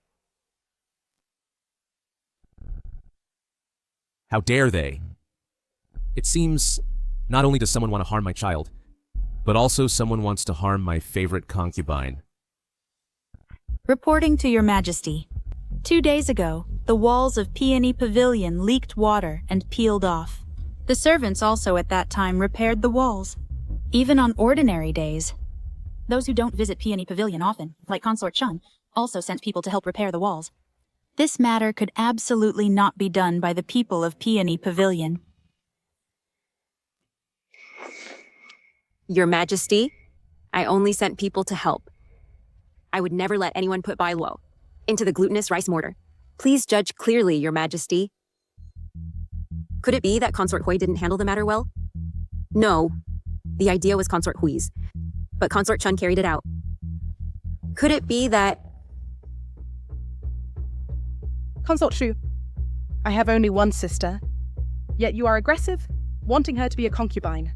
How dare they? It seems not only does someone want to harm my child, but also someone wants to harm my favorite concubine. Reporting to Your Majesty. 2 days ago, the walls of Peony Pavilion leaked water and peeled off. The servants also at that time repaired the walls. Even on ordinary days, those who don't visit Peony Pavilion often, like Consort Chun, also sent people to help repair the walls. This matter could absolutely not be done by the people of Peony Pavilion. Your Majesty, I only sent people to help. I would never let anyone put Bailuo into the glutinous rice mortar. Please judge clearly, Your Majesty. Could it be that Consort Hui didn't handle the matter well? No. The idea was Consort Hui's, but Consort Chun carried it out. Could it be that... Consort Shu, I have only one sister, yet you are aggressive, wanting her to be a concubine.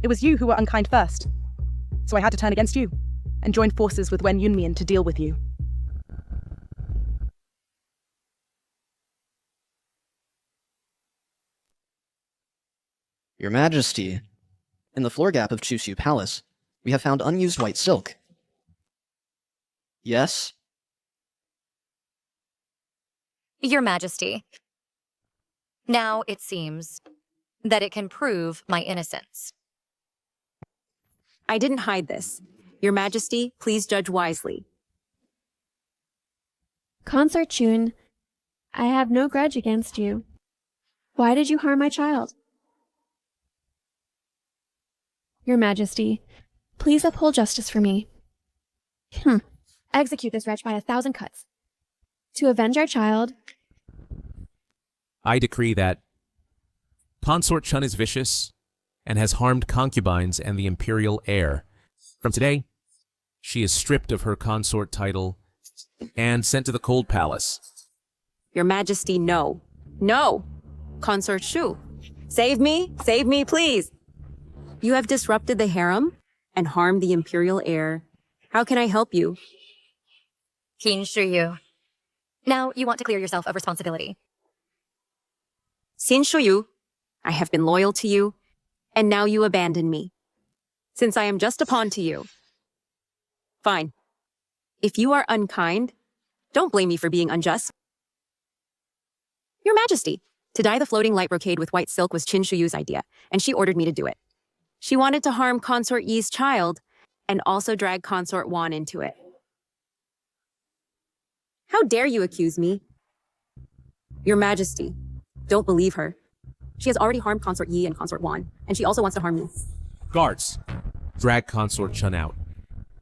It was you who were unkind first, so I had to turn against you and join forces with Wen Yunmian to deal with you. Your Majesty, in the floor gap of Chushu Palace, we have found unused white silk. Yes? Your Majesty. Now it seems that it can prove my innocence. I didn't hide this. Your Majesty, please judge wisely. Consort Chun, I have no grudge against you. Why did you harm my child? Your Majesty, please uphold justice for me. Execute this wretch by 1,000 cuts. To avenge our child, I decree that Consort Chun is vicious and has harmed concubines and the imperial heir. From today, she is stripped of her consort title and sent to the cold palace. Your Majesty, no. No! Consort Shu, save me, please! You have disrupted the harem and harmed the imperial heir. How can I help you? Qin Shuyu. Now you want to clear yourself of responsibility. Xin Shuyu, I have been loyal to you, and now you abandon me, since I am just a pawn to you. Fine. If you are unkind, don't blame me for being unjust. Your Majesty, to dye the floating light brocade with white silk was Qin Shuyu's idea, and she ordered me to do it. She wanted to harm Consort Yi's child, and also drag Consort Wan into it. How dare you accuse me? Your Majesty, don't believe her. She has already harmed Consort Yi and Consort Wan, and she also wants to harm me. Guards, drag Consort Chun out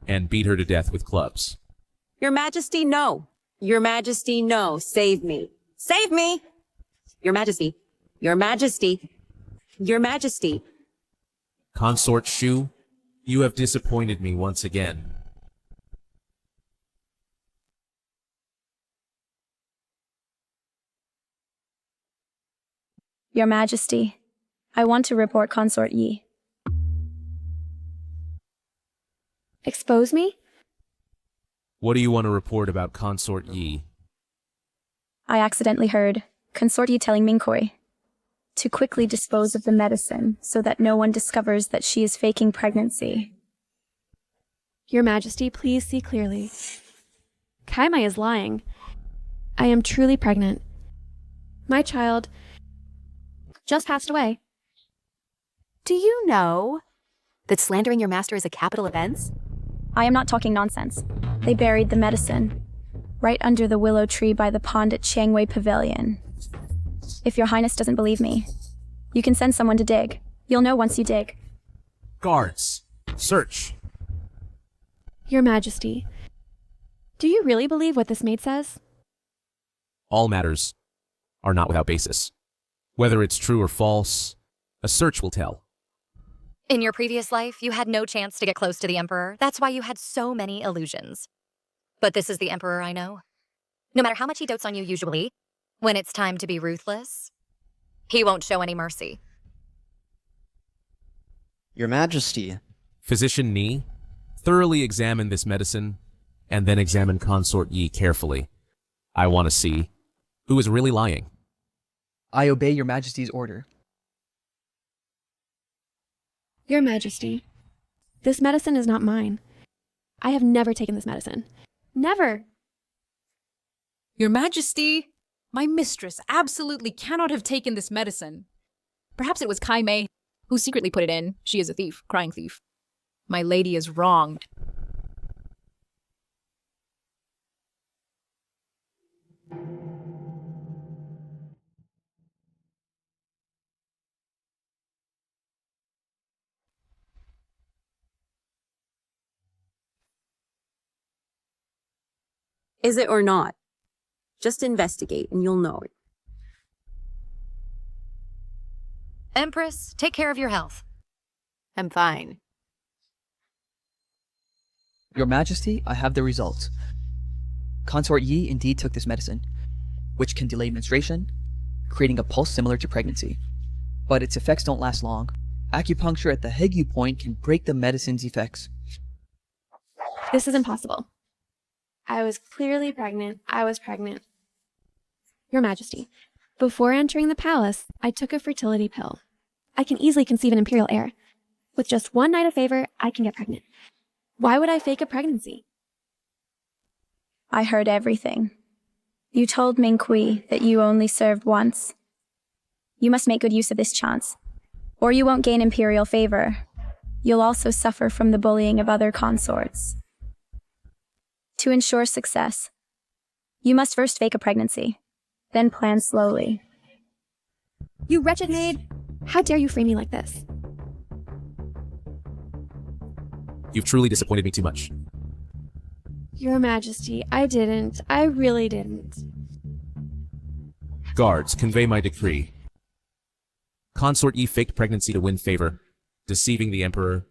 and beat her to death with clubs. Your Majesty, no. Your Majesty, no. Save me. Save me! Your Majesty. Your Majesty. Your Majesty. Consort Shu, you have disappointed me once again. Your Majesty, I want to report Consort Yi. expose me? What do you want to report about Consort Yi? I accidentally heard Consort Yi telling Minkoi to quickly dispose of the medicine so that no one discovers that she is faking pregnancy. Your Majesty, please see clearly. Kaimai is lying. I am truly pregnant. My child just passed away. Do you know that slandering your master is a capital offense? I am not talking nonsense. They buried the medicine right under the willow tree by the pond at Chiangwei Pavilion. If your highness doesn't believe me, You can send someone to dig. You'll know once you dig. Guards, search. Your Majesty, do you really believe what this maid says? All matters are not without basis. Whether it's true or false, a search will tell. In your previous life, you had no chance to get close to the Emperor. That's why you had so many illusions. But this is the Emperor I know. No matter how much he dotes on you usually, when it's time to be ruthless, he won't show any mercy. Your Majesty. Physician Ni, thoroughly examine this medicine, and then examine Consort Yi carefully. I want to see who is really lying. I obey Your Majesty's order. Your Majesty, this medicine is not mine. I have never taken this medicine. Never! Your Majesty, my mistress absolutely cannot have taken this medicine. Perhaps it was Kai Mei who secretly put it in. She is a thief, crying thief. My lady is wrong. Is it or not? Just investigate and you'll know. Empress, take care of your health. I'm fine. Your Majesty, I have the results. Consort Yi indeed took this medicine, which can delay menstruation, creating a pulse similar to pregnancy. But its effects don't last long. Acupuncture at the Hegu point can break the medicine's effects. This is impossible. I was clearly pregnant. I was pregnant. Your Majesty, before entering the palace, I took a fertility pill. I can easily conceive an imperial heir. With just one night of favor, I can get pregnant. Why would I fake a pregnancy? I heard everything. You told Ming Kui that you only served once. You must make good use of this chance, or you won't gain imperial favor. You'll also suffer from the bullying of other consorts. To ensure success, you must first fake a pregnancy, then plan slowly. You wretched maid! How dare you frame me like this? You've truly disappointed me too much. Your Majesty, I didn't. I really didn't. Guards, convey my decree. Consort Yi faked pregnancy to win favor, deceiving the Emperor.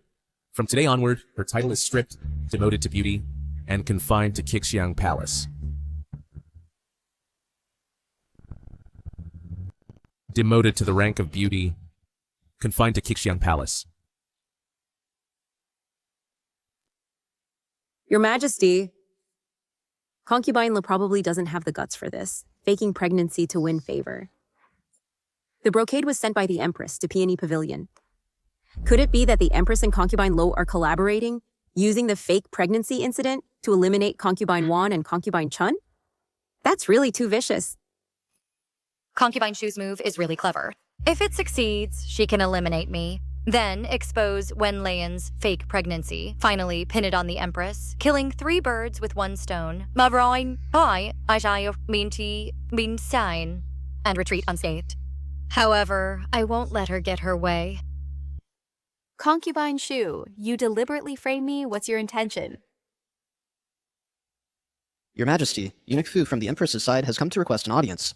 From today onward, her title is stripped, demoted to beauty, and confined to Qixiang Palace. Demoted to the rank of beauty, confined to Qixiang Palace. Your Majesty, Concubine La probably doesn't have the guts for this, faking pregnancy to win favor. The brocade was sent by the Empress to Peony Pavilion. Could it be that the Empress and Concubine Lo are collaborating, using the fake pregnancy incident to eliminate Concubine Wan and Concubine Chun? That's really too vicious. Concubine Shu's move is really clever. If it succeeds, she can eliminate me, then expose Wen Leyan's fake pregnancy, finally pin it on the Empress, killing 3 birds with 1 stone, and retreat unscathed. However, I won't let her get her way. Concubine Shu, you deliberately frame me. What's your intention? Your Majesty, Eunuch Fu from the Empress's side has come to request an audience.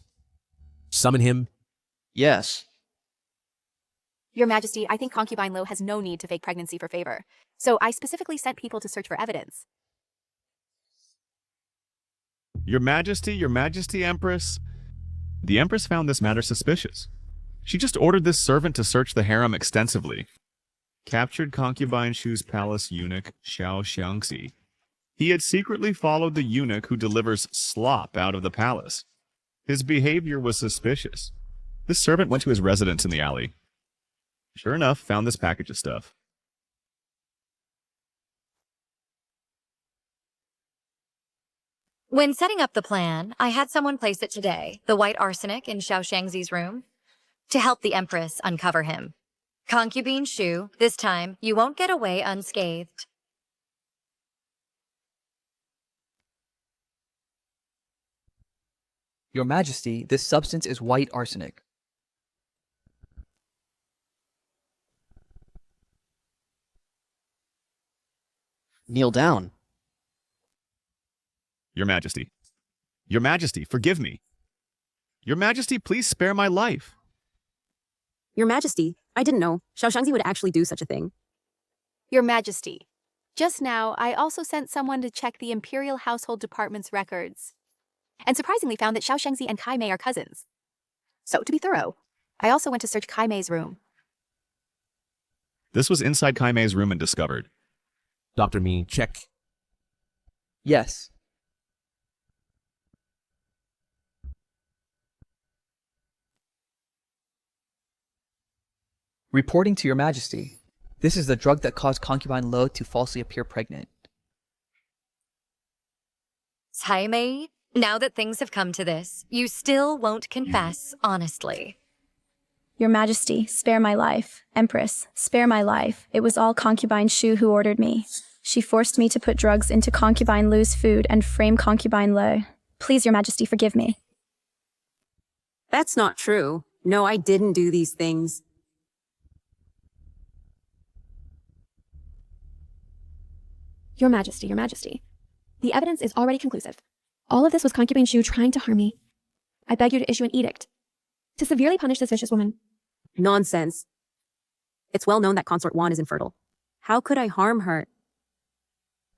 Summon him? Yes. Your Majesty, I think Concubine Lo has no need to fake pregnancy for favor. So I specifically sent people to search for evidence. Your Majesty, Empress. The Empress found this matter suspicious. She just ordered this servant to search the harem extensively. Captured Concubine Shu's palace eunuch, Xiao Xiangxi. He had secretly followed the eunuch who delivers slop out of the palace. His behavior was suspicious. This servant went to his residence in the alley. Sure enough, found this package of stuff. When setting up the plan, I had someone place it today, the white arsenic in Xiao Shangzi's room, to help the Empress uncover him. Concubine Shu, this time you won't get away unscathed. Your Majesty, this substance is white arsenic. Kneel down. Your Majesty. Your Majesty, forgive me. Your Majesty, please spare my life. Your Majesty, I didn't know Xiaoshangzi would actually do such a thing. Your Majesty, just now I also sent someone to check the Imperial Household Department's records, and surprisingly found that Xiao Shangzi and Kai Mei are cousins. So, to be thorough, I also went to search Kai Mei's room. This was inside Kai Mei's room and discovered. Dr. Mi, check. Yes. Reporting to Your Majesty, this is the drug that caused concubine Lo to falsely appear pregnant. Cai Mei, now that things have come to this, you still won't confess honestly. Your Majesty, spare my life. Empress, spare my life. It was all concubine Shu who ordered me. She forced me to put drugs into concubine Lu's food and frame concubine Lo. Please, Your Majesty, forgive me. That's not true. No, I didn't do these things. Your Majesty, Your Majesty. The evidence is already conclusive. All of this was concubine Shu trying to harm me. I beg you to issue an edict to severely punish this vicious woman. Nonsense. It's well known that Consort Wan is infertile. How could I harm her?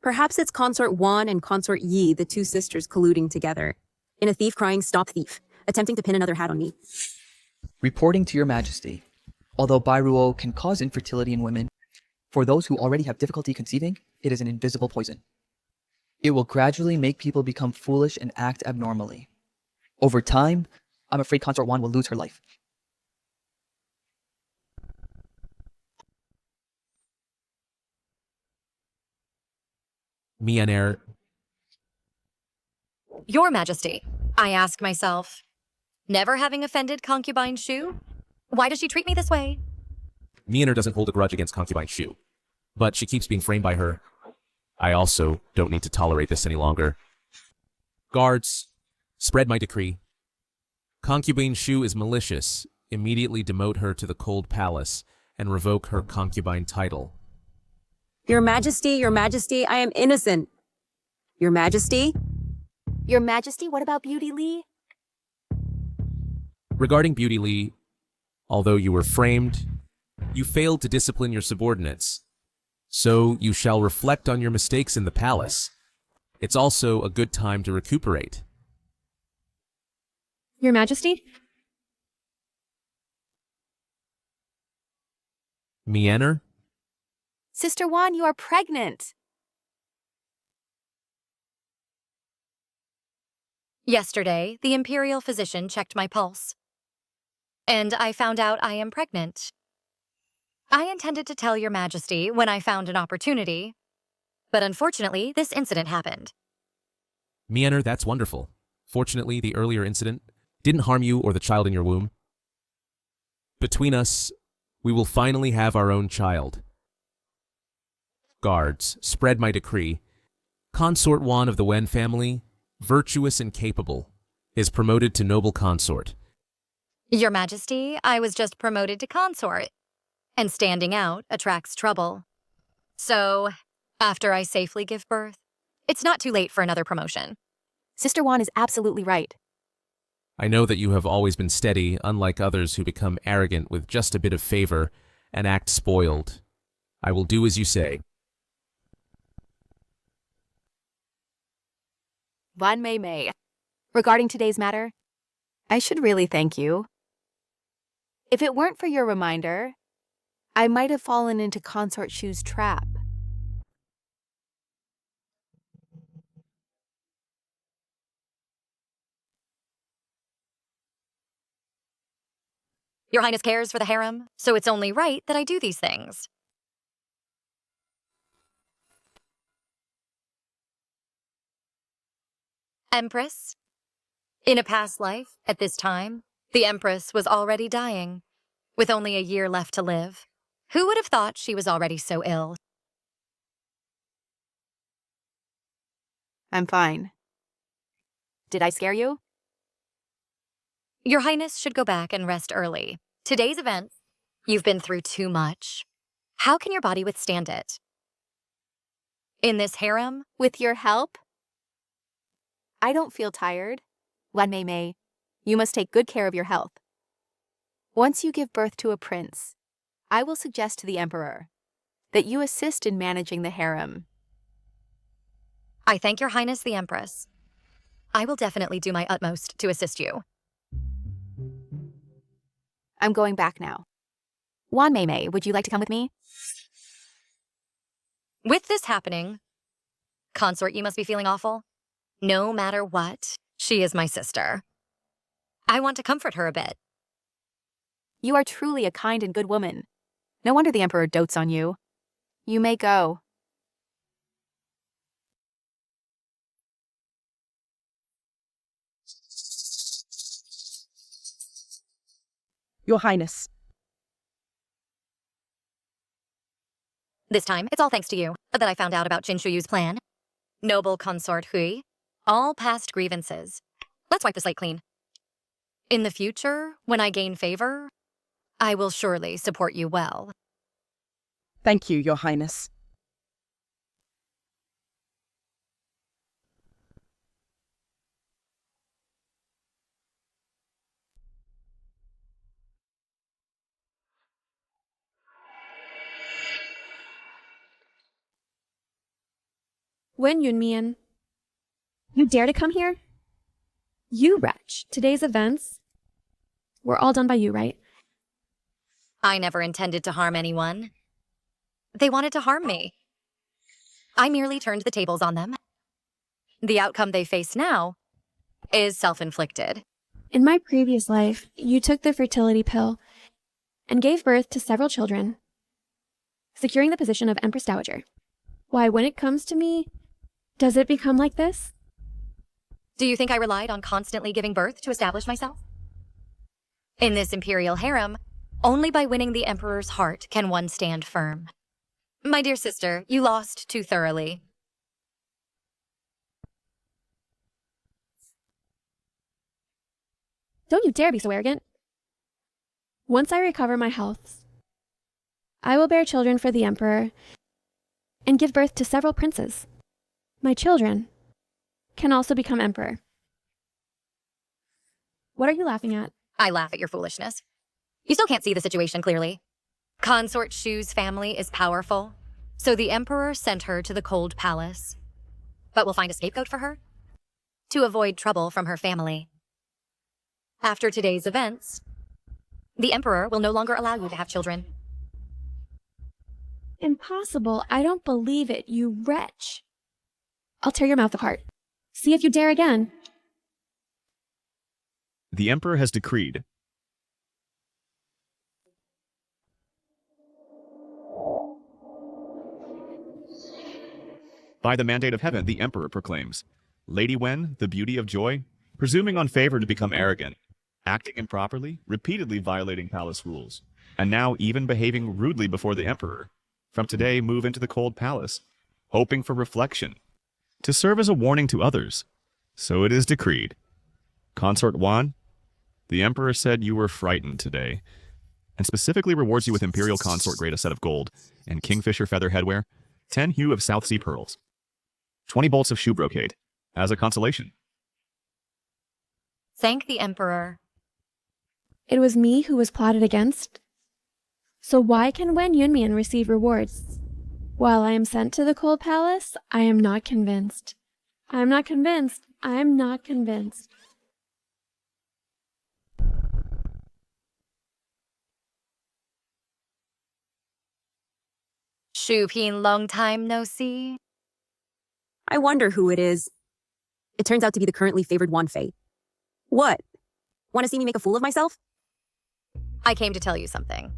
Perhaps it's Consort Wan and Consort Yi, the two sisters colluding together. In a thief crying, "Stop thief," attempting to pin another hat on me. Reporting to Your Majesty, although Bairuo can cause infertility in women, for those who already have difficulty conceiving, it is an invisible poison. It will gradually make people become foolish and act abnormally. Over time, I'm afraid Consort Wan will lose her life. Mi and Heir. Your Majesty, I ask myself, never having offended concubine Shu, why does she treat me this way? Mi and Heir doesn't hold a grudge against concubine Shu, but she keeps being framed by her. I also don't need to tolerate this any longer. Guards, spread my decree. Concubine Shu is malicious. Immediately demote her to the cold palace and revoke her concubine title. Your Majesty, I am innocent. Your Majesty? Your Majesty, what about Beauty Li? Regarding Beauty Li, although you were framed, you failed to discipline your subordinates. So you shall reflect on your mistakes in the palace. It's also a good time to recuperate. Your Majesty? Mi and Heir? Sister Wan, you are pregnant. Yesterday, the imperial physician checked my pulse, and I found out I am pregnant. I intended to tell Your Majesty when I found an opportunity, but unfortunately, this incident happened. Mi and Heir, that's wonderful. Fortunately, the earlier incident didn't harm you or the child in your womb. Between us, we will finally have our own child. Guards, spread my decree. Consort Wan of the Wen family, virtuous and capable, is promoted to noble consort. Your Majesty, I was just promoted to consort, and standing out attracts trouble. So, after I safely give birth, it's not too late for another promotion. Sister Wan is absolutely right. I know that you have always been steady, unlike others who become arrogant with just a bit of favor and act spoiled. I will do as you say. Wan Mei Mei. Regarding today's matter, I should really thank you. If it weren't for your reminder, I might have fallen into Consort Shu's trap. Your Highness cares for the harem, so it's only right that I do these things. Empress? In a past life, at this time, the Empress was already dying, with only a year left to live. Who would have thought she was already so ill? I'm fine. Did I scare you? Your Highness should go back and rest early. Today's events, you've been through too much. How can your body withstand it? In this harem? With your help? I don't feel tired. Wen Mei, you must take good care of your health. Once you give birth to a prince, I will suggest to the emperor that you assist in managing the harem. I thank your highness the empress. I will definitely do my utmost to assist you. I'm going back now. Wen Mei, would you like to come with me? With this happening, consort, you must be feeling awful. No matter what, she is my sister. I want to comfort her a bit. You are truly a kind and good woman. No wonder the emperor dotes on you. You may go. Your Highness. This time, it's all thanks to you that I found out about Jin Shuyu's plan. Noble consort Hui, all past grievances. Let's wipe the slate clean. In the future, when I gain favor, I will surely support you well. Thank you, Your Highness. Wen Yunmian, you dare to come here? You wretch. Today's events were all done by you, right? I never intended to harm anyone. They wanted to harm me. I merely turned the tables on them. The outcome they face now is self-inflicted. In my previous life, you took the fertility pill and gave birth to several children, securing the position of Empress Dowager. Why, when it comes to me, does it become like this? Do you think I relied on constantly giving birth to establish myself? In this imperial harem, only by winning the emperor's heart can one stand firm. My dear sister, you lost too thoroughly. Don't you dare be so arrogant. Once I recover my health, I will bear children for the emperor and give birth to several princes. My children can also become emperor. What are you laughing at? I laugh at your foolishness. You still can't see the situation clearly. Consort Shu's family is powerful, so the emperor sent her to the cold palace. But we'll find a scapegoat for her to avoid trouble from her family. After today's events, the emperor will no longer allow you to have children. Impossible. I don't believe it, you wretch. I'll tear your mouth apart. See if you dare again. The Emperor has decreed. By the mandate of heaven, the Emperor proclaims, Lady Wen, the beauty of joy, presuming on favor to become arrogant, acting improperly, repeatedly violating palace rules, and now even behaving rudely before the Emperor, from today move into the cold palace, hoping for reflection, to serve as a warning to others. So it is decreed. Consort Wan, the Emperor said you were frightened today, and specifically rewards you with Imperial Consort grade a set of gold, and Kingfisher feather headwear, 10 hue of South Sea pearls, 20 bolts of shoe brocade, as a consolation. Thank the Emperor. It was me who was plotted against. So why can Wen Yunmian receive rewards? While I am sent to the cold palace, I am not convinced. I am not convinced. I am not convinced. Shu Pin, long time no see. I wonder who it is. It turns out to be the currently favored Wan Fei. What? Want to see me make a fool of myself? I came to tell you something.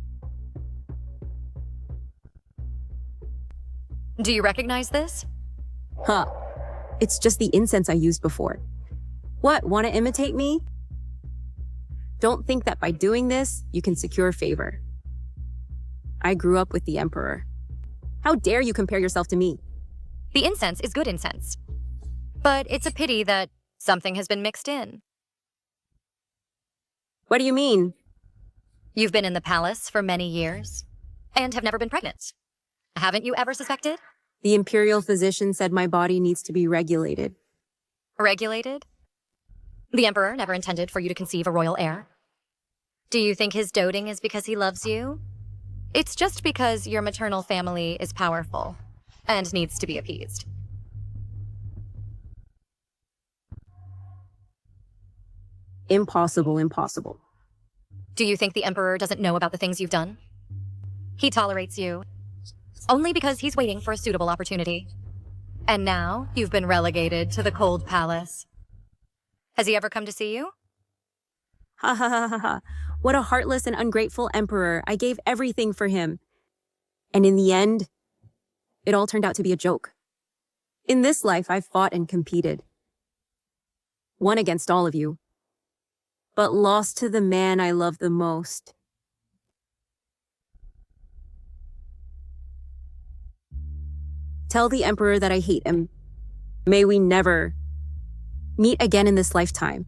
Do you recognize this? Huh. It's just the incense I used before. What, want to imitate me? Don't think that by doing this, you can secure favor. I grew up with the Emperor. How dare you compare yourself to me? The incense is good incense. But it's a pity that something has been mixed in. What do you mean? You've been in the palace for many years and have never been pregnant. Haven't you ever suspected? The imperial physician said my body needs to be regulated. Regulated? The Emperor never intended for you to conceive a royal heir. Do you think his doting is because he loves you? It's just because your maternal family is powerful and needs to be appeased. Impossible, impossible. Do you think the Emperor doesn't know about the things you've done? He tolerates you only because he's waiting for a suitable opportunity. And now you've been relegated to the cold palace. Has he ever come to see you? Ha ha ha ha ha. What a heartless and ungrateful emperor. I gave everything for him. And in the end, it all turned out to be a joke. In this life, I've fought and competed. Won against all of you. But lost to the man I love the most. Tell the emperor that I hate him. May we never meet again in this lifetime.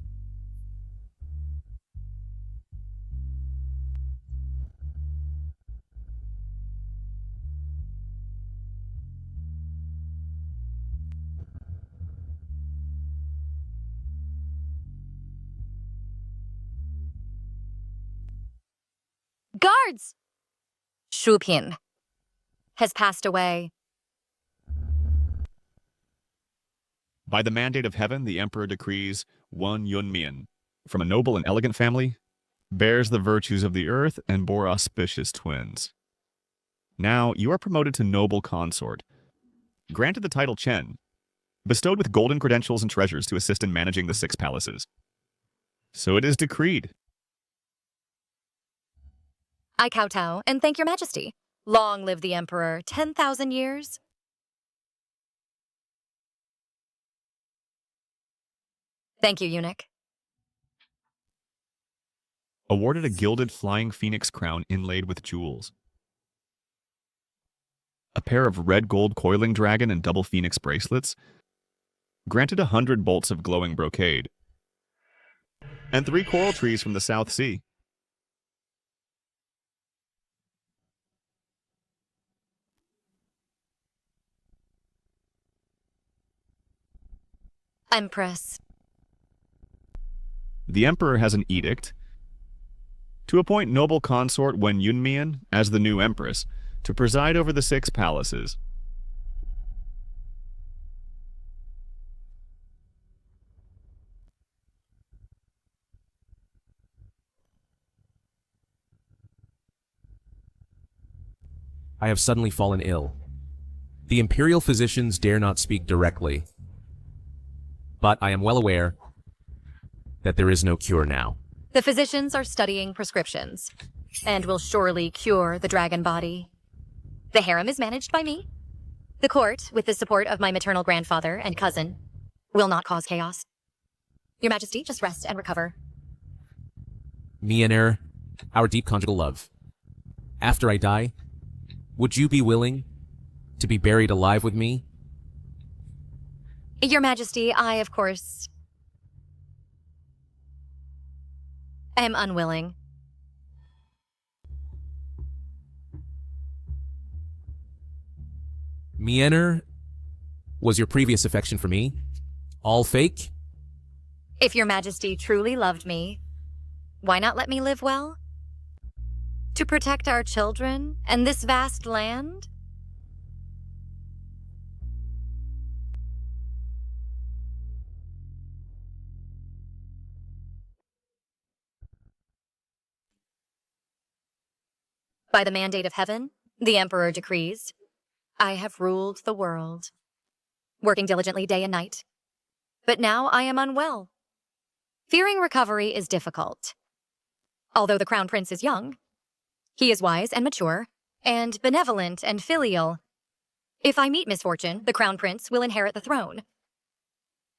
Guards! Shu Pin has passed away. By the mandate of heaven, the emperor decrees Wen Yunmian, from a noble and elegant family, bears the virtues of the earth and bore auspicious twins. Now you are promoted to noble consort, granted the title Chen, bestowed with golden credentials and treasures to assist in managing the 6 palaces. So it is decreed. I kowtow and thank your majesty. Long live the Emperor, 10,000 years. Thank you, eunuch. Awarded a gilded flying phoenix crown inlaid with jewels. A pair of red gold coiling dragon and double phoenix bracelets. Granted 100 bolts of glowing brocade. And 3 coral trees from the South Sea. Empress. The emperor has an edict to appoint noble consort Wen Yunmian as the new empress to preside over the 6 palaces. I have suddenly fallen ill. The imperial physicians dare not speak directly, but I am well aware that there is no cure now. The physicians are studying prescriptions and will surely cure the dragon body. The harem is managed by me. The court, with the support of my maternal grandfather and cousin, will not cause chaos. Your Majesty, just rest and recover. Me and Heir, our deep conjugal love. After I die, would you be willing to be buried alive with me? Your Majesty, I, of course, am unwilling. Me and Heir, was your previous affection for me all fake? If your Majesty truly loved me, why not let me live well? To protect our children and this vast land? By the mandate of heaven, the Emperor decrees, I have ruled the world, working diligently day and night. But now I am unwell. Fearing recovery is difficult. Although the Crown Prince is young, he is wise and mature, and benevolent and filial. If I meet misfortune, the Crown Prince will inherit the throne.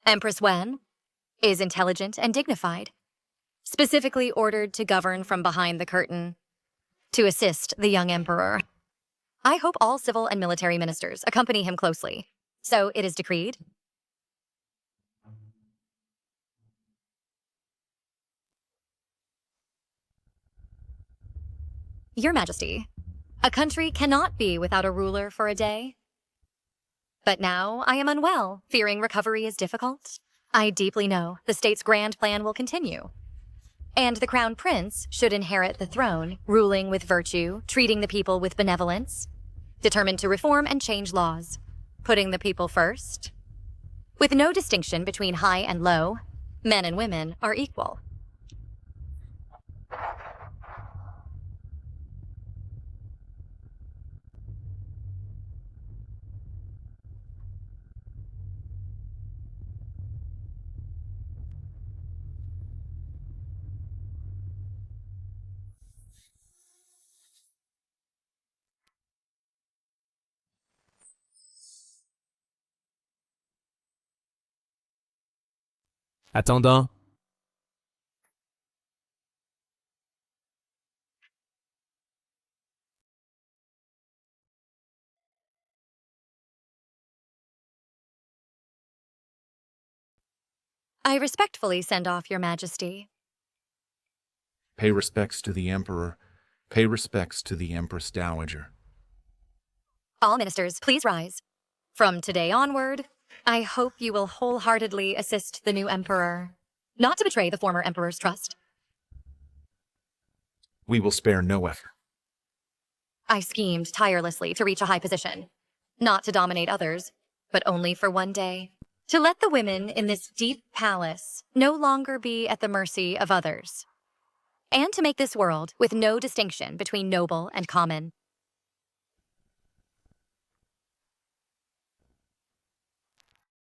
Empress Wen is intelligent and dignified, specifically ordered to govern from behind the curtain, to assist the young emperor. I hope all civil and military ministers accompany him closely. So it is decreed. Your Majesty, a country cannot be without a ruler for a day. But now I am unwell, fearing recovery is difficult. I deeply know the state's grand plan will continue. And the crown prince should inherit the throne, ruling with virtue, treating the people with benevolence, determined to reform and change laws, putting the people first. With no distinction between high and low, men and women are equal. Attendant. I respectfully send off, Your Majesty. Pay respects to the Emperor. Pay respects to the Empress Dowager. All ministers, please rise. From today onward, I hope you will wholeheartedly assist the new emperor, not to betray the former emperor's trust. We will spare no effort. I schemed tirelessly to reach a high position, not to dominate others, but only for one day. To let the women in this deep palace no longer be at the mercy of others. And to make this world with no distinction between noble and common.